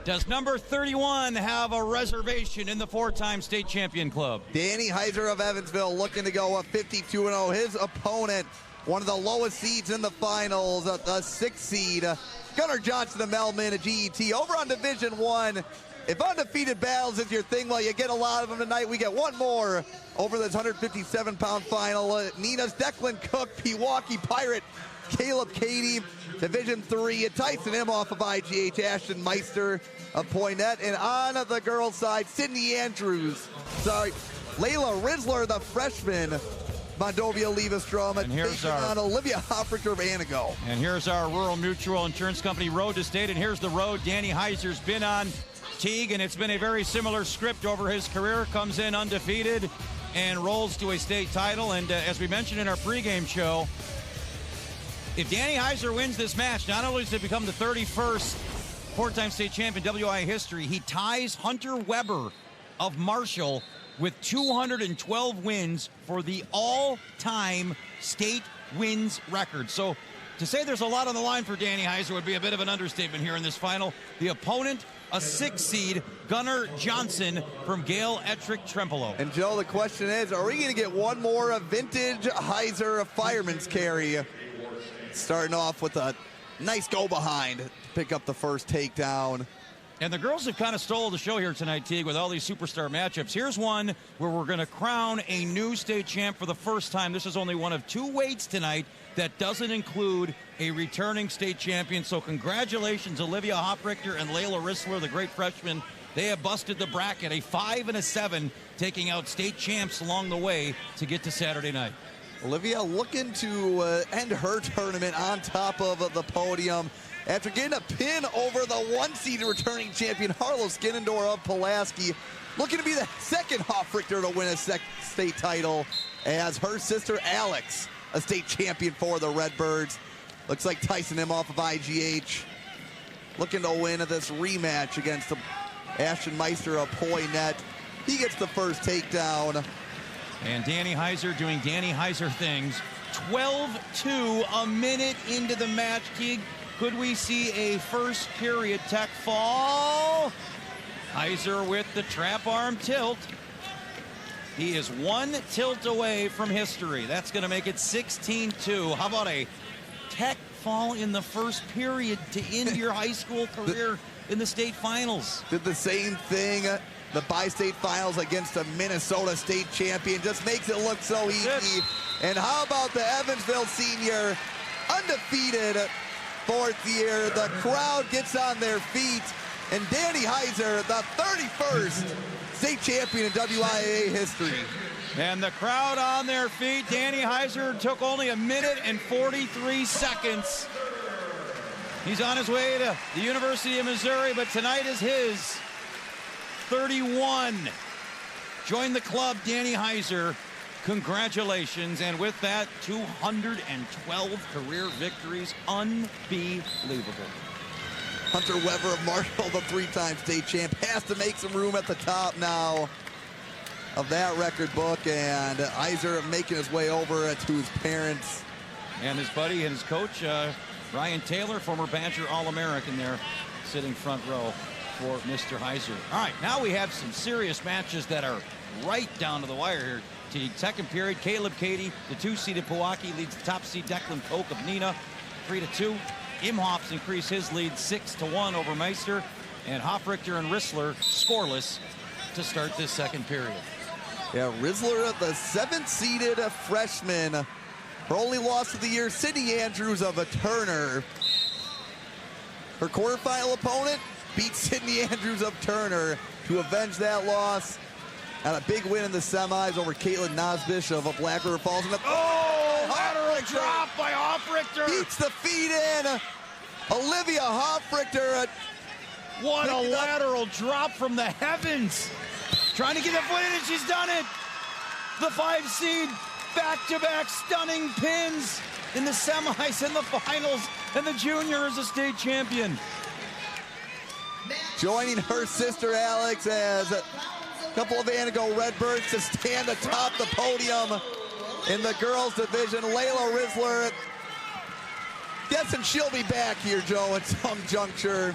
Does number 31 have a reservation in the four-time state champion club? Danny Heiser of Evansville looking to go up 52-0. His opponent, one of the lowest seeds in the finals, the 6th seed, Gunnar Johnson of Melman at GET. Over on Division I, if undefeated battles is your thing, well, you get a lot of them tonight. We get one more over this 157-pound final. Nina's Declan Cook, Pewaukee Pirate, Caleb Cady. Division III, Tyson Imhoff of IGH, Ashton Meister of Poinet. And on the girls' side, Layla Risler, the freshman, Mondovia Levistrom, and here's on Olivia Hoffrichter of Anago. And here's our Rural Mutual Insurance Company road to state, and here's the road Danny Heiser's been on, Teague, and it's been a very similar script over his career. Comes in undefeated and rolls to a state title. And as we mentioned in our pregame show, if Danny Heiser wins this match, not only does he become the 31st four-time state champion in WIAA history, he ties Hunter Weber of Marshall with 212 wins for the all-time state wins record. So to say there's a lot on the line for Danny Heiser would be a bit of an understatement here in this final. The opponent, a 6th seed, Gunnar Johnson from Gale Ettrick Trempolo. And Joe, the question is, are we going to get one more vintage Heiser fireman's carry? Starting off with a nice go behind to pick up the first takedown. And the girls have kind of stole the show here tonight, Teague, with all these superstar matchups. Here's one where we're going to crown a new state champ for the first time. This is only one of 2 weights tonight that doesn't include a returning state champion. So congratulations, Olivia Hoffrichter and Layla Risler, the great freshman. They have busted the bracket, a 5 and a 7, taking out state champs along the way to get to Saturday night. Olivia looking to end her tournament on top of the podium after getting a pin over the 1-seed returning champion Harlow Skinnendor of Pulaski. Looking to be the second Hoffrichter to win a state title, as her sister Alex, a state champion for the Redbirds. Looks like Tyson Imhoff of IGH looking to win this rematch against Ashton Meister of Poinet. He gets the first takedown. And Danny Heiser doing Danny Heiser things. 12-2, a minute into the match. Teague, could we see a first period tech fall? Heiser with the trap arm tilt. He is 1 tilt away from history. That's going to make it 16-2. How about a tech fall in the first period to end your high school career in the state finals? Did the same thing. The bi-state finals against a Minnesota state champion just makes it look so easy. And how about the Evansville senior, undefeated 4th year. The crowd gets on their feet, and Danny Heiser, the 31st state champion in WIAA history. And the crowd on their feet. Danny Heiser took only 1 minute and 43 seconds. He's on his way to the University of Missouri, but tonight is his. 31. Join the club, Danny Heiser. Congratulations. And with that, 212 career victories. Unbelievable. Hunter Weber of Marshall, the 3-time state champ, has to make some room at the top now of that record book. And Heiser making his way over to his parents. And his buddy and his coach, Ryan Taylor, former Badger All-American there, sitting front row for Mr. Heiser. All right, now we have some serious matches that are right down to the wire here, Teague. Second period, Caleb Cady, the 2-seeded Pewaukee, leads the top seed Declan Koch of Neenah, 3-2. Imhoff's increased his lead 6-1 over Meister, and Hoffrichter and Risler scoreless to start this second period. Yeah, Risler, the 7th-seeded freshman. Her only loss of the year, Sydney Andrews of a Turner. Her quarterfinal opponent beat Sydney Andrews of Turner to avenge that loss. And a big win in the semis over Caitlin Nosbish of Black River Falls. Lateral drop by Hoffrichter. Beats the feet in. Olivia Hoffrichter What a lateral drop from the heavens. Trying to get the foot in, and she's done it. The 5 seed, back-to-back stunning pins in the semis and the finals, and the junior is a state champion. Joining her sister Alex as a couple of Anago Redbirds to stand atop the podium in the girls division. Layla Risler, guessing she'll be back here, Joe, at some juncture.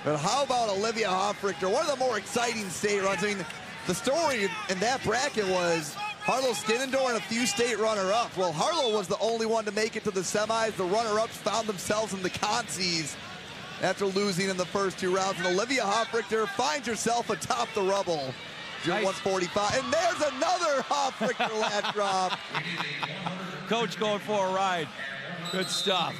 But how about Olivia Hoffrichter? One of the more exciting state runs. I mean, the story in that bracket was Harlow Skinnendor and a few state runner-ups. Well, Harlow was the only one to make it to the semis. The runner-ups found themselves in the consies after losing in the first 2 rounds. And Olivia Hoffrichter finds herself atop the rubble. Nice. 145. And there's another Hoffrichter lat drop. Coach going for a ride. Good stuff.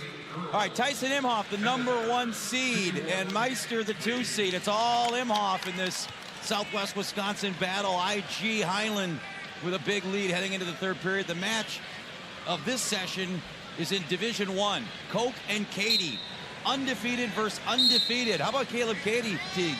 All right, Tyson Imhoff, the #1 seed, and Meister, the 2 seed. It's all Imhoff in this Southwest Wisconsin battle. IG Highland with a big lead heading into the 3rd period. The match of this session is in Division 1. Coke and Katie, undefeated versus undefeated. How about Caleb Katie, Teague?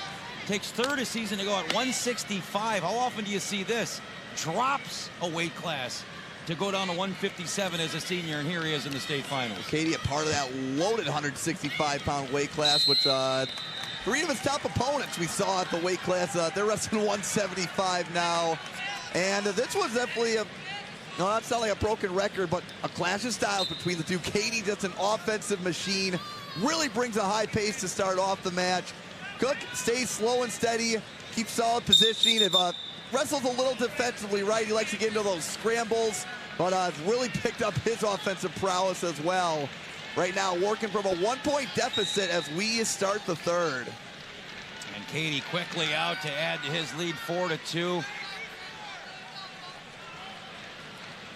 Takes 3rd a season to go at 165. How often do you see this? Drops a weight class to go down to 157 as a senior, and here he is in the state finals. Katie, a part of that loaded 165-pound weight class, which 3 of his top opponents we saw at the weight class. They're wrestling 175 now. And this was definitely not like a broken record, but a clash of styles between the two. Katie, just an offensive machine, really brings a high pace to start off the match. Cook stays slow and steady, keeps solid positioning. If wrestles a little defensively, right? He likes to get into those scrambles, but really picked up his offensive prowess as well. Right now, working from a 1-point deficit as we start the 3rd. And Katie quickly out to add to his lead, 4-2.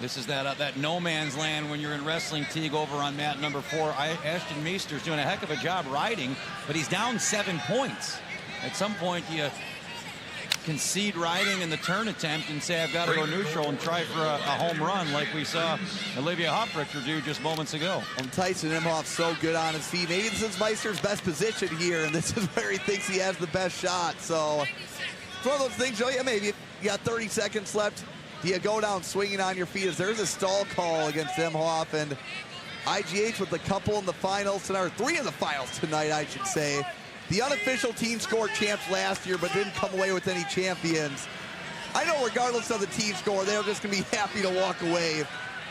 This is that no man's land when you're in wrestling, Teague, over on mat #4. Ashton Meester's doing a heck of a job riding, but he's down 7 points. At some point, you concede riding in the turn attempt and say, I've got to go neutral and try for a home run like we saw Olivia Hoffrichter do just moments ago. And Tyson Imhoff so good on his feet. Maybe this is Meister's best position here, and this is where he thinks he has the best shot. So it's one of those things, Joe, yeah, maybe you got 30 seconds left. Do you go down swinging on your feet? As there's a stall call against Imhoff, and IGH with a couple in the finals tonight, or 3 in the finals tonight, I should say. The unofficial team score champs last year, but didn't come away with any champions. I know regardless of the team score, they're just going to be happy to walk away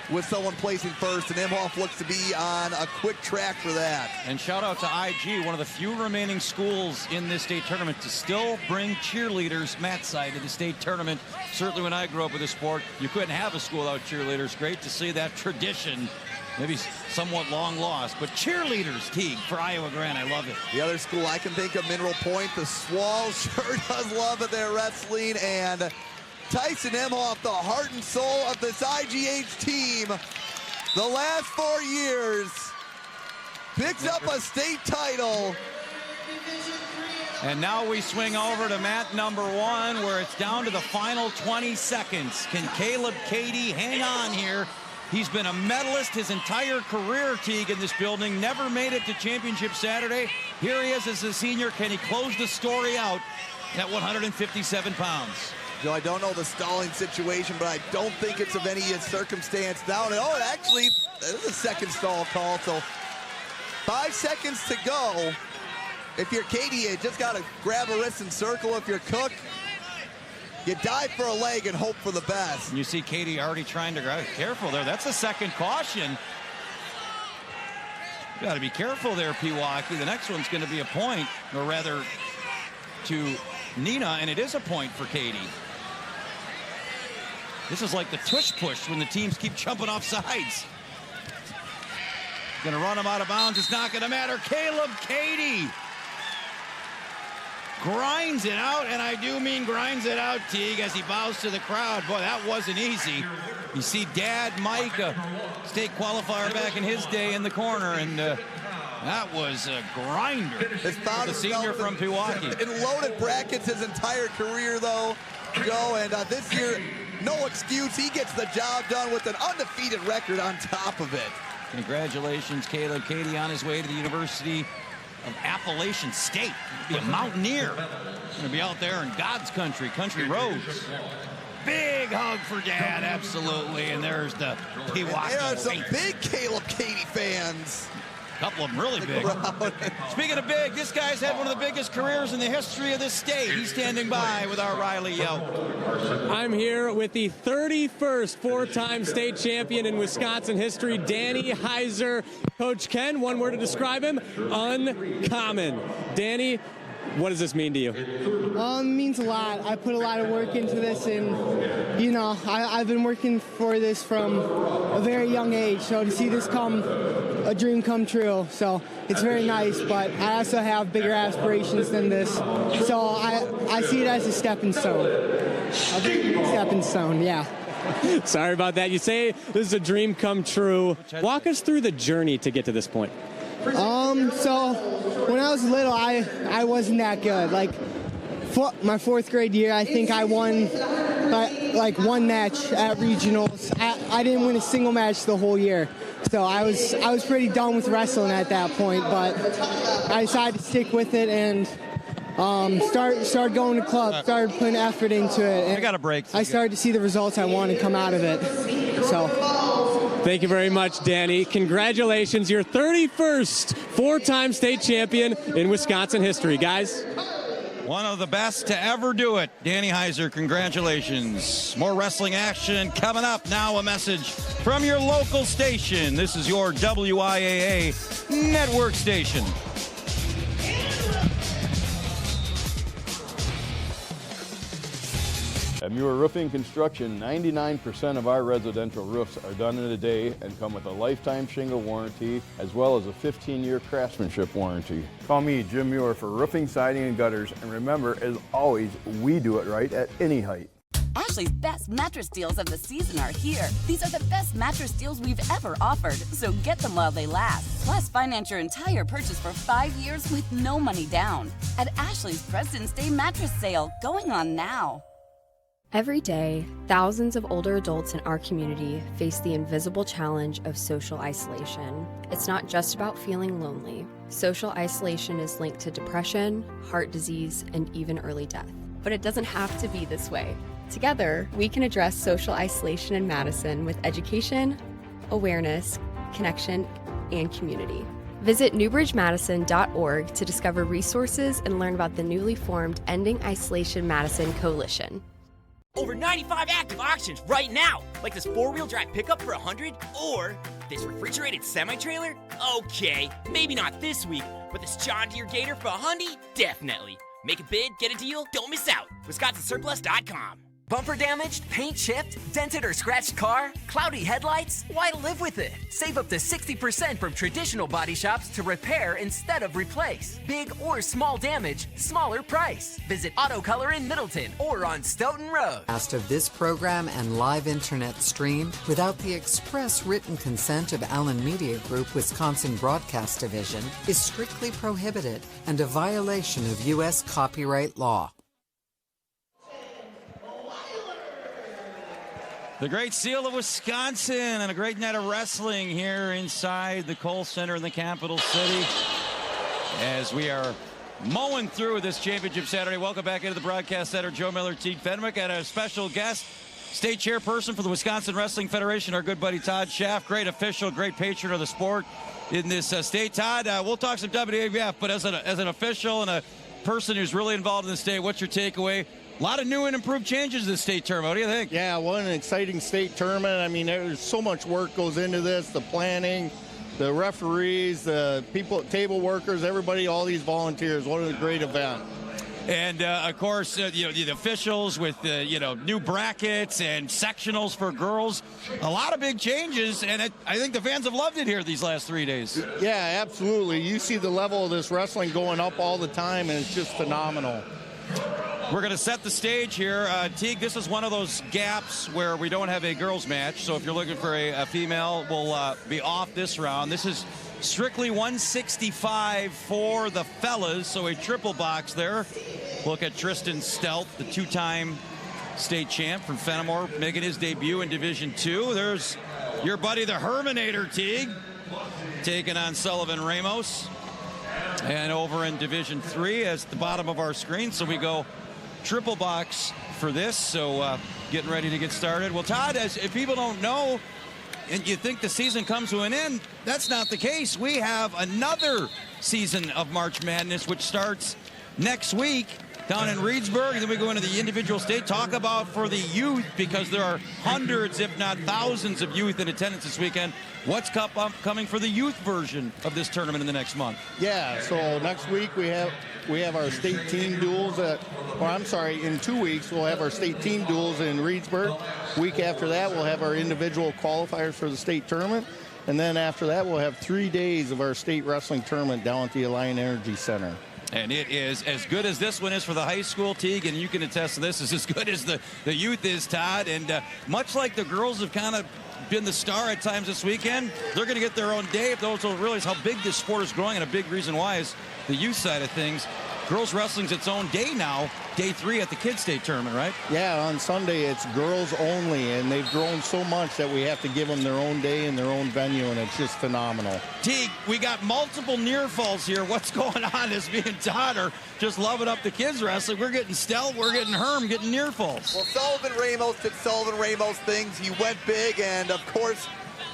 with someone placing first, and Imhoff looks to be on a quick track for that. And shout out to IG, one of the few remaining schools in this state tournament to still bring cheerleaders mat side to the state tournament. Certainly when I grew up with the sport, you couldn't have a school without cheerleaders. Great to see that tradition, maybe somewhat long lost, but cheerleaders, Teague, for Iowa Grande. I love it. The other school I can think of, Mineral Point, the Swalls sure does love it. They're wrestling, and Tyson Imhoff, the heart and soul of this IGH team, the last 4 years, picks up a state title. And now we swing over to mat #1, where it's down to the final 20 seconds. Can Caleb Katie hang on here? He's been a medalist his entire career, Teague, in this building. Never made it to Championship Saturday. Here he is as a senior. Can he close the story out at 157 pounds? Joe, I don't know the stalling situation, but I don't think it's of any circumstance now. Oh, actually, this is a second stall call, so 5 seconds to go. If you're Katie, you just got to grab a wrist and circle. If you're Cook, you dive for a leg and hope for the best. And you see Katie already trying to grab. Careful there. That's a second caution. You got to be careful there, Pewaukee. The next one's going to be a point, or rather to Nina, and it is a point for Katie. This is like the tush push when the teams keep jumping off sides. Going to run him out of bounds. It's not going to matter. Caleb Katie grinds it out, and I do mean grinds it out, Teague, as he bows to the crowd. Boy, that wasn't easy. You see Dad Mike, a state qualifier back in his day, in the corner, and that was a grinder. The senior from Pewaukee. In loaded brackets his entire career, though, Joe, and this year, no excuse. He gets the job done with an undefeated record on top of it. Congratulations, Caleb Katie, on his way to the University of Appalachian State. Be a mountaineer. Going to be out there in God's country, country roads. Big hug for Dad, absolutely. And there's the Pewaukee. There are some big Caleb Katie fans. A couple of them really big. Speaking of big, this guy's had one of the biggest careers in the history of this state. He's standing by with our Riley Yelp. I'm here with the 31st four-time state champion in Wisconsin history, Danny Heiser. Coach Ken, one word to describe him, uncommon. Danny, what does this mean to you? It means a lot. I put a lot of work into this, and, you know, I've been working for this from a very young age, so to see this come, a dream come true, so it's very nice, but I also have bigger aspirations than this, so I see it as a stepping stone. Yeah. Sorry about that. You say this is a dream come true. Walk us through the journey to get to this point. So when I was little, I wasn't that good. Like, my fourth grade year, I think I won like one match at regionals. I didn't win a single match the whole year. So I was pretty done with wrestling at that point, but I decided to stick with it and start going to clubs, started putting effort into it. And I got a break. I started to see the results I wanted come out of it. So. Thank you very much, Danny. Congratulations, your 31st four-time state champion in Wisconsin history, guys. One of the best to ever do it. Danny Heiser, congratulations. More wrestling action coming up. Now a message from your local station. This is your WIAA network station. At Muir Roofing Construction, 99% of our residential roofs are done in a day and come with a lifetime shingle warranty as well as a 15-year craftsmanship warranty. Call me, Jim Muir, for roofing, siding, and gutters. And remember, as always, we do it right at any height. Ashley's best mattress deals of the season are here. These are the best mattress deals we've ever offered, so get them while they last. Plus, finance your entire purchase for 5 years with no money down. At Ashley's President's Day mattress sale, going on now. Every day, thousands of older adults in our community face the invisible challenge of social isolation. It's not just about feeling lonely. Social isolation is linked to depression, heart disease, and even early death. But it doesn't have to be this way. Together, we can address social isolation in Madison with education, awareness, connection, and community. Visit newbridgemadison.org to discover resources and learn about the newly formed Ending Isolation Madison Coalition. Over 95 active auctions right now, like this four-wheel drive pickup for $100 or this refrigerated semi-trailer. Okay, maybe not this week, but this John Deere Gator for $100, definitely. Make a bid, get a deal, don't miss out. WisconsinSurplus.com. Bumper damaged, paint chipped, dented or scratched car, cloudy headlights? Why live with it? Save up to 60% from traditional body shops to repair instead of replace. Big or small damage, smaller price. Visit Auto Color in Middleton or on Stoughton Road. Cast of this program and live internet stream without the express written consent of Allen Media Group Wisconsin Broadcast Division is strictly prohibited and a violation of U.S. copyright law. The great seal of Wisconsin and a great night of wrestling here inside the Kohl Center in the capital city as we are mowing through this championship Saturday. Welcome back into the broadcast center. Joe Miller, Teague Fenwick, and a special guest, state chairperson for the Wisconsin Wrestling Federation, our good buddy Todd Schaff. Great official, great patron of the sport in this state. Todd, we'll talk some WWF, but as an official and a person who's really involved in the state, what's your takeaway? A lot of new and improved changes to the state tournament. What do you think? Yeah, what an exciting state tournament. I mean, there's so much work goes into this, the planning, the referees, the people, table workers, everybody, all these volunteers. What a great event. And, of course, the officials with, new brackets and sectionals for girls. A lot of big changes, and I think the fans have loved it here these last 3 days. Yeah, absolutely. You see the level of this wrestling going up all the time, and it's just phenomenal. We're going to set the stage here. Teague, this is one of those gaps where we don't have a girls match. So if you're looking for a female, we'll be off this round. This is strictly 165 for the fellas, so a triple box there. Look at Tristan Stelt, the two-time state champ from Fenimore, making his debut in Division II. There's your buddy, the Herminator, Teague, taking on Sullivan Ramos. And over in Division 3 as the bottom of our screen, so we go triple box for this, so getting ready to get started. Well, Todd, if people don't know, and you think the season comes to an end, that's not the case. We have another season of March Madness, which starts next week down in Reedsburg, and then we go into the individual state. Talk about for the youth, because there are hundreds, if not thousands, of youth in attendance this weekend. What's coming for the youth version of this tournament in the next month? Yeah, so next week we have our state team duels in 2 weeks we'll have our state team duels in Reedsburg. Week after that we'll have our individual qualifiers for the state tournament. And then after that we'll have 3 days of our state wrestling tournament down at the Alliant Energy Center. And it is as good as this one is for the high school, Teague, and you can attest to this, is as good as the youth is, Todd. And much like the girls have kind of been the star at times this weekend, they're going to get their own day if those will realize how big this sport is growing, and a big reason why is the youth side of things. Girls wrestling's its own day now, day 3 at the Kids State Tournament, right? Yeah, on Sunday it's girls only, and they've grown so much that we have to give them their own day and their own venue, and it's just phenomenal. Teague, we got multiple near falls here. What's going on as me and Todd are just loving up the kids wrestling? We're getting Stel, we're getting Herm, getting near falls. Well, Sullivan Ramos did Sullivan Ramos things. He went big, and of course,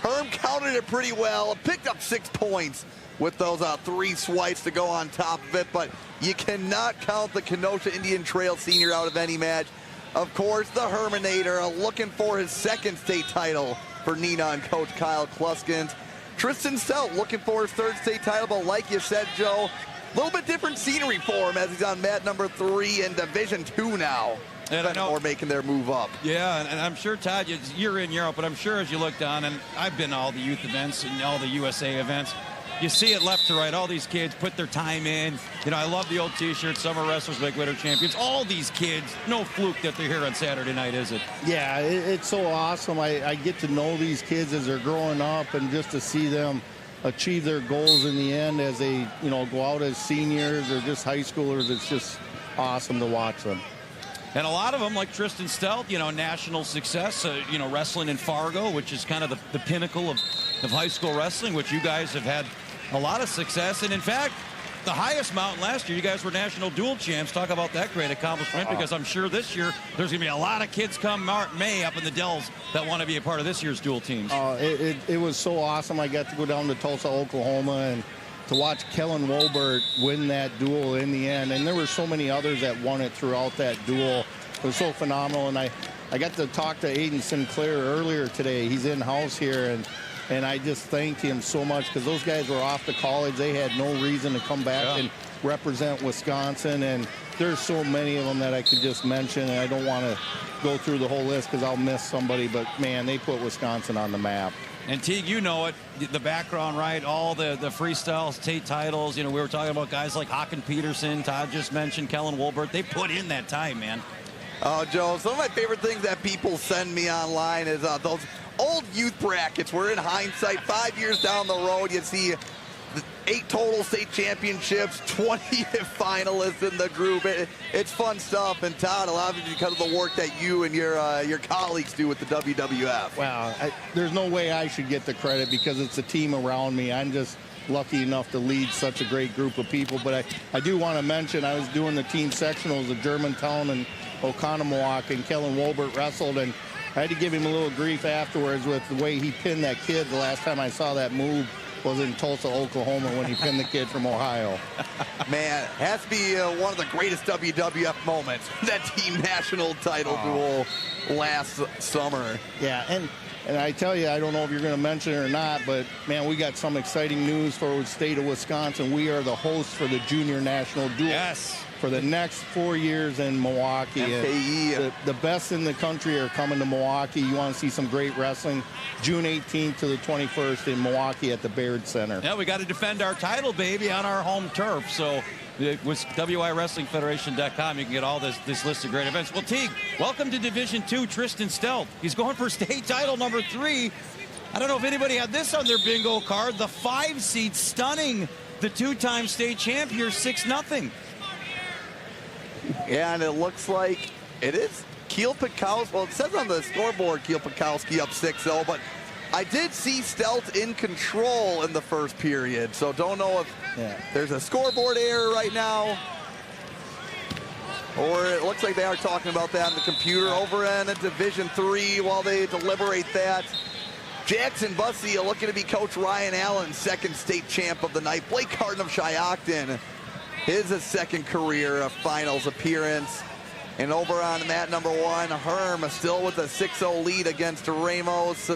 Herm counted it pretty well, picked up 6 points with those 3 swipes to go on top of it, but you cannot count the Kenosha Indian Trail senior out of any match. Of course, the Herminator looking for his 2nd state title for Nina and Coach Kyle Kluskins. Tristan Stelt looking for his 3rd state title, but like you said, Joe, a little bit different scenery for him as he's on mat number 3 in Division 2 now. And I know, or making their move up. Yeah, and I'm sure, Todd, you're in Europe, but I'm sure as you look down, and I've been to all the youth events and all the USA events, you see it left to right. All these kids put their time in. You know, I love the old T-shirts. Summer Wrestlers Make Winter Champions. All these kids, no fluke that they're here on Saturday night, is it? Yeah, it's so awesome. I get to know these kids as they're growing up, and just to see them achieve their goals in the end as they, go out as seniors or just high schoolers. It's just awesome to watch them. And a lot of them, like Tristan Stelt, national success, wrestling in Fargo, which is kind of the pinnacle of high school wrestling, which you guys have had a lot of success. And in fact, the highest mountain last year, you guys were national dual champs. Talk about that great accomplishment, because I'm sure this year there's going to be a lot of kids come May up in the Dells that want to be a part of this year's dual teams. It was so awesome. I got to go down to Tulsa, Oklahoma, and to watch Kellen Wolbert win that duel in the end. And there were so many others that won it throughout that duel. It was so phenomenal. And I got to talk to Aiden Sinclair earlier today. He's in-house here, and I just thanked him so much, because those guys were off to college. They had no reason to come back and represent Wisconsin. And there's so many of them that I could just mention, and I don't want to go through the whole list because I'll miss somebody. But, man, they put Wisconsin on the map. And Teague, you know it, the background, right? All the freestyle state titles. We were talking about guys like Haken Peterson. Todd just mentioned Kellen Wolbert. They put in that time, man. Oh, Joe, some of my favorite things that people send me online is those old youth brackets where, in hindsight, 5 years down the road, you see 8 total state championships, 20 finalists in the group. It's fun stuff. And Todd, a lot of it because of the work that you and your colleagues do with the WWF. Wow, there's no way I should get the credit, because it's a team around me. I'm just lucky enough to lead such a great group of people. But I do want to mention, I was doing the team sectionals at Germantown and Oconomowoc, and Kellen Wolbert wrestled, and I had to give him a little grief afterwards with the way he pinned that kid. The last time I saw that move was in Tulsa, Oklahoma, when he pinned the kid from Ohio. Man, has to be one of the greatest WWF moments, that team national title duel last summer. Yeah, and I tell you, I don't know if you're going to mention it or not, but, man, we got some exciting news for the state of Wisconsin. We are the hosts for the Junior National Duel. Yes. For the next 4 years in Milwaukee. The best in the country are coming to Milwaukee. You want to see some great wrestling, June 18th to the 21st in Milwaukee at the Baird Center. Yeah, we got to defend our title, baby, on our home turf. So with WIWrestlingFederation.com, you can get all this list of great events. Well, Teague, welcome to Division 2, Tristan Stelt. He's going for state title number 3. I don't know if anybody had this on their bingo card. The 5 seed stunning the 2-time state champ here, 6-0. Yeah, and it looks like it is Keel Pikowski. Well, it says on the scoreboard Keel Pikowski up 6-0, but I did see Stelt in control in the first period, so don't know if there's a scoreboard error right now, or it looks like they are talking about that on the computer over in Division III while they deliberate that. Jackson Bussey looking to be Coach Ryan Allen's second state champ of the night. Blake Carton of Shiocton, his second career finals appearance. And over on mat number 1, Herm still with a 6-0 lead against Ramos.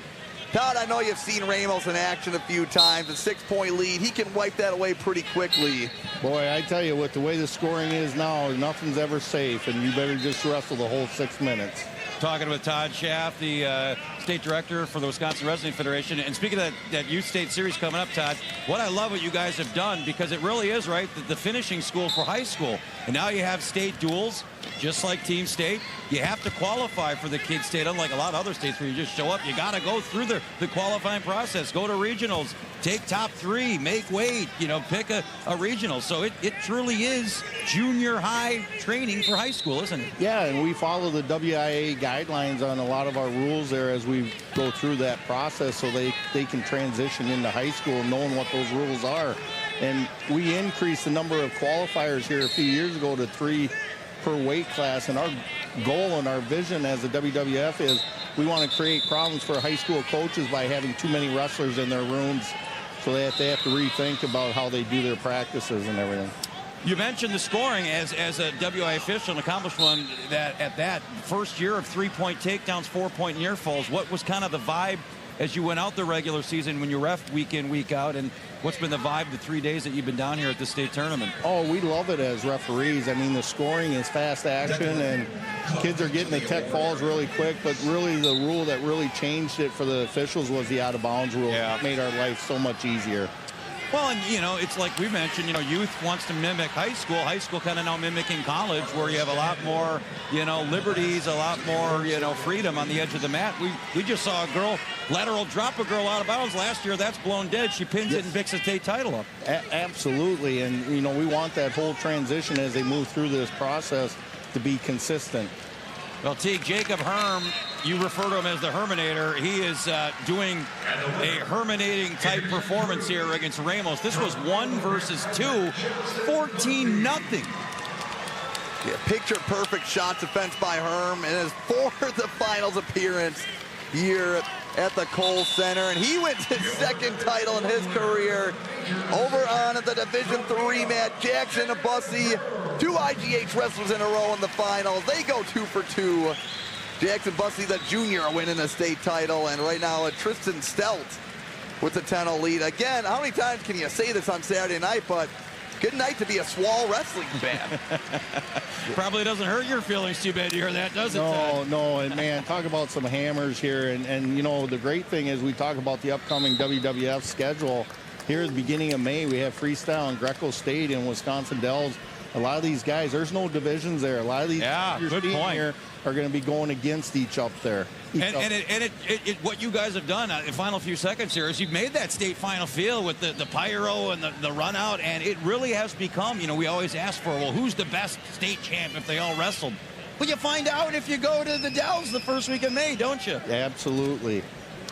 Todd, I know you've seen Ramos in action a few times. A 6-point lead, he can wipe that away pretty quickly. Boy, I tell you, with the way the scoring is now, nothing's ever safe, and you better just wrestle the whole 6 minutes. Talking with Todd Schaff, the state director for the Wisconsin Wrestling Federation. And speaking of that youth state series coming up, Todd, what I love what you guys have done, because it really is, right, the finishing school for high school. And now you have state duels, just like Team State. You have to qualify for the Kids State, unlike a lot of other states where you just show up. You got to go through the qualifying process, go to regionals, take top 3, make weight, pick a regional. So it truly is junior high training for high school, isn't it? Yeah, and we follow the WIAA guidelines on a lot of our rules there as we go through that process, so they can transition into high school knowing what those rules are. And we increased the number of qualifiers here a few years ago to 3 per weight class, and our goal and our vision as the WWF is we want to create problems for high school coaches by having too many wrestlers in their rooms, so they have to rethink about how they do their practices and everything. You mentioned the scoring as a WIA official, and accomplished one that at that first year of 3-point takedowns, 4-point near falls. What was kind of the vibe as you went out the regular season when you ref week in, week out, and what's been the vibe the 3 days that you've been down here at the state tournament? Oh, we love it as referees. I mean, the scoring is fast action, and kids are getting the tech falls really quick, but really the rule that really changed it for the officials was the out-of-bounds rule. Yeah. It made our life so much easier. Well, and, it's like we mentioned, youth wants to mimic high school. High school kind of now mimicking college, where you have a lot more, liberties, a lot more, freedom on the edge of the mat. We just saw a girl lateral drop a girl out of bounds last year. That's blown dead. She pins it and picks a state title up. Absolutely. And, we want that whole transition as they move through this process to be consistent. Well, Teague, Jacob Herm, you refer to him as the Herminator. He is doing a Herminating type performance here against Ramos. This was 1 versus 2, 14-0. Yeah, picture perfect shot defense by Herm in his 4th finals appearance here at the Kohl Center, and he wins his 2nd title in his career. Over on the Division III mat, Jackson Bussey, 2 IGH wrestlers in a row in the finals. They go 2 for 2. Jackson Bussey, the junior, winning a state title, and right now Tristan Stelt with the 10-0 lead. Again, how many times can you say this on Saturday night, but good night to be a Swall wrestling fan. Probably doesn't hurt your feelings too bad to hear that, does it? No, and man, talk about some hammers here. And the great thing is we talk about the upcoming WWF schedule. Here at the beginning of May, we have Freestyle and Greco State in Wisconsin Dells. A lot of these guys, there's no divisions there. A lot of these good point. Here are going to be going against each up there. What you guys have done in the final few seconds here is you've made that state final field with the pyro and the run out, and it really has become, we always ask for, well, who's the best state champ if they all wrestled? Well, you find out if you go to the Dells the first week of May, don't you? Absolutely.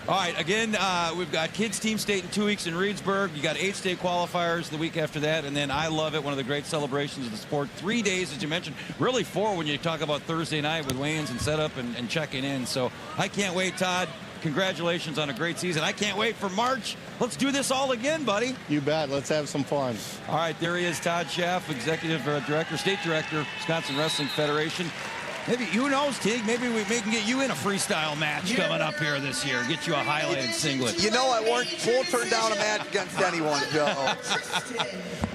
All right, again, we've got Kids Team State in 2 weeks in Reedsburg. You got 8 state qualifiers the week after that, and then I love it, one of the great celebrations of the sport. 3 days, as you mentioned, really 4 when you talk about Thursday night with weigh-ins and setup and checking in. So I can't wait, Todd. Congratulations on a great season. I can't wait for March. Let's do this all again, buddy. You bet. Let's have some fun. All right, there he is, Todd Schaff, Executive Director, State Director, Wisconsin Wrestling Federation. Maybe, who knows, Teague, maybe we can get you in a freestyle match coming up here this year. Get you a highlighted singlet. I won't turn down a match against anyone, Joe.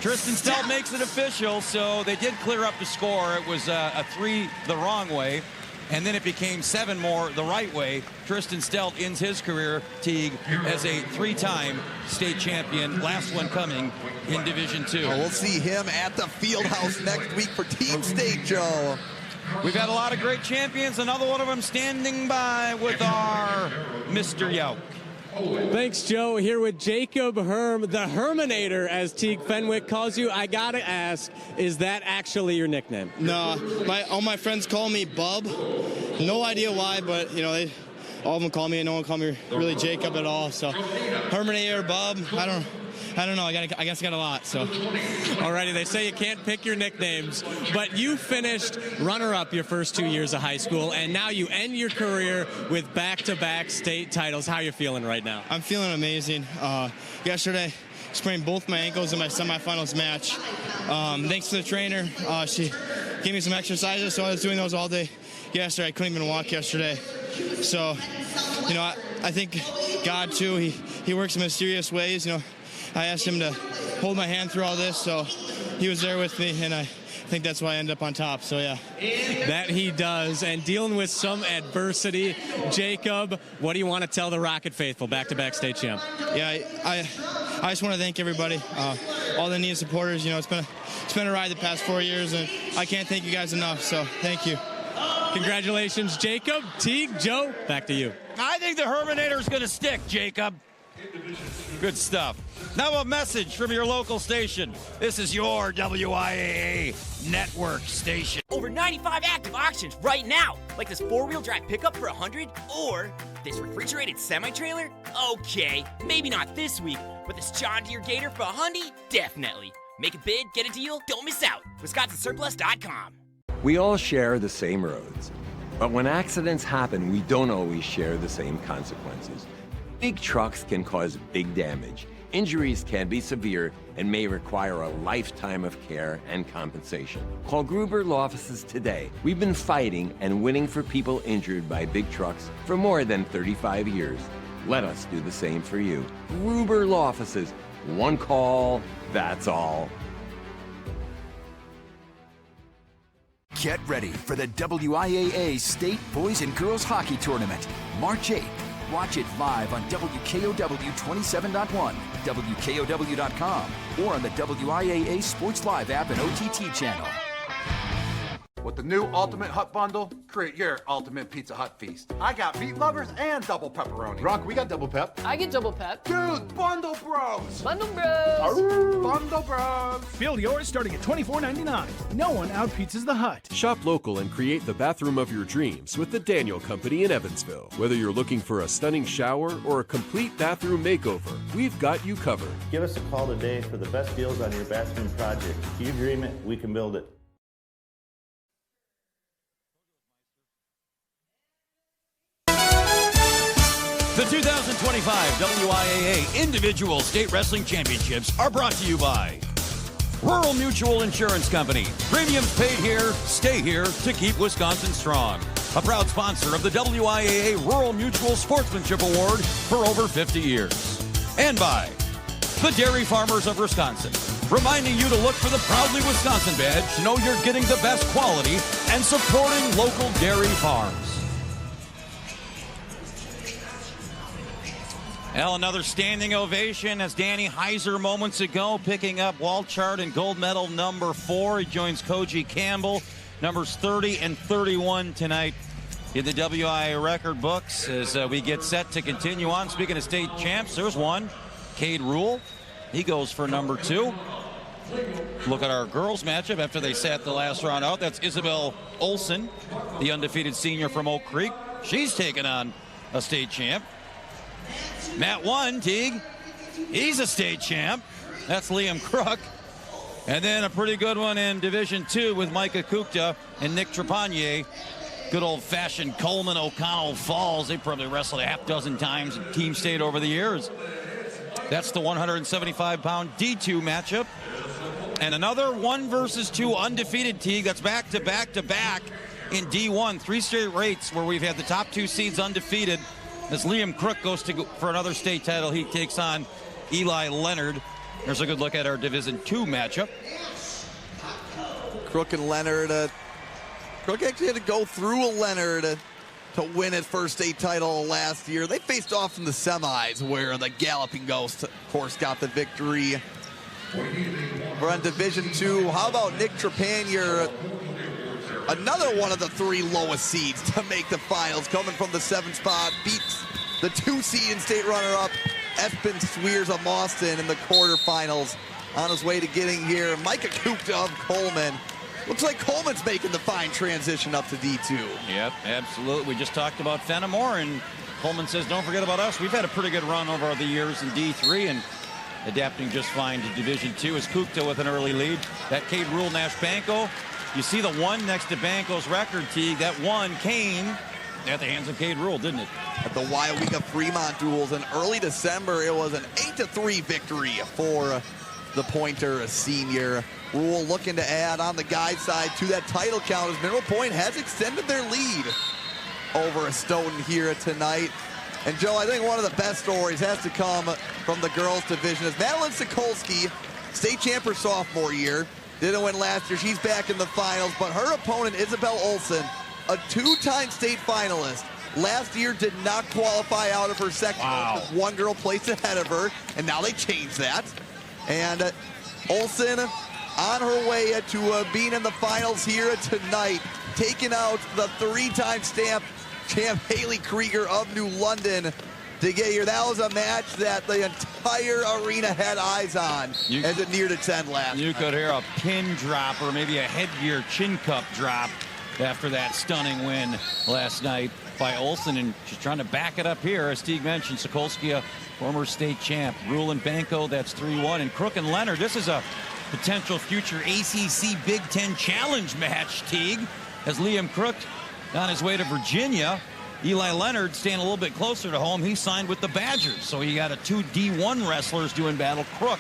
Tristan Stelt makes it official, so they did clear up the score. It was a 3 the wrong way, and then it became 7 more the right way. Tristan Stelt ends his career, Teague, as a 3-time state champion, last one coming in Division II. Oh, we'll see him at the Fieldhouse next week for Team State, Joe. We've had a lot of great champions. Another one of them standing by with our Mr. Yauk. Thanks, Joe. Here with Jacob Herm, the Herminator, as Teague Fenwick calls you. I gotta ask, is that actually your nickname? No, all my friends call me Bub. No idea why, but all of them call me, and no one called me really Jacob at all. So Herman A or Bub, I don't know. I guess I got a lot. So, alrighty, they say you can't pick your nicknames, but you finished runner-up your first 2 years of high school, and now you end your career with back-to-back state titles. How are you feeling right now? I'm feeling amazing. Yesterday, sprained both my ankles in my semifinals match. Thanks to the trainer, she gave me some exercises, so I was doing those all day yesterday. I couldn't even walk yesterday. So, you know, I think God too. He works in mysterious ways. You know, I asked him to hold my hand through all this, so he was there with me, and I think that's why I ended up on top. So yeah, that he does. And dealing with some adversity, Jacob, what do you want to tell the Rocket faithful, back-to-back state champ? Yeah, I just want to thank everybody, all the needed supporters. You know, it's been a ride the past 4 years, and I can't thank you guys enough. So thank you. Congratulations, Jacob. Teague, Joe, back to you. I think the Herminator's going to stick, Jacob. Good stuff. Now a message from your local station. This is your WIAA network station. Over 95 active auctions right now, like this 4-wheel drive pickup for $100 or this refrigerated semi-trailer. Okay, maybe not this week, but this John Deere Gator for $100, definitely. Make a bid, get a deal, don't miss out. WisconsinSurplus.com. We all share the same roads, but when accidents happen, we don't always share the same consequences. Big trucks can cause big damage. Injuries can be severe and may require a lifetime of care and compensation. Call Gruber Law Offices today. We've been fighting and winning for people injured by big trucks for more than 35 years. Let us do the same for you. Gruber Law Offices. One call, that's all. Get ready for the WIAA State Boys and Girls Hockey Tournament, March 8th. Watch it live on WKOW 27.1, WKOW.com, or on the WIAA Sports Live app and OTT channel. With the new Ultimate Hut Bundle, create your ultimate Pizza Hut feast. I got meat lovers and double pepperoni. Rock, we got double pep. I get double pep. Dude, Bundle Bros! Bundle Bros! Bundle Bros! Build yours starting at $24.99. No one out-pizzas the Hut. Shop local and create the bathroom of your dreams with the Daniel Company in Evansville. Whether you're looking for a stunning shower or a complete bathroom makeover, we've got you covered. Give us a call today for the best deals on your bathroom project. If you dream it, we can build it. The 2025 WIAA Individual State Wrestling Championships are brought to you by Rural Mutual Insurance Company. Premiums paid here, stay here to keep Wisconsin strong. A proud sponsor of the WIAA Rural Mutual Sportsmanship Award for over 50 years. And by the Dairy Farmers of Wisconsin, reminding you to look for the Proudly Wisconsin badge to know you're getting the best quality and supporting local dairy farms. Well, another standing ovation as Danny Heiser moments ago picking up wall chart and gold medal number 4. He joins Koji Campbell, numbers 30 and 31 tonight in the WIA record books as we get set to continue on. Speaking of state champs, there's one, Cade Rule. He goes for number 2. Look at our girls matchup after they sat the last round out. That's Isabel Olson, the undefeated senior from Oak Creek. She's taken on a state champ. Matt 1, Teague, he's a state champ. That's Liam Crook. And then a pretty good one in Division 2 with Micah Kukta and Nick Trepanier. Good old-fashioned Coleman O'Connell Falls. They probably wrestled a half dozen times in Team State over the years. That's the 175-pound D2 matchup. And another 1 versus 2 undefeated, Teague. That's back-to-back-to-back in D1. 3 straight rates where we've had the top 2 seeds undefeated. As Liam Crook goes for another state title, he takes on Eli Leonard. There's a good look at our Division 2 matchup. Crook and Leonard. Crook actually had to go through a Leonard to win his first state title last year. They faced off in the semis where the Galloping Ghost, of course, got the victory. We're on Division 2. How about Nick Trepanier? Another one of the 3 lowest seeds to make the finals, coming from the 7th spot, beats the 2 seed and state runner-up Espen Sweers of Mauston in the quarterfinals. On his way to getting here, Micah Kukta of Coleman. Looks like Coleman's making the fine transition up to D2. Yep, absolutely. We just talked about Fenimore, and Coleman says, don't forget about us. We've had a pretty good run over the years in D3 and adapting just fine to Division II. Is Kukta with an early lead. That Cade Rule, Nash Banco. You see the 1 next to Banco's record, Teague. That 1 came at the hands of Cade Rule, didn't it? At the WIAA Fremont duels in early December, it was an 8-3 victory for the Pointer senior. Rule looking to add on the guys' side to that title count as Mineral Point has extended their lead over Stoughton here tonight. And Joe, I think one of the best stories has to come from the girls division as Madeline Sokolski, state champ her sophomore year, didn't win last year. She's back in the finals, but her opponent, Isabel Olson, a 2-time state finalist, last year did not qualify out of her second. Wow. One girl placed ahead of her, and now they changed that. And Olson on her way to being in the finals here tonight, taking out the 3-time champ Haley Krieger of New London to get here. That was a match that the entire arena had eyes on as it neared its end last You night. could hear a pin drop or maybe a headgear chin cup drop after that stunning win last night by Olson, and she's trying to back it up here. As Teague mentioned, Sokolski, a former state champ. Rule and Banco, that's 3-1. And Crook and Leonard, this is a potential future ACC Big Ten Challenge match, Teague, as Liam Crook on his way to Virginia. Eli Leonard staying a little bit closer to home. He signed with the Badgers, so you got 2 D1 wrestlers doing battle. Crook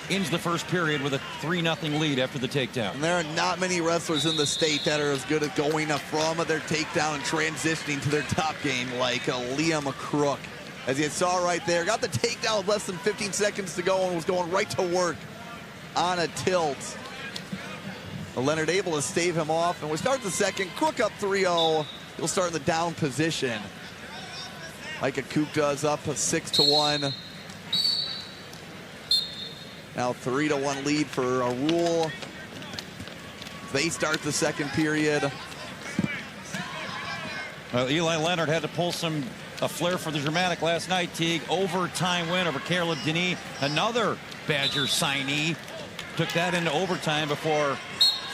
ends the first period with a 3-0 lead after the takedown. And there are not many wrestlers in the state that are as good at going from their takedown and transitioning to their top game like Liam Crook. As you saw right there, got the takedown with less than 15 seconds to go and was going right to work on a tilt. Leonard able to stave him off, and we start the second. Crook up 3-0. He'll start in the down position. Micah Kukta is up 6-1. Now 3-1 lead for a Rule. They start the second period. Well, Eli Leonard had to pull a flair for the dramatic last night, Teague. Overtime win over Caleb Denis. Another Badger signee. Took that into overtime before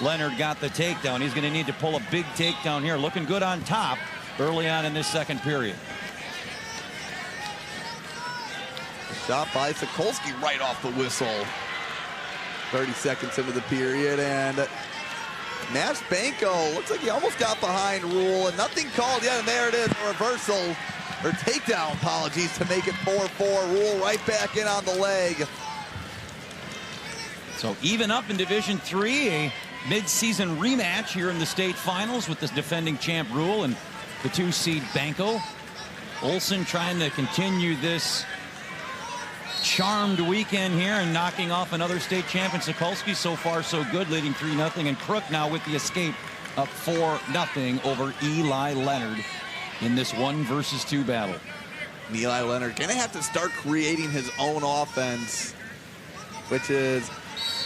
Leonard got the takedown. He's going to need to pull a big takedown here. Looking good on top early on in this second period. Shot by Sokolski right off the whistle. 30 seconds into the period, and Nash Banco looks like he almost got behind Rule, and nothing called yet, and there it is, a reversal, or takedown, apologies, to make it 4-4. Rule right back in on the leg. So even up in Division III, a mid-season rematch here in the state finals with the defending champ Rule and the 2-seed Banco. Olson trying to continue this charmed weekend here and knocking off another state champion. Sokolski so far so good, leading 3-0, and Crook now with the escape up 4-0 over Eli Leonard in this 1 versus 2 battle. And Eli Leonard gonna have to start creating his own offense, which is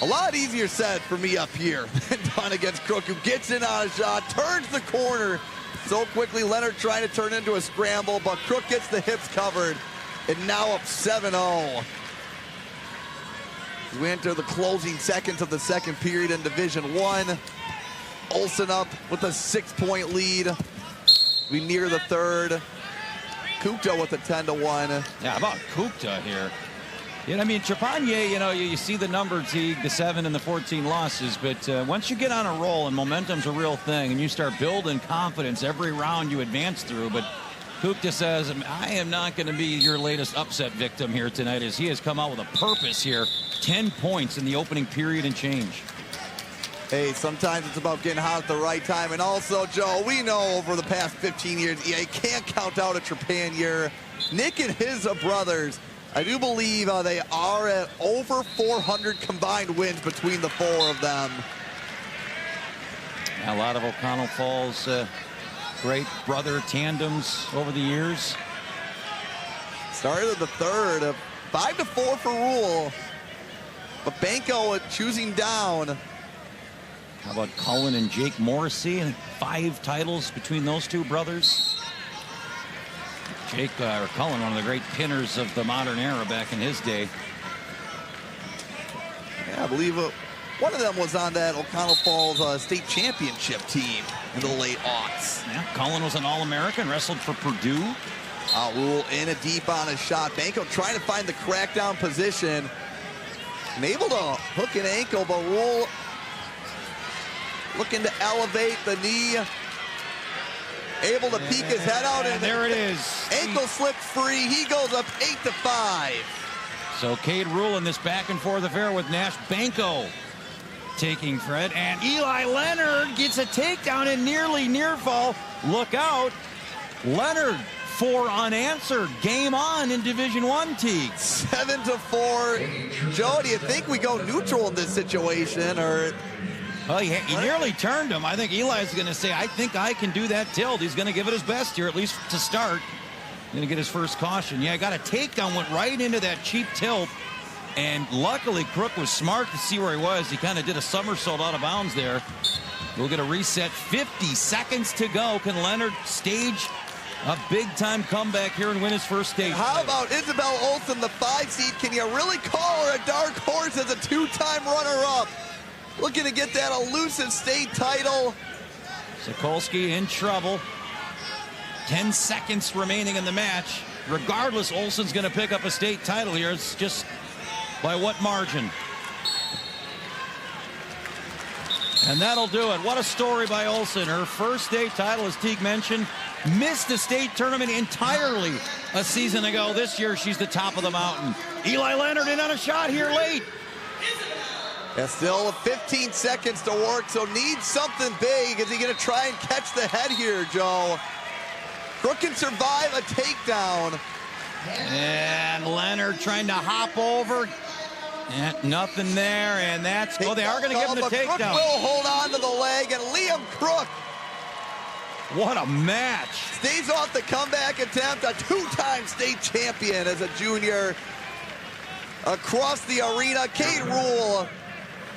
a lot easier said for me up here than done against Crook, who gets in on a shot, turns the corner so quickly. Leonard trying to turn into a scramble, but Crook gets the hips covered, and now up 7-0. As we enter the closing seconds of the second period in Division I. Olson up with a 6-point lead. We near the third. Kukta with a 10-1. Yeah, how about Kukta here? I mean, Trepanier, you see the number, Teague, the 7 and the 14 losses, but once you get on a roll and momentum's a real thing and you start building confidence every round you advance through, but Kukta says, I am not going to be your latest upset victim here tonight, as he has come out with a purpose here. 10 points in the opening period and change. Hey, sometimes it's about getting hot at the right time. And also, Joe, we know over the past 15 years, you can't count out a Trepanier. Nick and his brothers, I do believe they are at over 400 combined wins between the 4 of them. A lot of O'Connell Falls great brother tandems over the years. Started the third, 5-4 for Rule. But Banco choosing down. How about Cullen and Jake Morrissey? 5 titles between those 2 brothers. Jake or Cullen, one of the great pinners of the modern era back in his day. Yeah, I believe one of them was on that O'Connell Falls state championship team in the late aughts. Yeah, Cullen was an All-American, wrestled for Purdue. Rule in a deep on a shot. Banco trying to find the crackdown position. And able to hook an ankle, but Rule looking to elevate the knee. Able to peek his head out, and there it is. Ankle slipped free. He goes up 8-5. So Cade Rule in this back and forth affair with Nash. Banco taking Fred, and Eli Leonard gets a takedown and nearly near fall. Look out. Leonard, 4 unanswered. Game on in Division I, Teague. 7-4. Joe, do you think we go neutral in this situation, or? Well, he nearly turned him. I think Eli's going to say, I think I can do that tilt. He's going to give it his best here, at least to start. Going to get his first caution. Yeah, got a takedown, went right into that cheap tilt. And luckily, Crook was smart to see where he was. He kind of did a somersault out of bounds there. We'll get a reset. 50 seconds to go. Can Leonard stage a big-time comeback here and win his first stage? How about Isabel Olsen, the 5 seed? Can you really call her a dark horse as a 2-time runner-up? Looking to get that elusive state title. Sokolsky in trouble. 10 seconds remaining in the match. Regardless, Olsen's going to pick up a state title here. It's just by what margin? And that'll do it. What a story by Olsen. Her first state title, as Teague mentioned, missed the state tournament entirely a season ago. This year, she's the top of the mountain. Eli Leonard in on a shot here late. Yeah, still 15 seconds to work, so needs something big. Is he going to try and catch the head here, Joe? Crook can survive a takedown. And Leonard trying to hop over. And nothing there, and that's... Oh, they are going to give him the takedown. Crook will hold on to the leg, and Liam Crook. What a match. Stays off the comeback attempt. A 2-time state champion as a junior. Across the arena, Cade Rule.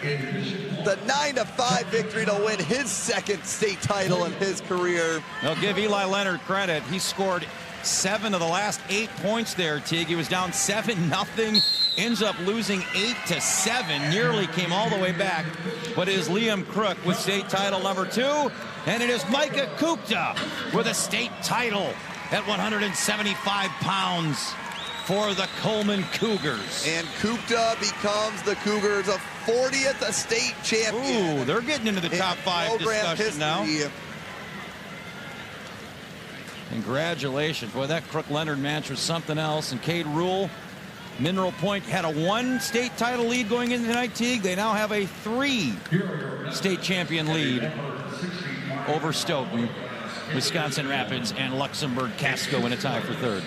The 9-5 victory to win his second state title in his career. I'll give Eli Leonard credit. He scored 7 of the last 8 points there, Teague. He was down 7-0. Ends up losing 8-7. Nearly came all the way back. But it is Liam Crook with state title number 2. And it is Micah Kupta with a state title at 175 pounds for the Coleman Cougars. And Kupta becomes the Cougars' 40th state champion. Ooh, they're getting into the top 5 discussion now. Congratulations. Boy, that Crook-Leonard match was something else. And Cade Rule, Mineral Point had a 1 state title lead going into tonight, Teague. They now have a 3 state champion lead over Stoughton, Wisconsin Rapids, and Luxembourg Casco in a tie for 3rd.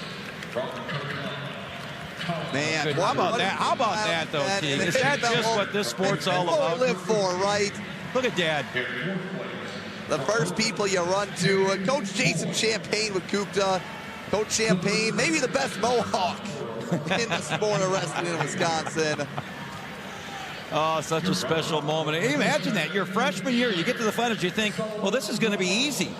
Man, how about that? How about that, though, Teague? Is that just what this sport's all about? Live for, right? Look at Dad. The first people you run to. Coach Jason Champagne with Kupta. Coach Champagne, maybe the best Mohawk in the sport of wrestling in Wisconsin. Oh, such a special moment. Imagine that. Your freshman year, you get to the finals, you think, well, this is going to be easy.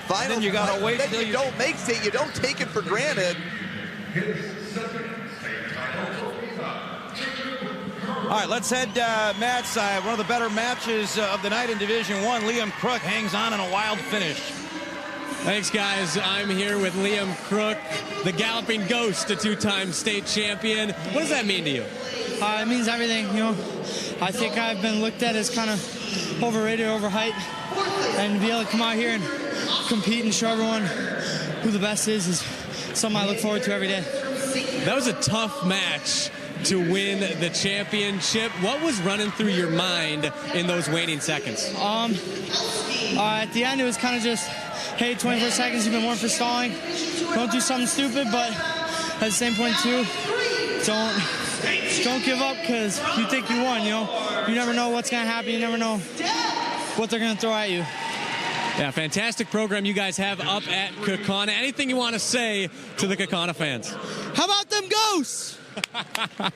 Finals, then you got to wait till you don't make state. You don't take it for granted. All right, let's head match side. One of the better matches of the night in Division I. Liam Crook hangs on in a wild finish. Thanks, guys. I'm here with Liam Crook, the Galloping Ghost, a 2-time state champion. What does that mean to you? It means everything. You know, I think I've been looked at as kind of overrated, overhyped, and to be able to come out here and compete and show everyone who the best is something I look forward to every day. That was a tough match to win the championship. What was running through your mind in those waning seconds? At the end, it was kind of just, hey, 24 seconds, you've been warned for stalling. Don't do something stupid, but at the same point, too, don't give up because you think you won, you know? You never know what's going to happen. You never know what they're going to throw at you. Yeah, fantastic program you guys have up at Kaukauna. Anything you want to say to the Kaukauna fans? How about them ghosts?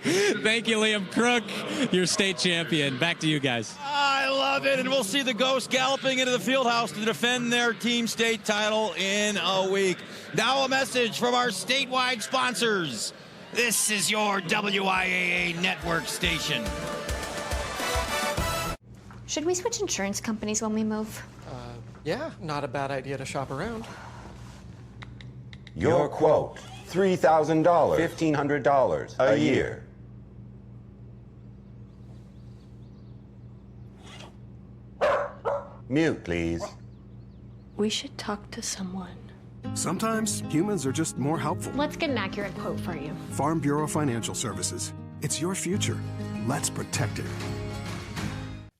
Thank you, Liam Crook, your state champion. Back to you guys. I love it, and we'll see the Ghosts galloping into the field house to defend their team state title in a week. Now a message from our statewide sponsors. This is your WIAA network station. Should we switch insurance companies when we move? Yeah, not a bad idea to shop around. Your quote, $3,000, $1,500 a year. Mute, please. We should talk to someone. Sometimes humans are just more helpful. Let's get an accurate quote for you. Farm Bureau Financial Services. It's your future. Let's protect it.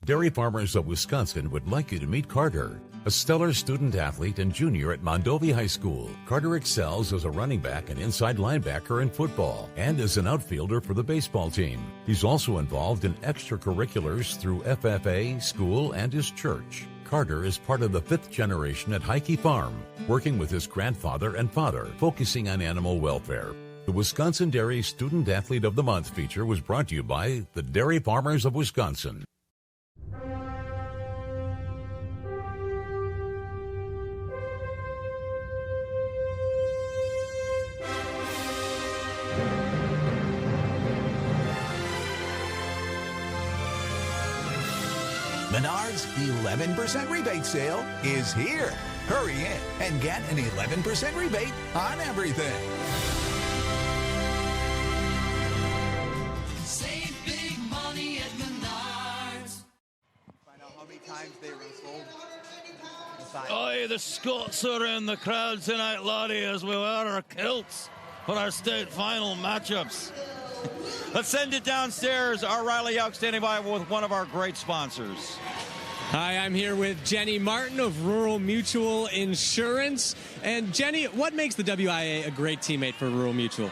Dairy Farmers of Wisconsin would like you to meet Carter, a stellar student athlete and junior at Mondovi High School. Carter excels as a running back and inside linebacker in football and as an outfielder for the baseball team. He's also involved in extracurriculars through FFA, school, and his church. Carter is part of the 5th generation at Heike Farm, working with his grandfather and father, focusing on animal welfare. The Wisconsin Dairy Student Athlete of the Month feature was brought to you by the Dairy Farmers of Wisconsin. Menards' 11% rebate sale is here. Hurry in and get an 11% rebate on everything. Save big money at Menards. Find out how many times they wrestled. Aye, the Scots are in the crowd tonight, laddie, as we wear our kilts for our state final matchups. Let's send it downstairs. Our Riley Youk standing by with one of our great sponsors. Hi, I'm here with Jenny Martin of Rural Mutual Insurance. And Jenny, what makes the WIAA a great teammate for Rural Mutual?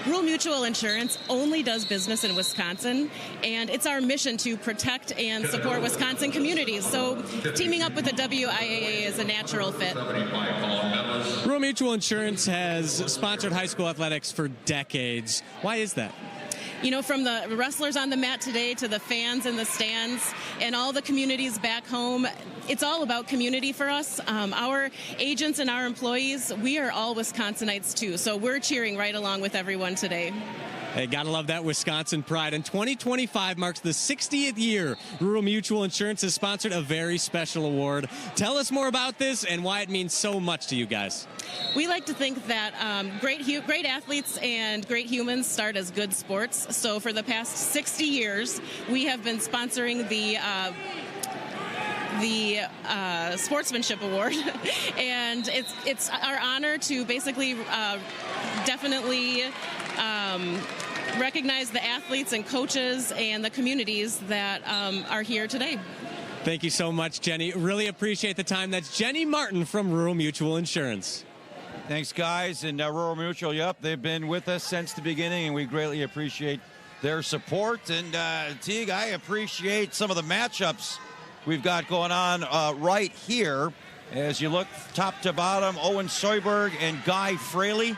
Rural Mutual Insurance only does business in Wisconsin, and it's our mission to protect and support Wisconsin communities. So teaming up with the WIAA is a natural fit. Rural Mutual Insurance has sponsored high school athletics for decades. Why is that? You know, from the wrestlers on the mat today to the fans in the stands and all the communities back home, it's all about community for us. Our agents and our employees, we are all Wisconsinites too, so we're cheering right along with everyone today. Hey, gotta love that Wisconsin pride. And 2025 marks the 60th year Rural Mutual Insurance has sponsored a very special award. Tell us more about this and why it means so much to you guys. We like to think that great athletes and great humans start as good sports. So for the past 60 years, we have been sponsoring the Sportsmanship Award, and it's our honor to basically definitely recognize the athletes and coaches and the communities that are here today. Thank you so much, Jenny. Really appreciate the time. That's Jenny Martin from Rural Mutual Insurance. Thanks, guys. And Rural Mutual, yep, they've been with us since the beginning, and we greatly appreciate their support. And Teague, I appreciate some of the matchups we've got going on right here. As you look top to bottom, Owen Soyberg and Guy Fraley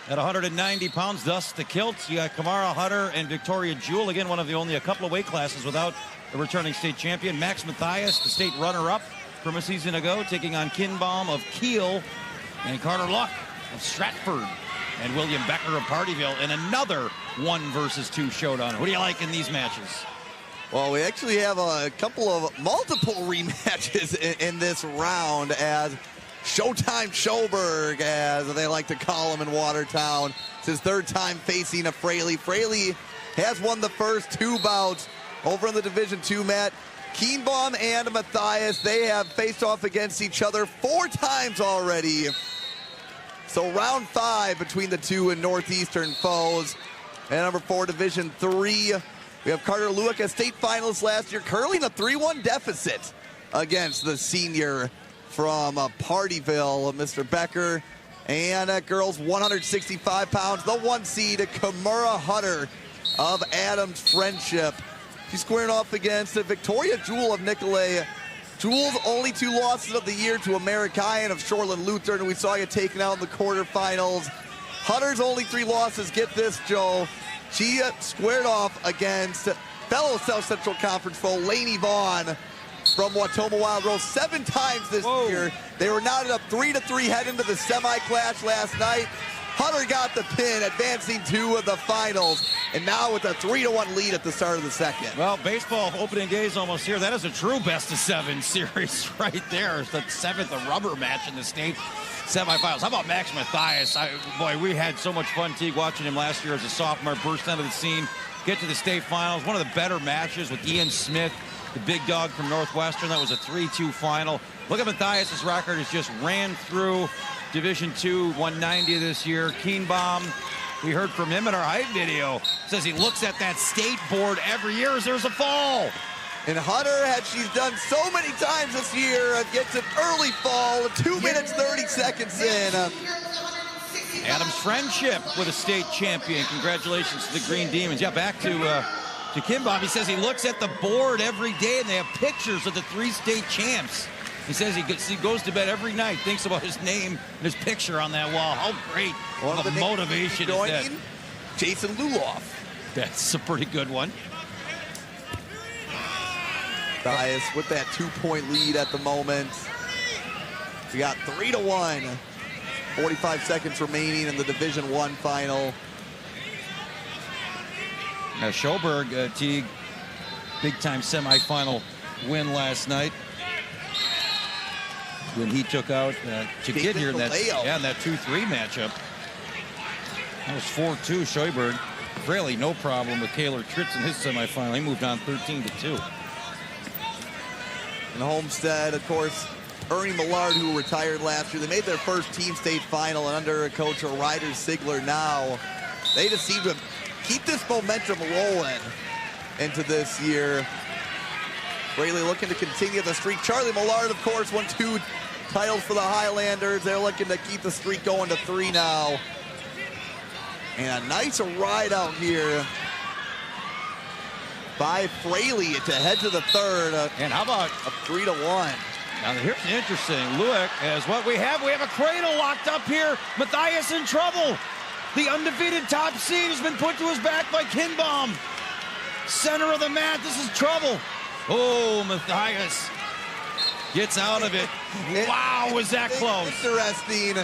at 190 pounds, thus the kilts. You got Kamara Hutter and Victoria Jewell, again, one of the only a couple of weight classes without a returning state champion. Max Mathias, the state runner-up from a season ago, taking on Kinbaum of Kiel and Carter Luck of Stratford and William Becker of Partyville in another 1-versus-2 showdown. Who do you like in these matches? Well, we actually have a couple of multiple rematches in this round as Showtime Schoberg, as they like to call him in Watertown. It's his third time facing a Fraley. Fraley has won the first 2 bouts over in the Division II mat. Kienbaum and Mathias, they have faced off against each other 4 times already. So round 5 between the two and Northeastern foes. And number 4, Division III. We have Carter Lueck, a state finalist last year, curling a 3-1 deficit against the senior from Partyville, Mr. Becker. And at girls 165 pounds, the 1 seed, Kamara Hutter of Adams Friendship. She's squaring off against Victoria Jewell of Nicolay. Jewell's only 2 losses of the year to American of Shoreland Lutheran, and we saw you taken out in the quarterfinals. Hutter's only 3 losses, get this, Joe. She squared off against fellow South Central Conference foe Laney Vaughn from Watoma Wild Rose 7 times this year. They were knotted up 3-3 heading into the semi-clash last night. Hunter got the pin, advancing to the finals, and now with a 3-1 lead at the start of the second. Well, baseball opening day is almost here. That is a true best-of-7 series right there. It's the 7th rubber match in the state semifinals. How about Max Mathias? Boy, we had so much fun, Teague, watching him last year as a sophomore, burst onto the scene, get to the state finals. One of the better matches with Ian Smith, the big dog from Northwestern. That was a 3-2 final. Look at Mathias' record. Has just ran through Division II, 190 this year. Keenbaum, we heard from him in our height video, says he looks at that state board every year as there's a fall. And Hunter, she's done so many times this year, gets an early fall, 2 minutes, 30 seconds in. Adams Friendship with a state champion. Congratulations to the Green Demons. Yeah, back to Keenbaum. He says he looks at the board every day, and they have pictures of the 3 state champs. He says he goes to bed every night, thinks about his name and his picture on that wall. How great of a motivation is that? Jason Luloff. That's a pretty good one. Mathias with that 2-point lead at the moment. We got 3-1. 45 seconds remaining in the Division I final. Now Schoberg, Teague, big-time semifinal win last night when he took out to get here in that 2-3 matchup. That was 4-2 Schoberg. Really no problem with Taylor Tritz in his semifinal. He moved on 13-2. And Homestead, of course, Ernie Millard, who retired last year, they made their first team state final, and under coach Ryder Sigler now, they just seem to keep this momentum rolling into this year. Fraley looking to continue the streak. Charlie Millard, of course, won 2 titles for the Highlanders. They're looking to keep the streak going to 3 now. And a nice ride out here by Fraley to head to the third. And how about a 3-1? Now here's interesting. Lueck has what we have. We have a cradle locked up here. Mathias in trouble. The undefeated top seed has been put to his back by Keenbaum. Center of the mat. This is trouble. Oh, Mathias gets out of it. Wow, was that close? Interesting.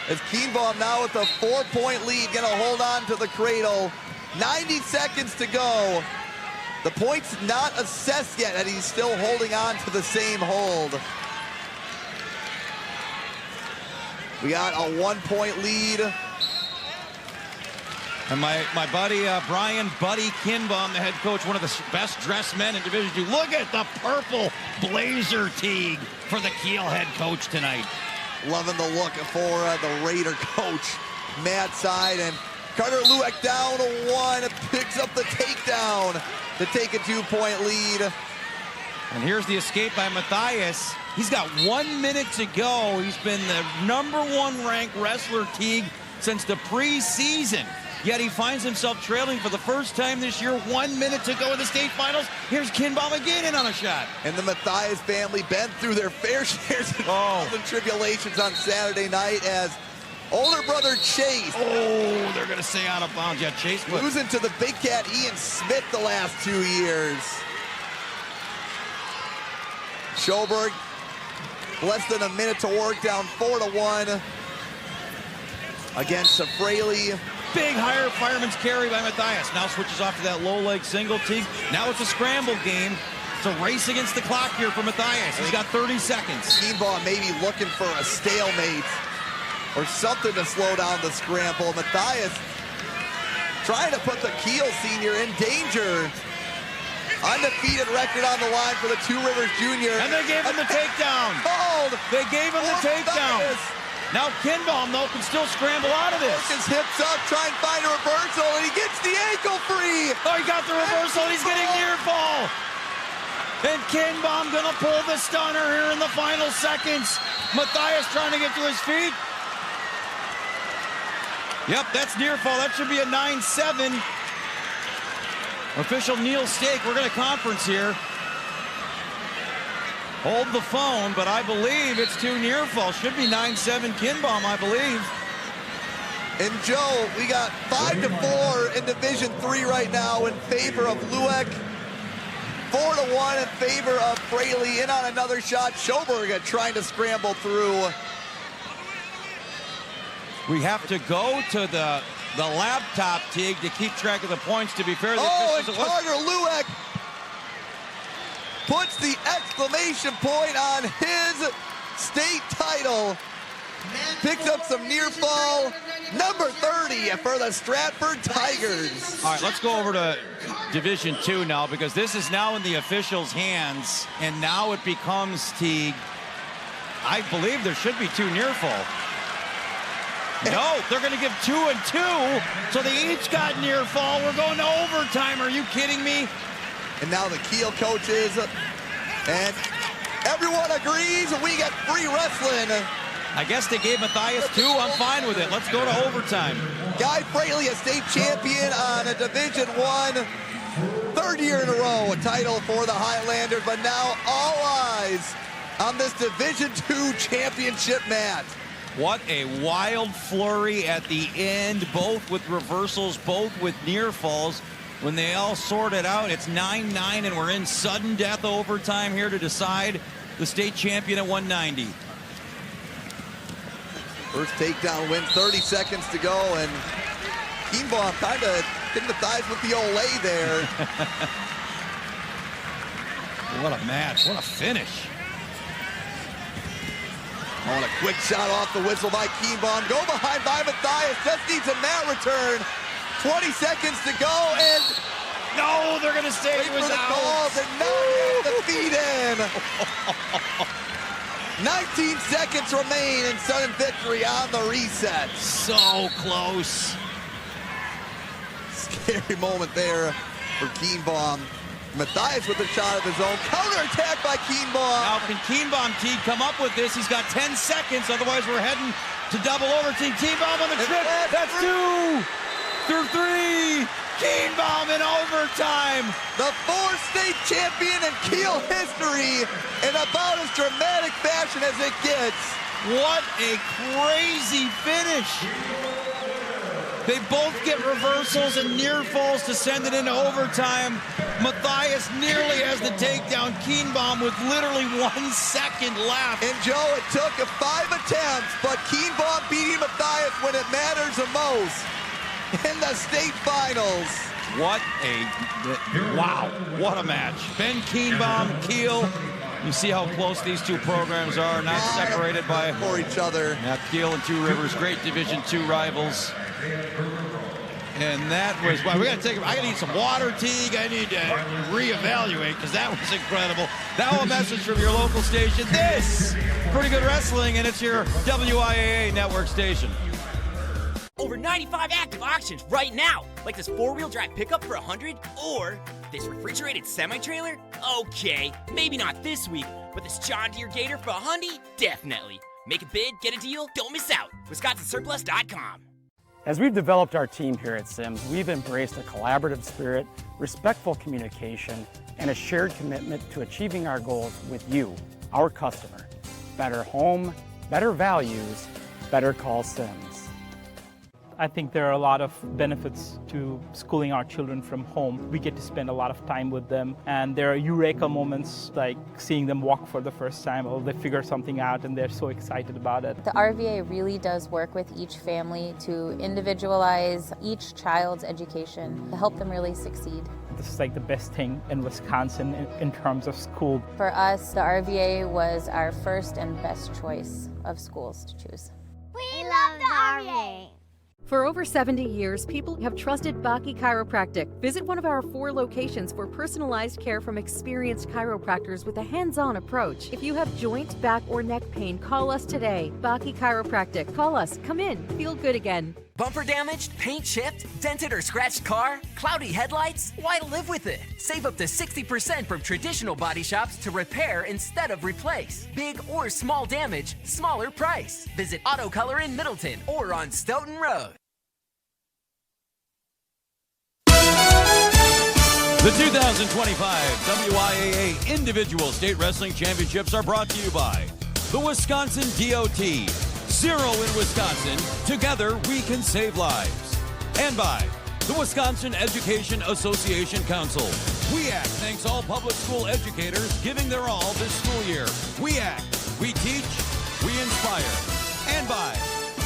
As Keenbaum now with a 4-point lead, gonna hold on to the cradle. 90 seconds to go. The point's not assessed yet, and he's still holding on to the same hold. We got a 1-point lead. And my buddy, Brian Buddy Keenbaum, the head coach, one of the best dressed men in Division II. Look at the purple blazer, Teague, for the Kiel head coach tonight. Loving the look for the Raider coach, Matt Side, and Carter Lueck down to 1, picks up the takedown to take a 2-point lead. And here's the escape by Mathias. He's got 1 minute to go. He's been the #1 ranked wrestler, Teague, since the preseason. Yet he finds himself trailing for the first time this year. 1 minute to go in the state finals. Here's Keenbaum again in on a shot. And the Mathias family been through their fair shares of trials and tribulations on Saturday night as older brother Chase. Oh, they're going to stay out of bounds. Yeah, Chase losing to the big cat Ian Smith the last 2 years. Schoberg, less than a minute to work, down 4-1 against Fraley. Big higher fireman's carry by Mathias. Now switches off to that low leg single, Teague. Now it's a scramble game. It's a race against the clock here for Mathias. He's got 30 seconds. Keenbaum maybe looking for a stalemate or something to slow down the scramble. Mathias trying to put the Kiel senior in danger. Undefeated record on the line for the Two Rivers Junior. And they gave him the takedown. Called. They gave him the takedown. Now Keenbaum, though, can still scramble out of this. Work his hips up, try and find a reversal, and he gets the ankle free. Oh, he got the reversal, and he's getting near fall. And Keenbaum gonna pull the stunner here in the final seconds. Mathias trying to get to his feet. Yep, that's near fall. That should be a 9-7. Official Neil Stake, we're gonna conference here. Hold the phone, but I believe it's too near fall. Should be 9-7 Keenbaum, I believe. And Joe, we got 5-4 in Division III right now in favor of Lueck. 4-1 in favor of Fraley. In on another shot. Schoberg trying to scramble through. We have to go to the laptop, Teague, to keep track of the points. To be fair, the and officials, Carter Lueck puts the exclamation point on his state title. Picks up some near fall. Number 30 for the Stratford Tigers. All right, let's go over to Division II now, because this is now in the officials' hands, and now it becomes, Teague, I believe there should be 2 near fall. No, they're going to give 2 and 2, so they each got near fall. We're going to overtime. Are you kidding me? And now the Kiel coaches, and everyone agrees we get free wrestling. I guess they gave Matthias 2. I'm fine with it. Let's go to overtime. Guy Fraley, a state champion on a Division I, 3rd year in a row, a title for the Highlanders, but now all eyes on this Division II championship match. What a wild flurry at the end, both with reversals, both with near falls. When they all sort it out, it's 9-9, and we're in sudden death overtime here to decide the state champion at 190. First takedown win, 30 seconds to go, and Keenbaum kind of hitting the thighs with the Olay there. What a match, what a finish. On a quick shot off the whistle by Keenbaum. Go behind by Matthias, just needs a mat return. 20 seconds to go, and no, they're going to say he was out. Calls, and now he has the feet in. 19 seconds remain in sudden victory on the reset. So close. Scary moment there for Keenbaum. Matthias with a shot of his own. Counterattack by Keenbaum. Now can Keenbaum Teague come up with this? He's got 10 seconds, otherwise we're heading to double overtime. Keenbaum on the trip. That's 2 through 3. Keenbaum in overtime. The 4th state champion in Kiel history in about as dramatic fashion as it gets. What a crazy finish. They both get reversals and near falls to send it into overtime. Matthias nearly has the takedown. Keenbaum with literally 1 second left. And Joe, it took 5 attempts, but Keenbaum beating Matthias when it matters the most in the state finals. What a match. Ben Keenbaum, Kiel. You see how close these two programs are, not separated by for each other. Now Kiel and Two Rivers, great Division II rivals. And that was why we got to take. I got to need some water, Teague. I need to reevaluate because that was incredible. Now a message from your local station. This Pretty Good Wrestling, and it's your WIAA network station. Over 95 active auctions right now, like this 4-wheel drive pickup for $100, or this refrigerated semi-trailer. Okay, maybe not this week, but this John Deere Gator for $100, definitely. Make a bid, get a deal, don't miss out. WisconsinSurplus.com. As we've developed our team here at Sims, we've embraced a collaborative spirit, respectful communication, and a shared commitment to achieving our goals with you, our customer. Better home, better values, better call Sims. I think there are a lot of benefits to schooling our children from home. We get to spend a lot of time with them, and there are eureka moments like seeing them walk for the first time, or they figure something out and they're so excited about it. The RVA really does work with each family to individualize each child's education to help them really succeed. This is like the best thing in Wisconsin in terms of school. For us, the RVA was our first and best choice of schools to choose. We love the RVA. For over 70 years, people have trusted Baki Chiropractic. Visit one of our 4 locations for personalized care from experienced chiropractors with a hands-on approach. If you have joint, back, or neck pain, call us today. Baki Chiropractic. Call us. Come in. Feel good again. Bumper damaged, paint chipped, dented or scratched car, cloudy headlights? Why live with it? Save up to 60% from traditional body shops to repair instead of replace. Big or small damage, smaller price. Visit Auto Color in Middleton or on Stoughton Road. The 2025 WIAA Individual State Wrestling Championships are brought to you by the Wisconsin DOT. Zero in Wisconsin. Together we can save lives. And by the Wisconsin Education Association Council. WIAA thanks all public school educators giving their all this school year. WIAA, we teach, we inspire. And by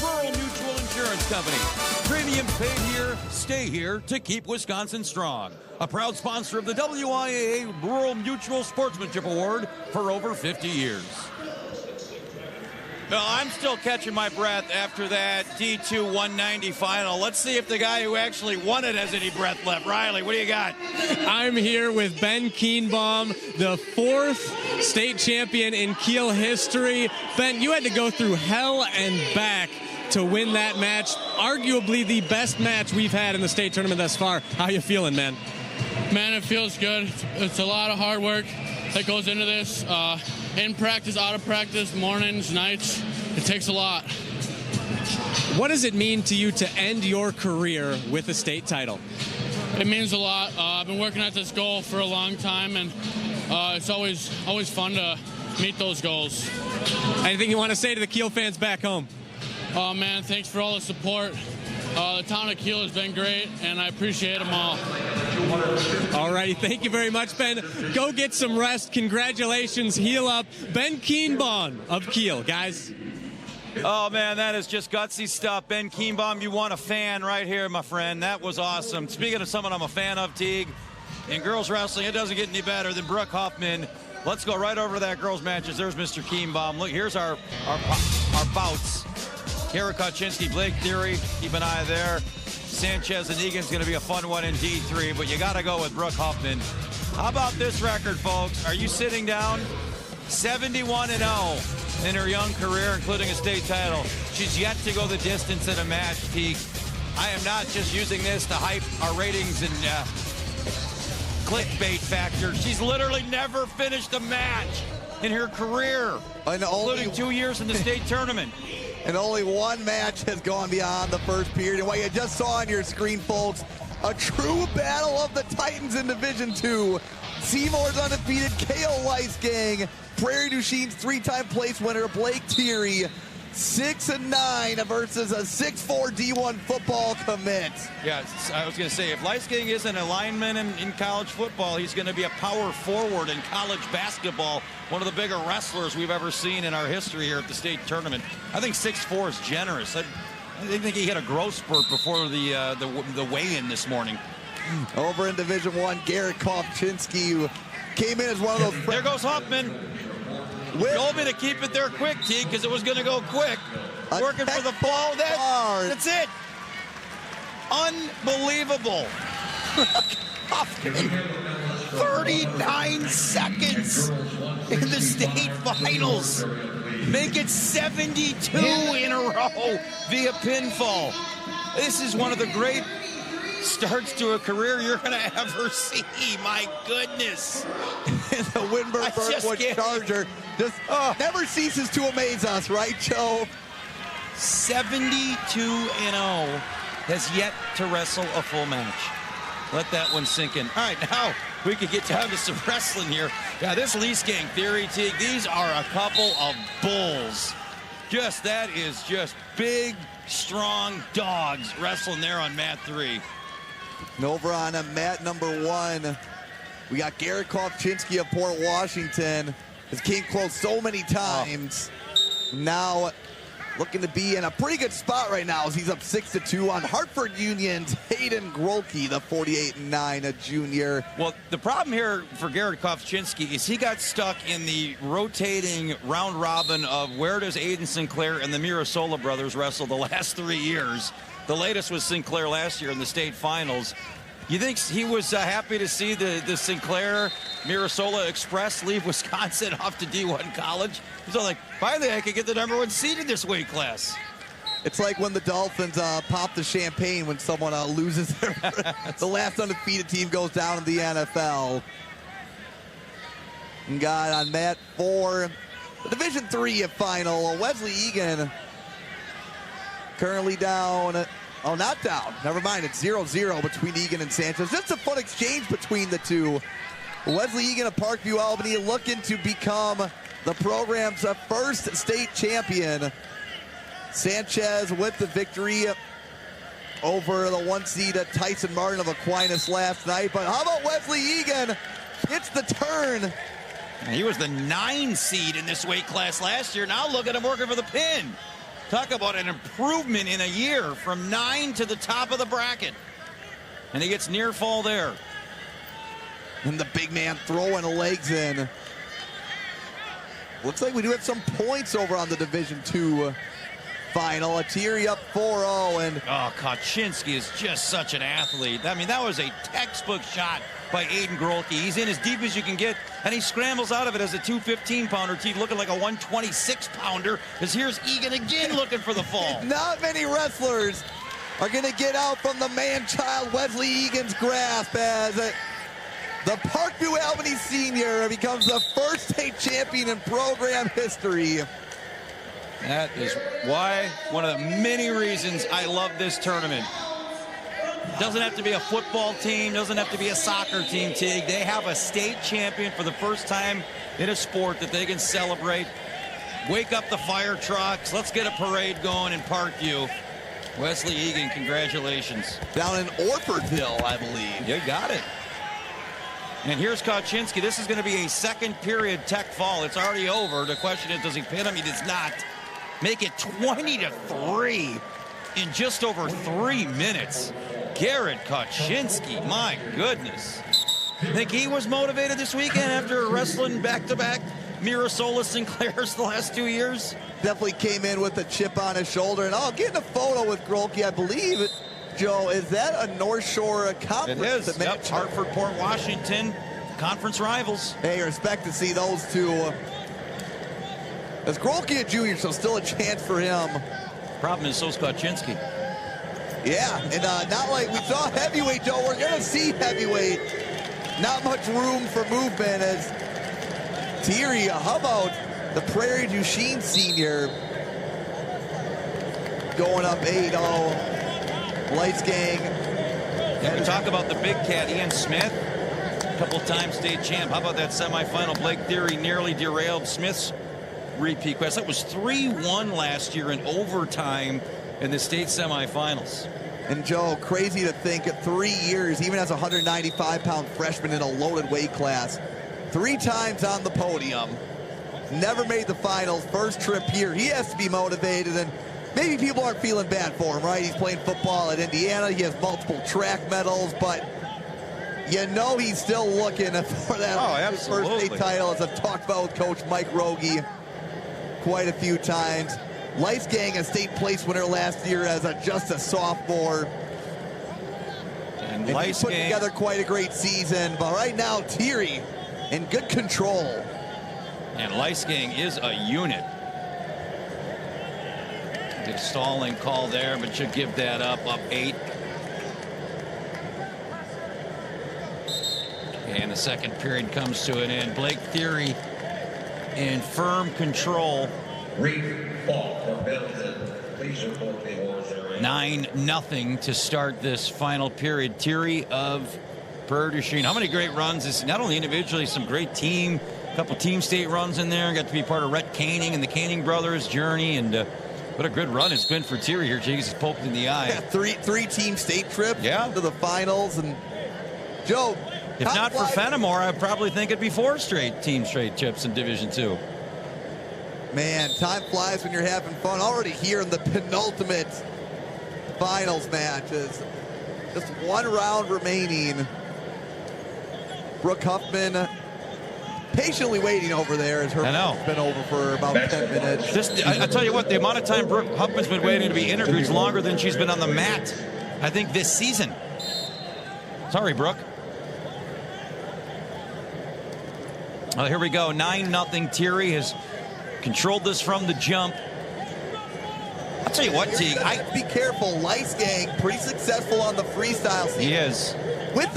Rural Mutual Insurance. Insurance Company. Premiums paid here, stay here to keep Wisconsin strong. A proud sponsor of the WIAA Rural Mutual Sportsmanship Award for over 50 years. No, I'm still catching my breath after that D2 190 final. Let's see if the guy who actually won it has any breath left. Riley, what do you got? I'm here with Ben Kienbaum, the 4th state champion in Kiel history. Ben, you had to go through hell and back to win that match. Arguably the best match we've had in the state tournament thus far. How you feeling, man? Man, it feels good. It's a lot of hard work that goes into this. In practice, out of practice, mornings, nights. It takes a lot. What does it mean to you to end your career with a state title? It means a lot. I've been working at this goal for a long time, and it's always fun to meet those goals. Anything you want to say to the Kiel fans back home? Oh, man, thanks for all the support. The town of Kiel has been great, and I appreciate them all. All righty, thank you very much, Ben. Go get some rest. Congratulations, heal up. Ben Kienbaum of Kiel, guys. Oh, man, that is just gutsy stuff. Ben Kienbaum, you won a fan right here, my friend. That was awesome. Speaking of someone I'm a fan of, Teague, in girls wrestling, it doesn't get any better than Brooke Hoffman. Let's go right over to that girls' matches. There's Mr. Kienbaum. Look, here's our bouts. Kara Kaczynski, Blake Theory, keep an eye there. Sanchez and Egan's going to be a fun one in D3, but you got to go with Brooke Hoffman. How about this record, folks? Are you sitting down? 71-0 in her young career, including a state title. She's yet to go the distance in a match, Teague. I am not just using this to hype our ratings and clickbait factor. She's literally never finished a match in her career, including 2 years in the state tournament. And only one match has gone beyond the first period. And what you just saw on your screen, folks, a true battle of the Titans in Division II. Seymour's undefeated KO Weisgang, Prairie du Chiene's 3-time place winner Blake Thierry, 6-9 versus a 6'4" D1 football commit. Yeah, I was going to say, if Leisking isn't a lineman in college football, he's going to be a power forward in college basketball. One of the bigger wrestlers we've ever seen in our history here at the state tournament. I think 6'4" is generous. I think he hit a growth spurt before the weigh-in this morning. Over in Division I, Garrett Kovchinski came in as one of those. There goes Huffman. You told me to keep it there quick, T, because it was going to go quick. Working for the ball. That's it. Unbelievable. 39 seconds in the state finals. Make it 72 in a row via pinfall. This is one of the great starts to a career you're going to ever see. My goodness. And the Winburn-Berkwood Charger just never ceases to amaze us, right, Joe? 72-0 has yet to wrestle a full match. Let that one sink in. All right, now we could get down to some wrestling here. Yeah, this Leisgang Theory, Teague, these are a couple of bulls. That is just big, strong dogs wrestling there on mat 3. And over on mat number 1, we got Garrett Kovchinski of Port Washington. Has came close so many times. Now looking to be in a pretty good spot right now as he's up 6-2 on Hartford Union's Hayden Grolke, the 48-9 junior. Well, the problem here for Garrett Kovchinski is he got stuck in the rotating round robin of where does Aiden Sinclair and the Mirasola brothers wrestle the last 3 years. The latest was Sinclair last year in the state finals. You think he was happy to see the Sinclair Mirasola Express leave Wisconsin off to D1 college? He's all like, finally I could get the #1 seed in this weight class. It's like when the Dolphins pop the champagne when someone loses the last undefeated team goes down in the NFL. And got on mat 4, the Division III final, Wesley Egan currently down. Oh, not down. Never mind. It's 0-0 between Egan and Sanchez. Just a fun exchange between the two. Wesley Egan of Parkview, Albany, looking to become the program's first state champion. Sanchez with the victory over the 1 seed Tyson Martin of Aquinas last night. But how about Wesley Egan? It's the turn. He was the 9 seed in this weight class last year. Now look at him working for the pin. Talk about an improvement in a year from 9 to the top of the bracket. And he gets near fall there. And the big man throwing the legs in. Looks like we do have some points over on the Division II final. Thierry up 4-0. And Kaczynski is just such an athlete. I mean, that was a textbook shot by Aiden Grolke. He's in as deep as you can get, and he scrambles out of it as a 215-pounder. Teeth looking like a 126-pounder, because here's Egan again looking for the fall. Not many wrestlers are going to get out from the man-child Wesley Egan's grasp as the Parkview Albany senior becomes the first state champion in program history. That is why, one of the many reasons I love this tournament. Doesn't have to be a football team, doesn't have to be a soccer team, Teague. They have a state champion for the first time in a sport that they can celebrate. Wake up the fire trucks. Let's get a parade going in Parkview. Wesley Egan, congratulations. Down in Orfordville, I believe. You got it. And here's Kaczynski. This is going to be a second period tech fall. It's already over. The question is, does he pin him? He does not. Make it 20-3 in just over 3 minutes. Garrett Kaczynski, my goodness. Think he was motivated this weekend after wrestling back-to-back Mirasola Sinclairs the last 2 years? Definitely came in with a chip on his shoulder. And getting a photo with Grolke, I believe. Joe, is that a North Shore conference? It is. Yep. Hartford, Port Washington, conference rivals. Hey, respect to see those two. As Grolke a junior, so still a chance for him. Problem is, so's Kaczynski. Yeah, and not like we saw heavyweight, Joe. We're going to see heavyweight. Not much room for movement as Thierry, how about the Prairie du Chien senior going up 8-0. Lights gang. Yeah, we talk about the big cat, Ian Smith, a couple-time state champ. How about that semifinal? Blake Thierry nearly derailed Smith's repeat quest. That was 3-1 last year in overtime in the state semifinals. And Joe, crazy to think at 3 years, even as a 195-pound freshman in a loaded weight class, 3 times on the podium, never made the finals, first trip here. He has to be motivated, and maybe people aren't feeling bad for him, right? He's playing football at Indiana. He has multiple track medals, but you know he's still looking for that first state title, as I've talked about with Coach Mike Rogie quite a few times. Lights gang, a state place winner last year as just a sophomore. And he put together quite a great season, but right now Thierry in good control. And Leisgang is a unit. Good stalling call there, but should give that up 8. And the second period comes to an end. Blake Thierry in firm control. 9-0 to start this final period. Thierry of Prairie du Chien. How many great runs? It's not only individually, some great team, a couple team state runs in there. Got to be part of Rhett Koenig and the Koenig brothers' journey, and what a good run it's been for Thierry here. Jesus poked in the eye. Yeah, three team state trips to the finals. And Joe, if not for Fenimore, I'd probably think it'd be 4 straight team straight trips in Division II. Man, time flies when you're having fun. Already here in the penultimate finals matches. Just 1 round remaining. Brooke Huffman patiently waiting over there as her has been over for about 10 minutes. I tell you what, the amount of time Brooke Huffman's been waiting to be interviewed is longer than she's been on the mat, I think, this season. Sorry, Brooke. Well, here we go. 9-0. Thierry has controlled this from the jump. I'll tell you what, Teague. Be careful. Lice Gang, pretty successful on the freestyle scene. He is. With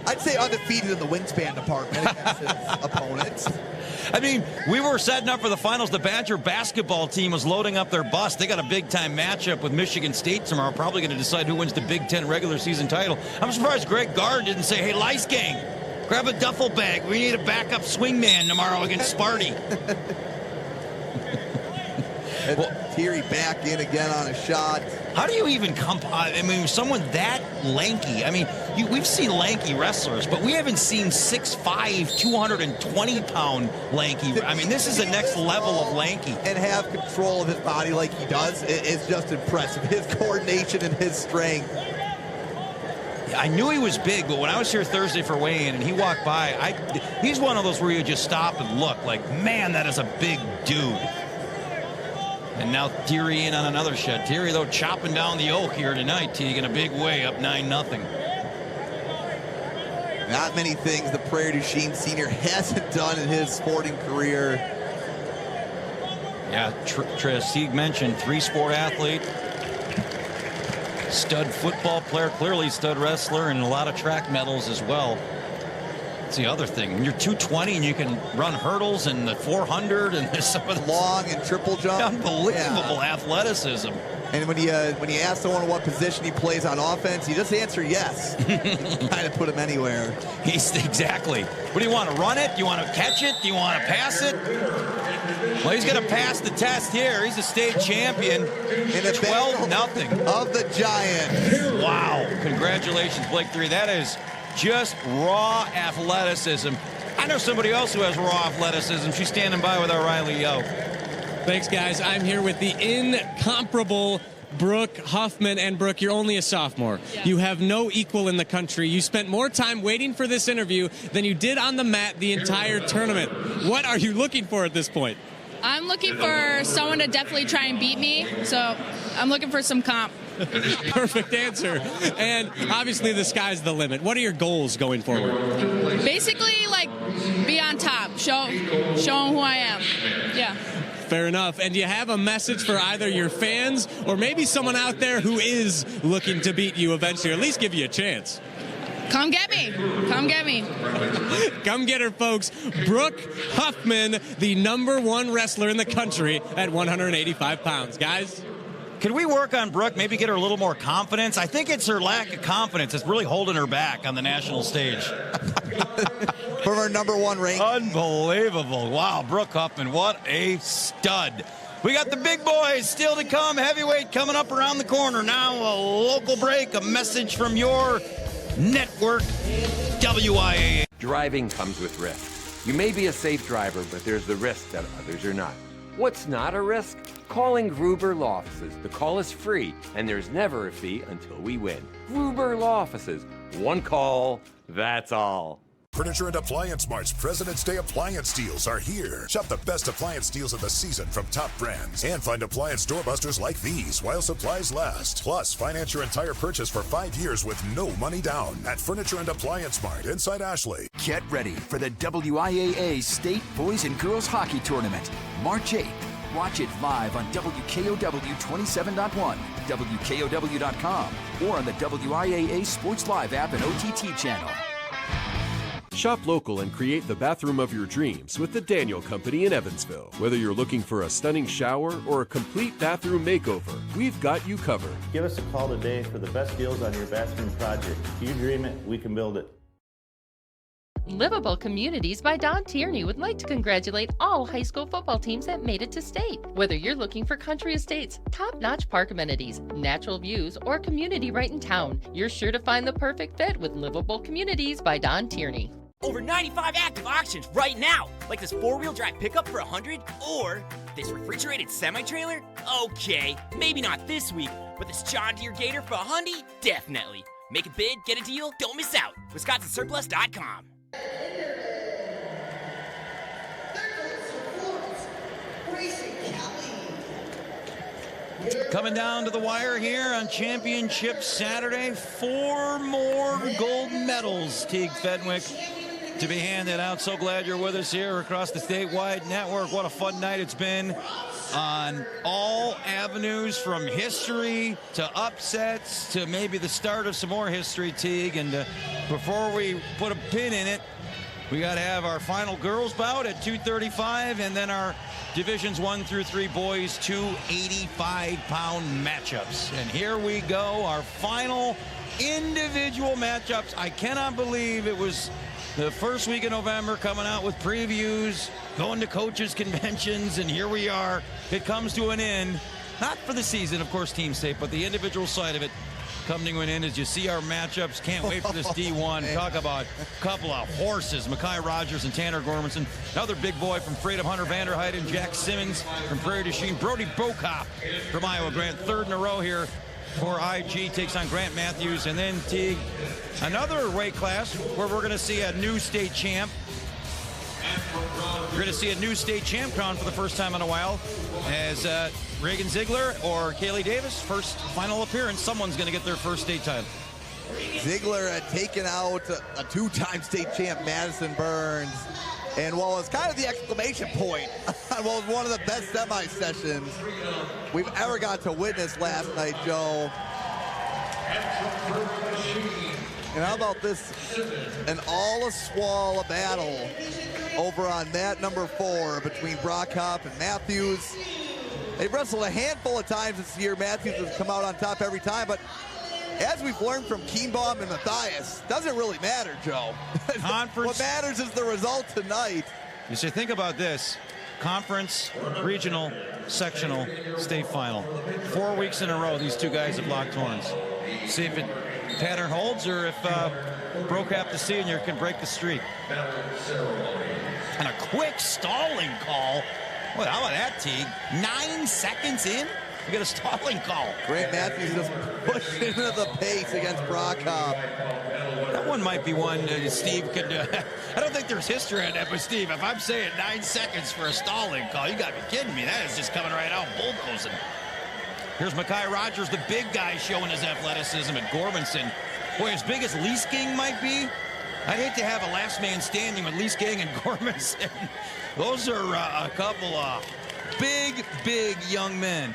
I'd say undefeated in the wingspan department against his opponents. I mean, we were setting up for the finals. The Badger basketball team was loading up their bus. They got a big-time matchup with Michigan State tomorrow, probably going to decide who wins the Big Ten regular season title. I'm surprised Greg Gard didn't say, hey, Lice Gang, grab a duffel bag. We need a backup swingman tomorrow against Sparty. And Thierry back in again on a shot. How do you even come? I mean, someone that lanky. I mean, we've seen lanky wrestlers, but we haven't seen 6'5", 220-pound lanky. I mean, this is the next level of lanky. And have control of his body like he does. It's just impressive. His coordination and his strength. I knew he was big, but when I was here Thursday for weigh-in and he walked by, he's one of those where you just stop and look like, man, that is a big dude. And now Thierry in on another shed. Thierry, though, chopping down the oak here tonight, Teague, in a big way, up 9-0. Not many things the Prairie du Chien senior hasn't done in his sporting career. Yeah, Teague mentioned 3-sport athlete. Stud football player, clearly stud wrestler, and a lot of track medals as well. That's the other thing. When you're 220 and you can run hurdles and the 400 and some of the long and triple jump. Unbelievable athleticism. And when you ask someone what position he plays on offense, you just answer yes. You kind of put him anywhere. Exactly. What do you want to run it? Do you want to catch it? Do you want to pass it? Well, he's going to pass the test here. He's a state champion. In 12-0 of the Giants. Wow. Congratulations, Blake 3. That is just raw athleticism. I know somebody else who has raw athleticism. She's standing by with our Riley Yo. Thanks, guys. I'm here with the incomparable Brooke Huffman. And Brooke, you're only a sophomore. Yeah. You have no equal in the country. You spent more time waiting for this interview than you did on the mat the entire tournament. What are you looking for at this point? I'm looking for someone to definitely try and beat me, so I'm looking for some comp. Perfect answer. And obviously the sky's the limit. What are your goals going forward? Basically, like, be on top, show them who I am. Yeah. Fair enough. And do you have a message for either your fans or maybe someone out there who is looking to beat you eventually, or at least give you a chance? Come get me. Come get me. Come get her, folks. Brooke Huffman, the #1 wrestler in the country at 185 pounds. Guys? Can we work on Brooke, maybe get her a little more confidence? I think it's her lack of confidence that's really holding her back on the national stage. From our #1 rank. Unbelievable. Wow, Brooke Huffman, what a stud. We got the big boys still to come. Heavyweight coming up around the corner. Now a local break, a message from your network, WIAA. Driving comes with risk. You may be a safe driver, but there's the risk that others are not. What's not a risk? Calling Gruber Law Offices. The call is free, and there's never a fee until we win. Gruber Law Offices. One call, that's all. Furniture and Appliance Mart's President's Day appliance deals are here. Shop the best appliance deals of the season from top brands and find appliance doorbusters like these while supplies last. Plus, finance your entire purchase for 5 years with no money down at Furniture and Appliance Mart inside Ashley. Get ready for the WIAA State Boys and Girls Hockey Tournament, March 8th. Watch it live on WKOW 27.1, WKOW.com, or on the WIAA Sports Live app and OTT channel. Shop local and create the bathroom of your dreams with the Daniel Company in Evansville. Whether you're looking for a stunning shower or a complete bathroom makeover, we've got you covered. Give us a call today for the best deals on your bathroom project. If you dream it, we can build it. Livable Communities by Don Tierney would like to congratulate all high school football teams that made it to state. Whether you're looking for country estates, top-notch park amenities, natural views, or community right in town, you're sure to find the perfect fit with Livable Communities by Don Tierney. Over 95 active auctions right now, like this 4-wheel drive pickup for $100 or this refrigerated semi-trailer. Okay, maybe not this week, but this John Deere Gator for $100, definitely. Make a bid, get a deal, don't miss out. WisconsinSurplus.com. Coming down to the wire here on Championship Saturday. 4 more gold medals, Teague Fenwick, to be handed out. So glad you're with us here across the statewide network. What a fun night it's been on all avenues, from history to upsets to maybe the start of some more history, Teague. And before we put a pin in it, we got to have our final girls bout at 235, and then our Divisions 1 through 3 boys 285-pound matchups. And here we go, our final individual matchups. I cannot believe it was The first week of November, coming out with previews, going to coaches' conventions, and here we are. It comes to an end. Not for the season, of course, team safe, but the individual side of it coming to an end as you see our matchups. Can't wait for this D1. Talk about a couple of horses, Mekhi Rogers and Tanner Gormanson. Another big boy from Freedom, Hunter Vanderheiden, Jack Simmons from Prairie du Chien, Brody Bokop from Iowa Grant. Third in a row here for IG, takes on Grant Matthews. And then Teague, another weight class where we're going to see a new state champ. We're going to see a new state champ crowned for the first time in a while as Reagan Ziegler or Kaylee Davis, first final appearance. Someone's going to get their first state title. Ziegler had taken out a two-time state champ, Madison Burns. And while it's kind of the exclamation point on what was one of the best semi-sessions we've ever got to witness last night, Joe. And how about this? An all-a-swall battle over on mat number 4 between Brockhoff and Matthews. They've wrestled a handful of times this year. Matthews has come out on top every time, but as we've learned from Keenbaum and Matthias, doesn't really matter, Joe. Conference. What matters is the result tonight. You say, think about this. Conference, regional, sectional, state final. 4 weeks in a row, these two guys have locked horns. See if it pattern holds or if Brockhoff the senior can break the streak. And a quick stalling call. Well, how about that, Teague? 9 seconds in, you get a stalling call. Grant Matthews just pushed into the pace against Brockhoff. That one might be one Steve could I don't think there's history on that, but Steve, if I'm saying 9 seconds for a stalling call, you got to be kidding me. That is just coming right out bulldozing. Here's Mekhi Rogers, the big guy, showing his athleticism, and Gormanson. Boy, as big as Lee King might be, I'd hate to have a last man standing with Lee King and Gormanson. Those are a couple of big, big young men.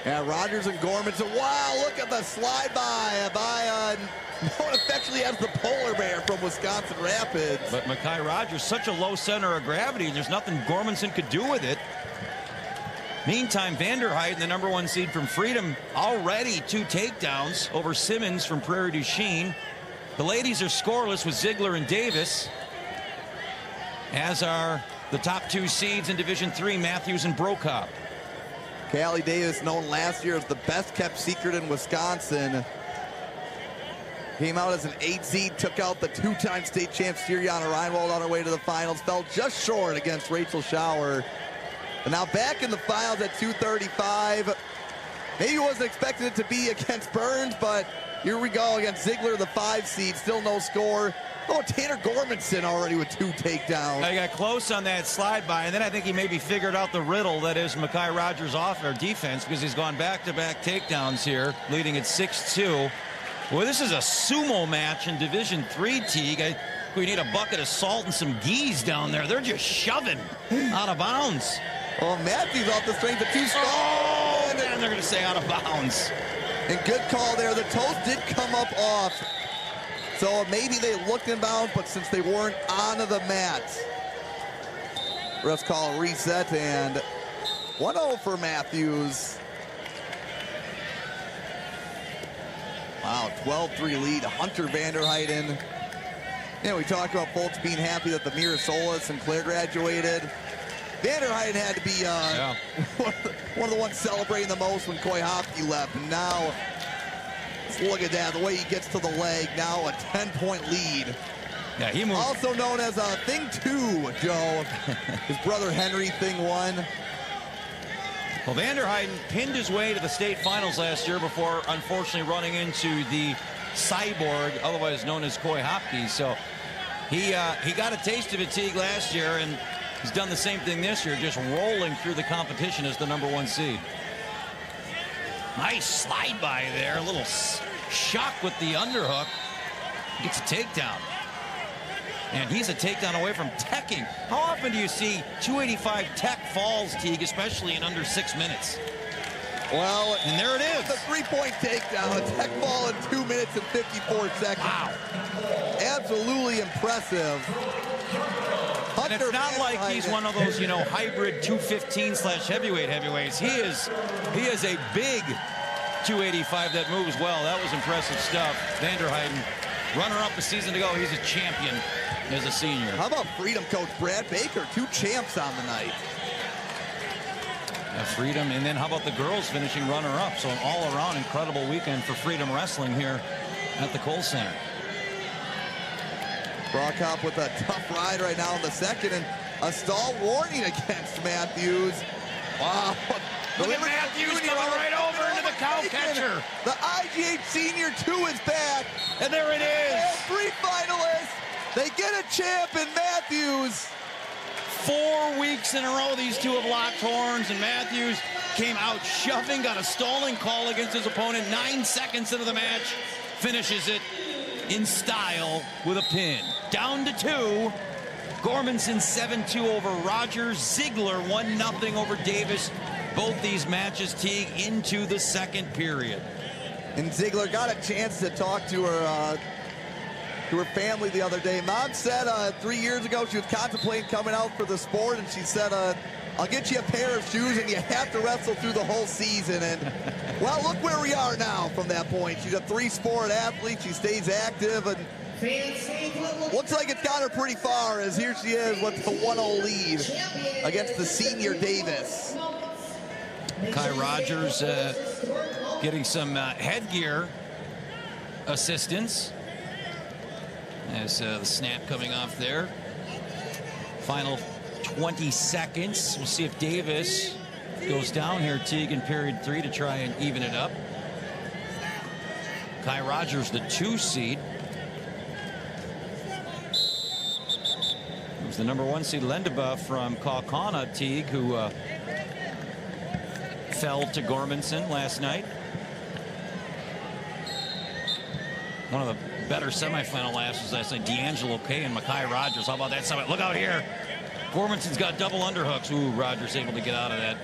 Yeah, Rogers and Gormanson. Wow, look at the slide by known affectionately as the polar bear from Wisconsin Rapids. But Mekhi Rogers, such a low center of gravity, and there's nothing Gormanson could do with it. Meantime, Vanderheiden, the number 1 seed from Freedom, already 2 takedowns over Simmons from Prairie du Chien. The ladies are scoreless with Ziegler and Davis, as are the top 2 seeds in Division III, Matthews and Brockhoff. Callie Davis, known last year as the best kept secret in Wisconsin, came out as an 8 seed, took out the 2-time state champ Sirianna Reinwald on her way to the finals, fell just short against Rachel Schauer. And now back in the finals at 235. Maybe wasn't expecting it to be against Burns, but here we go against Ziegler, the 5 seed, still no score. Oh, Tanner Gormanson already with 2 takedowns. I got close on that slide by, and then I think he maybe figured out the riddle that is Mekhi Rogers' defense, because he's gone back-to-back takedowns here, leading at 6-2. Well, this is a sumo match in Division III, Teague. We need a bucket of salt and some geese down there. They're just shoving out of bounds. Well, Matthews off the strength of 2 stalls. Oh, man, they're going to say out of bounds. And good call there. The toes did come up off. So maybe they looked in bounds, but since they weren't onto the mat, refs call a reset, and 1-0 for Matthews. Wow, 12-3 lead, Hunter Vanderheiden. Yeah, we talked about folks being happy that the Mirasola Sinclair graduated. Vanderheiden had to be one of the ones celebrating the most when Coy Hopke left. And now, let's look at that, the way he gets to the leg. Now a 10-point lead. Yeah, he moved. Also known as Thing 2, Joe. His brother Henry, Thing 1. Well, Vanderheiden pinned his way to the state finals last year before, unfortunately, running into the cyborg, otherwise known as Coy Hopke. So he got a taste of fatigue last year, and he's done the same thing this year, just rolling through the competition as the number 1 seed. Nice slide by there, a little shock with the underhook. Gets a takedown. And he's a takedown away from teching. How often do you see 285 tech falls, Teague, especially in under 6 minutes? Well, and there it is. The 3-point takedown, a tech fall in 2 minutes and 54 seconds. Wow. Absolutely impressive. And it's not like he's one of those, hybrid 215/heavyweights. He is a big 285 that moves well. That was impressive stuff. Vanderheiden runner-up a season ago. He's a champion as a senior. How about Freedom coach Brad Baker? 2 champs on the night. Freedom, and then how about the girls finishing runner-up? So an all-around incredible weekend for Freedom Wrestling here at the Kohl Center. Brockhoff with a tough ride right now in the second, and a stall warning against Matthews. Wow. Look at Matthews coming right over into the cow catcher. The IGH Senior 2 is back. And there it is. And 3 finalists. They get a champ in Matthews. 4 weeks in a row, these two have locked horns, and Matthews came out shoving, got a stalling call against his opponent. 9 seconds into the match, finishes it in style with a pin. Down to 2. Gormanson 7-2 over Rogers. Ziegler 1-0 over Davis. Both these matches, Teague, into the second period. And Ziegler got a chance to talk to her family the other day. Mom said 3 years ago she was contemplating coming out for the sport, and she said, I'll get you a pair of shoes and you have to wrestle through the whole season. And well, look where we are now from that point. She's a 3-sport athlete. She stays active, and looks like it's got her pretty far, as here she is with the 1-0 lead against the senior Davis. Kai Rogers getting some headgear assistance as the snap coming off there. Final 20 seconds. We'll see if Davis goes down here, Teague, in period 3 to try and even it up. Kai Rogers, the 2 seed. It was the number 1 seed, Lendeba from Kaukauna, Teague, who fell to Gormanson last night. One of the better semifinal last last night, D'Angelo Kay and Makai Rogers. How about that semi? Look out here. Gormanson's got double underhooks. Ooh, Rogers able to get out of that.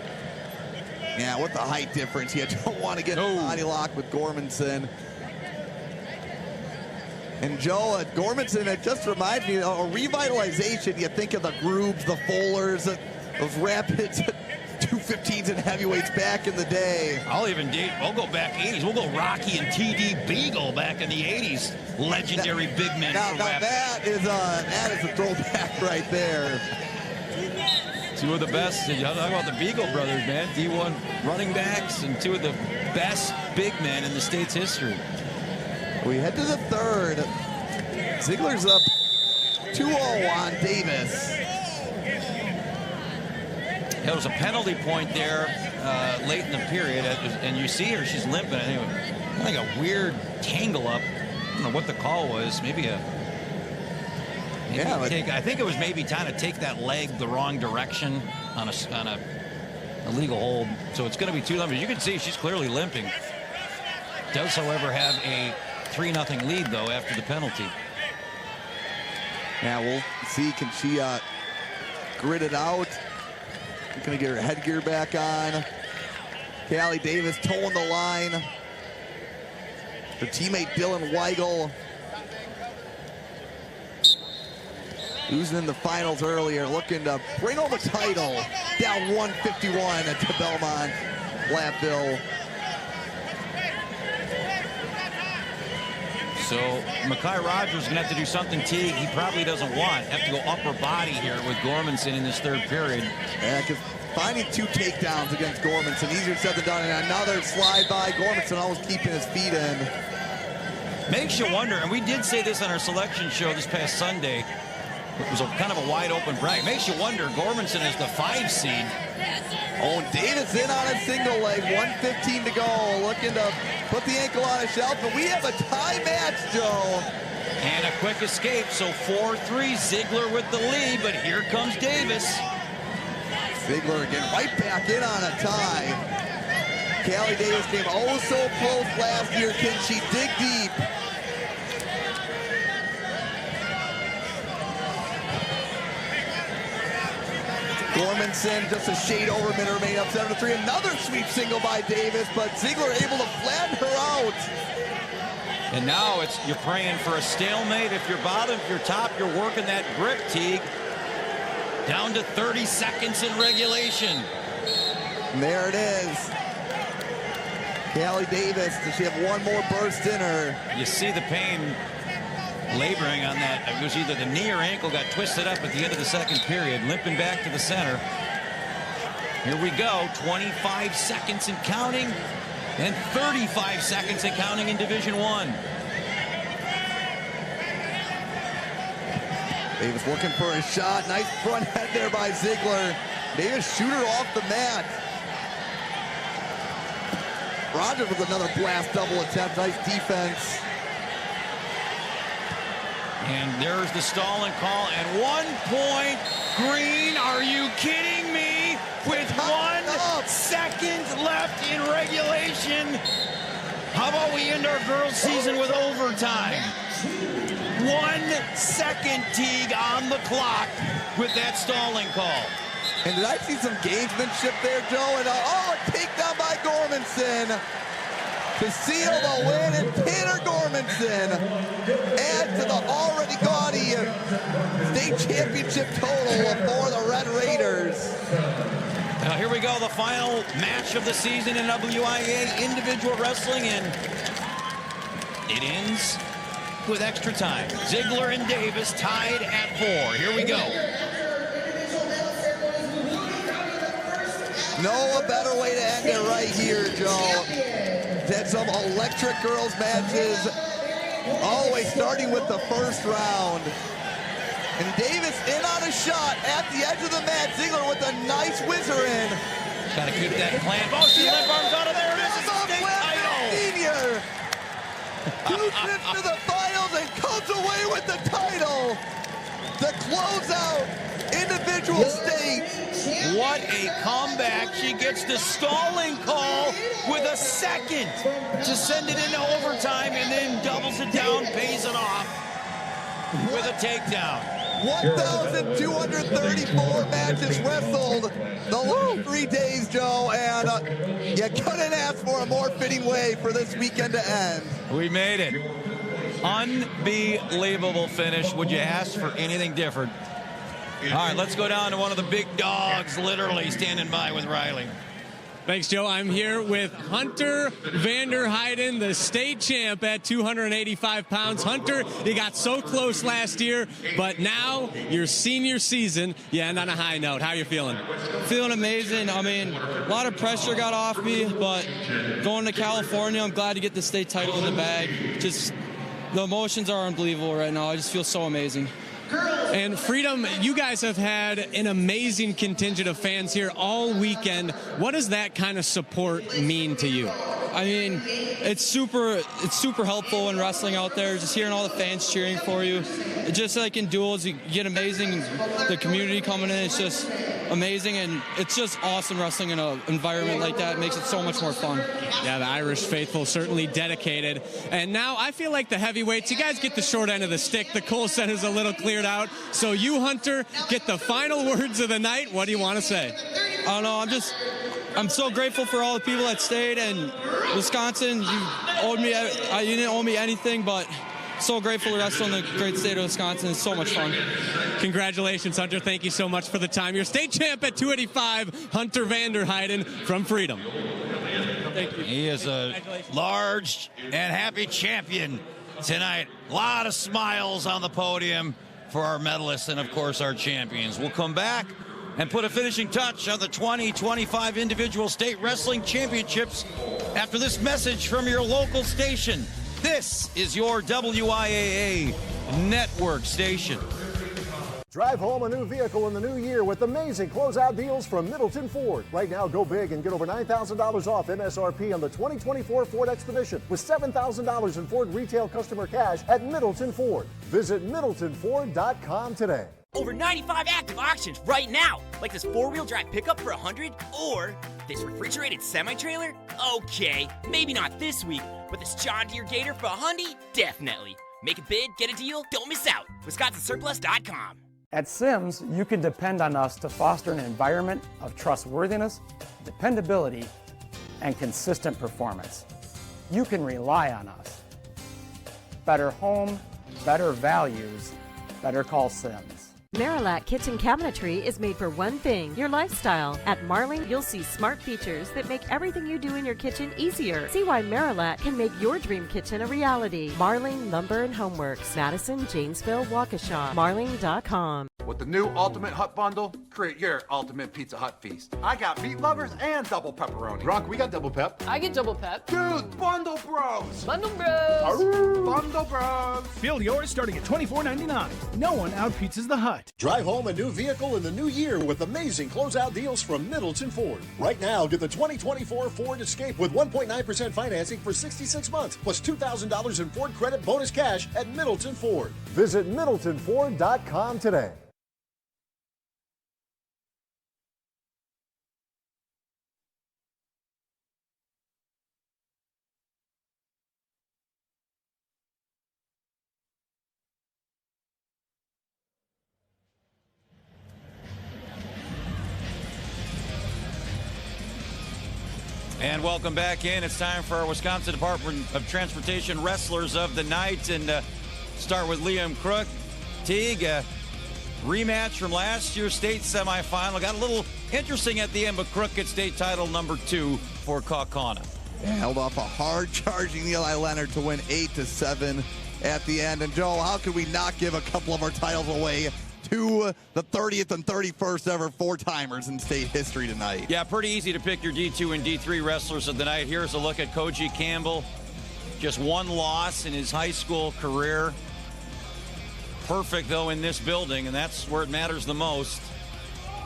Yeah, with the height difference, you don't want to get a body lock with Gormanson. And Joe, at Gormanson, it just reminds me of a revitalization. You think of the Groobs, the Fullers, those Rapids 215s and heavyweights back in the day. We'll go back 80s. We'll go Rocky and TD Beagle back in the 80s. Legendary big men. Now that is a throwback right there. Two of the best. You talk about the Beagle brothers, man. D1 running backs and 2 of the best big men in the state's history. We head to the third. Ziegler's up 2-0 on Davis. There was a penalty point there late in the period, and you see her, she's limping. I think a weird tangle up. I don't know what the call was. I think it was maybe trying to take that leg the wrong direction on a illegal hold. So it's going to be 2 numbers. You can see she's clearly limping. Does, however, have a 3-0 lead, though, after the penalty. Yeah, we'll see. Can she grit it out? Going to get her headgear back on. Callie Davis towing the line. Her teammate Dylan Weigel losing in the finals earlier, looking to bring home a title. Down 151 to Belmont Platteville. So Makai Rogers is going to have to do something, Teague, he probably doesn't want. Have to go upper body here with Gormanson in this third period. Yeah, because finding 2 takedowns against Gormanson, easier said than done. And another slide by. Gormanson always keeping his feet in. Makes you wonder, and we did say this on our selection show this past Sunday. It was kind of a wide open bracket. Makes you wonder, Gormanson is the 5 seed. Oh, and Davis in on a single leg, 1:15 to go, looking to put the ankle on a shelf, but we have a tie match, Joe. And a quick escape, so 4-3, Ziegler with the lead, but here comes Davis. Ziegler again, right back in on a tie. Callie Davis came oh so close last year. Can she dig deep? Gormanson just a shade over, minute remaining up 7-3. Another sweep single by Davis, but Ziegler able to flatten her out. And now you're praying for a stalemate. If you're bottom, if you're top, you're working that grip, Teague. Down to 30 seconds in regulation. And there it is. Callie Davis, does she have one more burst in her? You see the pain laboring on that. It was either the knee or ankle got twisted up at the end of the second period, limping back to the center. Here we go, 25 seconds and counting, and 35 seconds and counting in Division I. Davis looking for a shot. Nice front head there by Ziegler. Davis shooter off the mat. Rogers with another blast double attempt. Nice defense. And there's the stalling call at 1 point. Green, are you kidding me? With 1 second left in regulation. How about we end our girls' season with overtime? 1 second, Teague, on the clock with that stalling call. And did I see some gamesmanship there, Joe? And a takedown by Gormanson to seal the win. And Tanner Gormanson adds to the already gaudy state championship total for the Red Raiders. Now here we go, the final match of the season in WIAA individual wrestling, and it ends with extra time. Ziegler and Davis tied at 4. Here we go. No better way to end it right here, Joe. Had some electric girls matches, all the way starting with the first round. And Davis in on a shot at the edge of the mat. Ziegler with a nice whizzer in. Gotta keep that plan. Oh, she limp arms out of there. It is a state title. Senior. 2 trips to the finals and comes away with the title. The closeout individual state. What a comeback. She gets the stalling call with a second to send it into overtime, and then doubles it down, pays it off with a takedown. 1,234 matches wrestled the last 3 days, Joe, and you couldn't ask for a more fitting way for this weekend to end. We made it. Unbelievable finish. Would you ask for anything different? All right, let's go down to one of the big dogs, literally standing by with Riley. Thanks, Joe. I'm here with Hunter Vanderheiden, the state champ at 285 pounds. Hunter, you got so close last year, but now your senior season, you end on a high note. How are you feeling? Feeling amazing. I mean, a lot of pressure got off me, but going to California, I'm glad to get the state title in the bag. Just the emotions are unbelievable right now. I just feel so amazing. And Freedom, you guys have had an amazing contingent of fans here all weekend. What does that kind of support mean to you? I mean, it's super helpful when wrestling out there, just hearing all the fans cheering for you. Just like in duels, you get amazing, the community coming in, it's just amazing, and it's just awesome wrestling in an environment like that. It makes it so much more fun. Yeah, the Irish faithful certainly dedicated. And now I feel like the heavyweights, you guys get the short end of the stick. The Cole Center's a little cleared out. So you, Hunter, get the final words of the night. What do you want to say? I don't know, I'm so grateful for all the people that stayed, and Wisconsin, you didn't owe me anything, but so grateful to wrestle in the great state of Wisconsin. It's so much fun. Congratulations, Hunter. Thank you so much for the time. Your state champ at 285, Hunter Vanderheiden from Freedom. Thank you. He is a large and happy champion tonight. A lot of smiles on the podium for our medalists and, of course, our champions. We'll come back and put a finishing touch on the 2025 Individual State Wrestling Championships after this message from your local station. This is your WIAA network station. Drive home a new vehicle in the new year with amazing closeout deals from Middleton Ford. Right now, go big and get over $9,000 off MSRP on the 2024 Ford Expedition with $7,000 in Ford retail customer cash at Middleton Ford. Visit MiddletonFord.com today. Over 95 active auctions right now, like this 4-wheel drive pickup for $100 or this refrigerated semi-trailer. Okay, maybe not this week, but this John Deere Gator for $100, definitely. Make a bid, get a deal, don't miss out. WisconsinSurplus.com. At Sims, you can depend on us to foster an environment of trustworthiness, dependability, and consistent performance. You can rely on us. Better home, better values, better call Sims. Marilat Kitchen Cabinetry is made for one thing, your lifestyle. At Marling, you'll see smart features that make everything you do in your kitchen easier. See why Marilat can make your dream kitchen a reality. Marling Lumber and Homeworks, Madison, Janesville, Waukesha. Marling.com. With the new Ultimate Hut Bundle, create your ultimate Pizza Hut feast. I got meat lovers and double pepperoni. Gronk, we got double pep. I get double pep. Dude, Bundle Bros! Bundle Bros! Bundle Bros! Build yours starting at $24.99. No one out-pizzas the Hut. Drive home a new vehicle in the new year with amazing closeout deals from Middleton Ford. Right now, get the 2024 Ford Escape with 1.9% financing for 66 months, plus $2,000 in Ford credit bonus cash at Middleton Ford. Visit MiddletonFord.com today. And welcome back in. It's time for our Wisconsin Department of Transportation Wrestlers of the Night. And start with Liam Crook. Teague, rematch from last year's state semifinal. Got a little interesting at the end, but Crook gets state title number 2 for Kaukauna. Held off a hard-charging Eli Leonard to win 8-7 at the end. And, Joe, how could we not give a couple of our titles away to the 30th and 31st ever four-timers in state history tonight? Yeah, pretty easy to pick your D2 and D3 wrestlers of the night. Here's a look at Koji Campbell. Just one loss in his high school career. Perfect, though, in this building, and that's where it matters the most.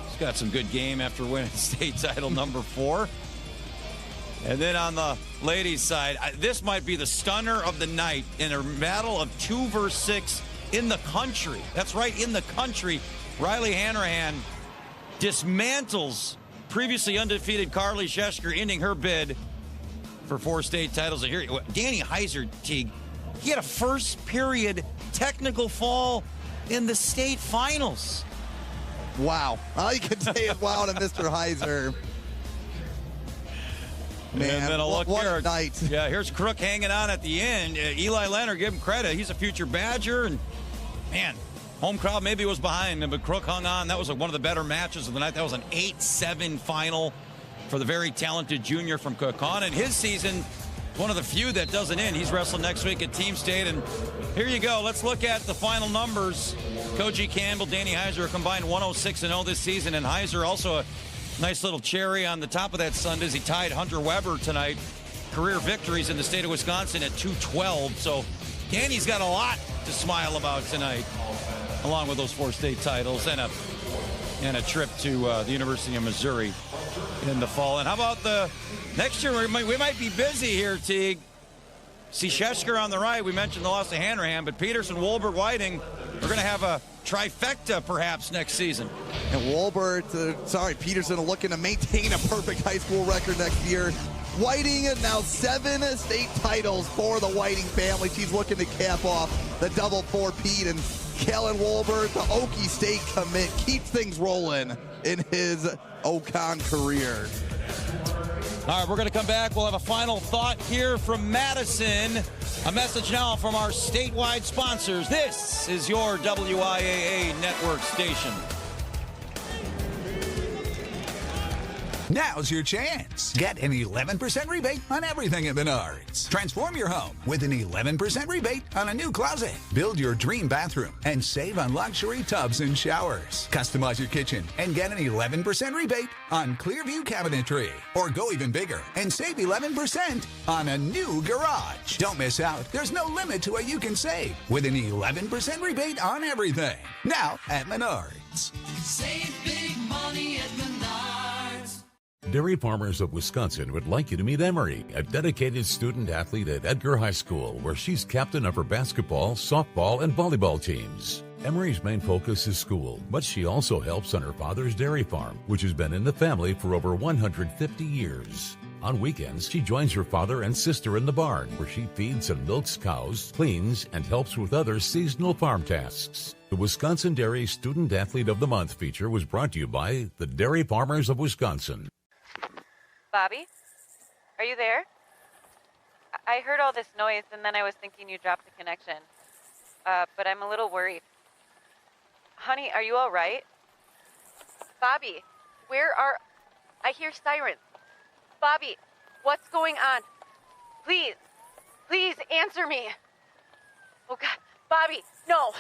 He's got some good game after winning state title number 4. And then on the ladies' side, this might be the stunner of the night in a battle of 2 versus 6 in the country. That's right, in the country. Riley Hanrahan dismantles previously undefeated Carly Shesker, ending her bid for 4 state titles. And here, Danny Heiser, Teague, he had a first period technical fall in the state finals. Wow. All you can say is wow to Mr. Heiser. Man, and then a look what here. A night. Yeah, here's Crook hanging on at the end. Eli Leonard, give him credit. He's a future Badger. And, man, home crowd maybe was behind him, but Crook hung on. That was one of the better matches of the night. That was an 8-7 final for the very talented junior from Kaukauna. And his season, one of the few that doesn't end. He's wrestling next week at Team State. And here you go. Let's look at the final numbers. Koji Campbell, Danny Heiser combined 106-0 this season. And Heiser also a nice little cherry on the top of that Sunday as he tied Hunter Weber tonight. Career victories in the state of Wisconsin at 212. So Danny's got a lot to smile about tonight, along with those 4 state titles and a trip to the University of Missouri in the fall. And how about the next year? We might be busy here, Teague. See Shesker on the right. We mentioned the loss of Hanrahan, but Peterson, Wolbert, Whiting, we're going to have a trifecta perhaps next season. And Peterson looking to maintain a perfect high school record next year. Whiting now 7 state titles for the Whiting family. She's looking to cap off the double 4-peat. And Kellen Wolbert, the Okie State commit, keeps things rolling in his Ocon career. All right, we're going to come back. We'll have a final thought here from Madison. A message now from our statewide sponsors. This is your WIAA network station. Now's your chance. Get an 11% rebate on everything at Menards. Transform your home with an 11% rebate on a new closet. Build your dream bathroom and save on luxury tubs and showers. Customize your kitchen and get an 11% rebate on Clearview cabinetry. Or go even bigger and save 11% on a new garage. Don't miss out. There's no limit to what you can save with an 11% rebate on everything. Now at Menards. Save big money at Menards. Dairy Farmers of Wisconsin would like you to meet Emery, a dedicated student athlete at Edgar High School, where she's captain of her basketball, softball, and volleyball teams. Emery's main focus is school, but she also helps on her father's dairy farm, which has been in the family for over 150 years. On weekends, she joins her father and sister in the barn, where she feeds and milks cows, cleans, and helps with other seasonal farm tasks. The Wisconsin Dairy Student Athlete of the Month feature was brought to you by the Dairy Farmers of Wisconsin. Bobby, are you there? I heard all this noise, and then I was thinking you dropped the connection. But I'm a little worried. Honey, are you all right? Bobby, where are... I hear sirens. Bobby, what's going on? Please answer me. Oh, God. Bobby, no.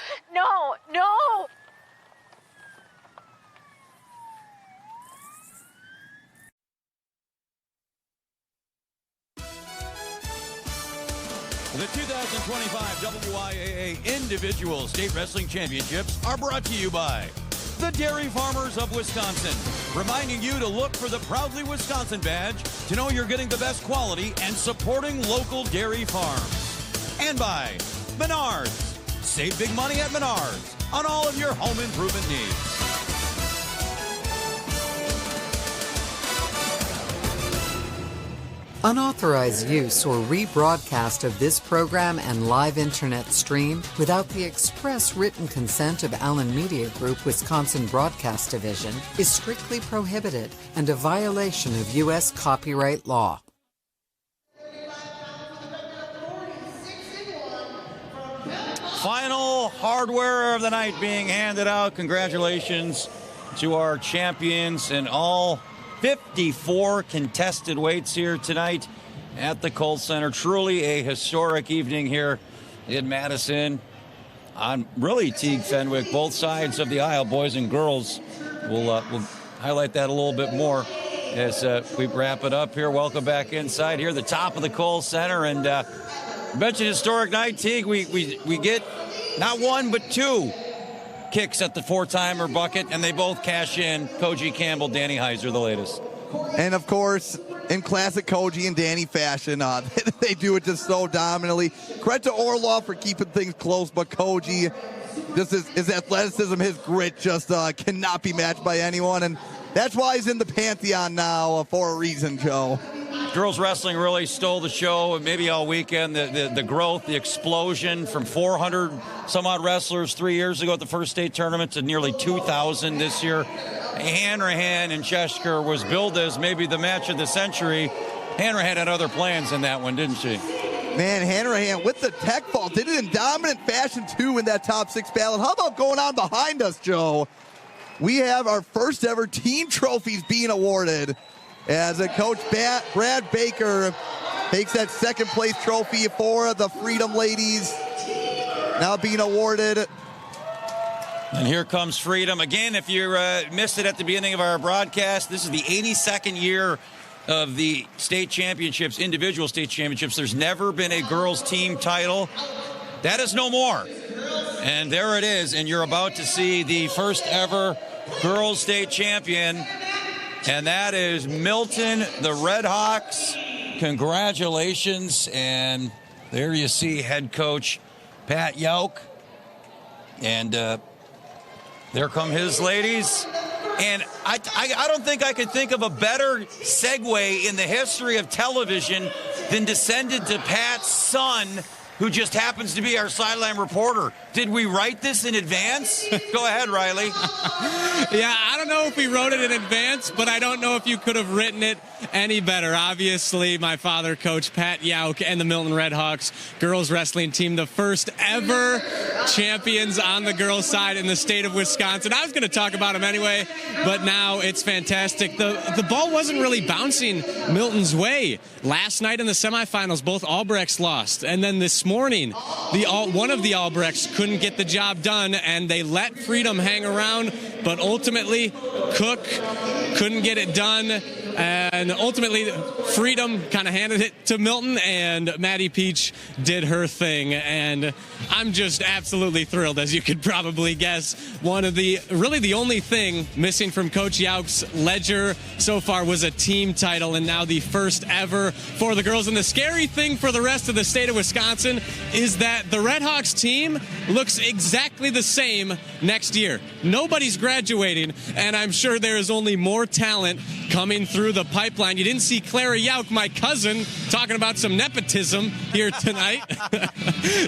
The 2025 WIAA Individual State Wrestling Championships are brought to you by the Dairy Farmers of Wisconsin, reminding you to look for the Proudly Wisconsin badge to know you're getting the best quality and supporting local dairy farms. And by Menards. Save big money at Menards on all of your home improvement needs. Unauthorized use or rebroadcast of this program and live internet stream without the express written consent of Allen Media Group, Wisconsin Broadcast Division is strictly prohibited and a violation of U.S. copyright law. Final hardware of the night being handed out. Congratulations to our champions in all 54 contested weights here tonight at the Kohl Center. Truly a historic evening here in Madison on really Teague Fenwick, both sides of the aisle, boys and girls. We'll highlight that a little bit more as we wrap it up here. Welcome back inside here, the top of the Kohl Center, and mentioned historic night, Teague. We get not one but two kicks at the four-timer bucket, and they both cash in. Koji Campbell, Danny Heiser, the latest. And, of course, in classic Koji and Danny fashion, they do it just so dominantly. Credit to Orlov for keeping things close, but Koji, just his athleticism, his grit just cannot be matched by anyone, and that's why he's in the Pantheon now for a reason, Joe. Girls wrestling really stole the show, maybe all weekend. The growth, the explosion from 400 some odd wrestlers 3 years ago at the first state tournament to nearly 2,000 this year. Hanrahan and Cheshire was billed as maybe the match of the century. Hanrahan had other plans in that one, didn't she? Man, Hanrahan with the tech fault did it in dominant fashion too in that top six battle. How about going on behind us, Joe? We have our first ever team trophies being awarded as a coach Brad Baker takes that second place trophy for the Freedom Ladies, now being awarded. And here comes Freedom. Again, if you missed it at the beginning of our broadcast, this is the 82nd year of the state championships, individual state championships. There's never been a girls team title. That is no more. And there it is, and you're about to see the first ever girls state champion. And that is Milton, the Red Hawks. Congratulations. And there you see head coach Pat Yauk. And there come his ladies. And I don't think I could think of a better segue in the history of television than descended to Pat's son, who just happens to be our sideline reporter. Did we write this in advance? Go ahead, Riley. Yeah, I don't know if we wrote it in advance, but I don't know if you could have written it any better. Obviously, my father, Coach Pat Yauk, and the Milton Red Hawks girls wrestling team, the first ever champions on the girls' side in the state of Wisconsin. I was going to talk about them anyway, but now it's fantastic. The ball wasn't really bouncing Milton's way. Last night in the semifinals, both Albrechts lost, and then this morning, one of the Albrechts couldn't get the job done, and they let Freedom hang around, but ultimately Cook couldn't get it done, and ultimately Freedom kind of handed it to Milton, and Maddie Peach did her thing, and I'm just absolutely thrilled, as you could probably guess. Really the only thing missing from Coach Yauk's ledger so far was a team title, and now the first ever for the girls. And the scary thing for the rest of the state of Wisconsin is that the Red Hawks team looks exactly the same next year. Nobody's graduating, and I'm sure there is only more talent coming through the pipeline. You didn't see Clara Yauk, my cousin, talking about some nepotism here tonight.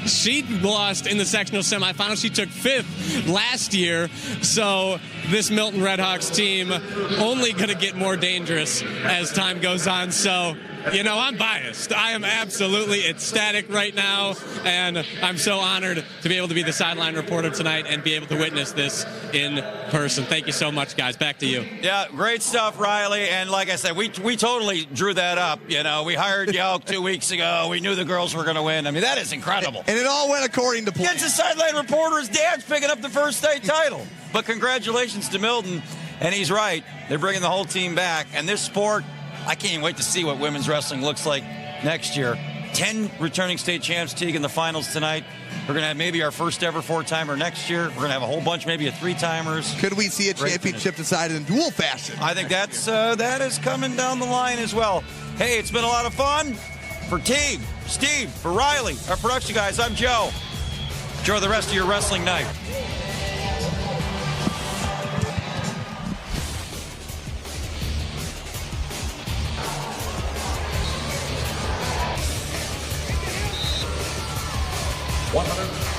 She lost in the sectional semifinals. She took 5th last year. So this Milton Red Hawks team only going to get more dangerous as time goes on. So You know, I'm biased. I am absolutely ecstatic right now, and I'm so honored to be able to be the sideline reporter tonight and be able to witness this in person. Thank you so much, guys. Back to you. Yeah, great stuff, Riley. And like I said, we totally drew that up. You know, we hired Yelk 2 weeks ago. We knew the girls were going to win. I mean, that is incredible. And it all went according to plan. Gets a sideline reporter. His dad's picking up the first state title. But congratulations to Milton. And he's right. They're bringing the whole team back. And this sport, I can't even wait to see what women's wrestling looks like next year. 10 returning state champs, Teague, in the finals tonight. We're going to have maybe our first ever 4-timer next year. We're going to have a whole bunch, maybe a 3-timers. Could we see a championship decided in dual fashion? I think that is coming down the line as well. Hey, it's been a lot of fun. For Teague, Steve, for Riley, our production guys, I'm Joe. Enjoy the rest of your wrestling night. $100.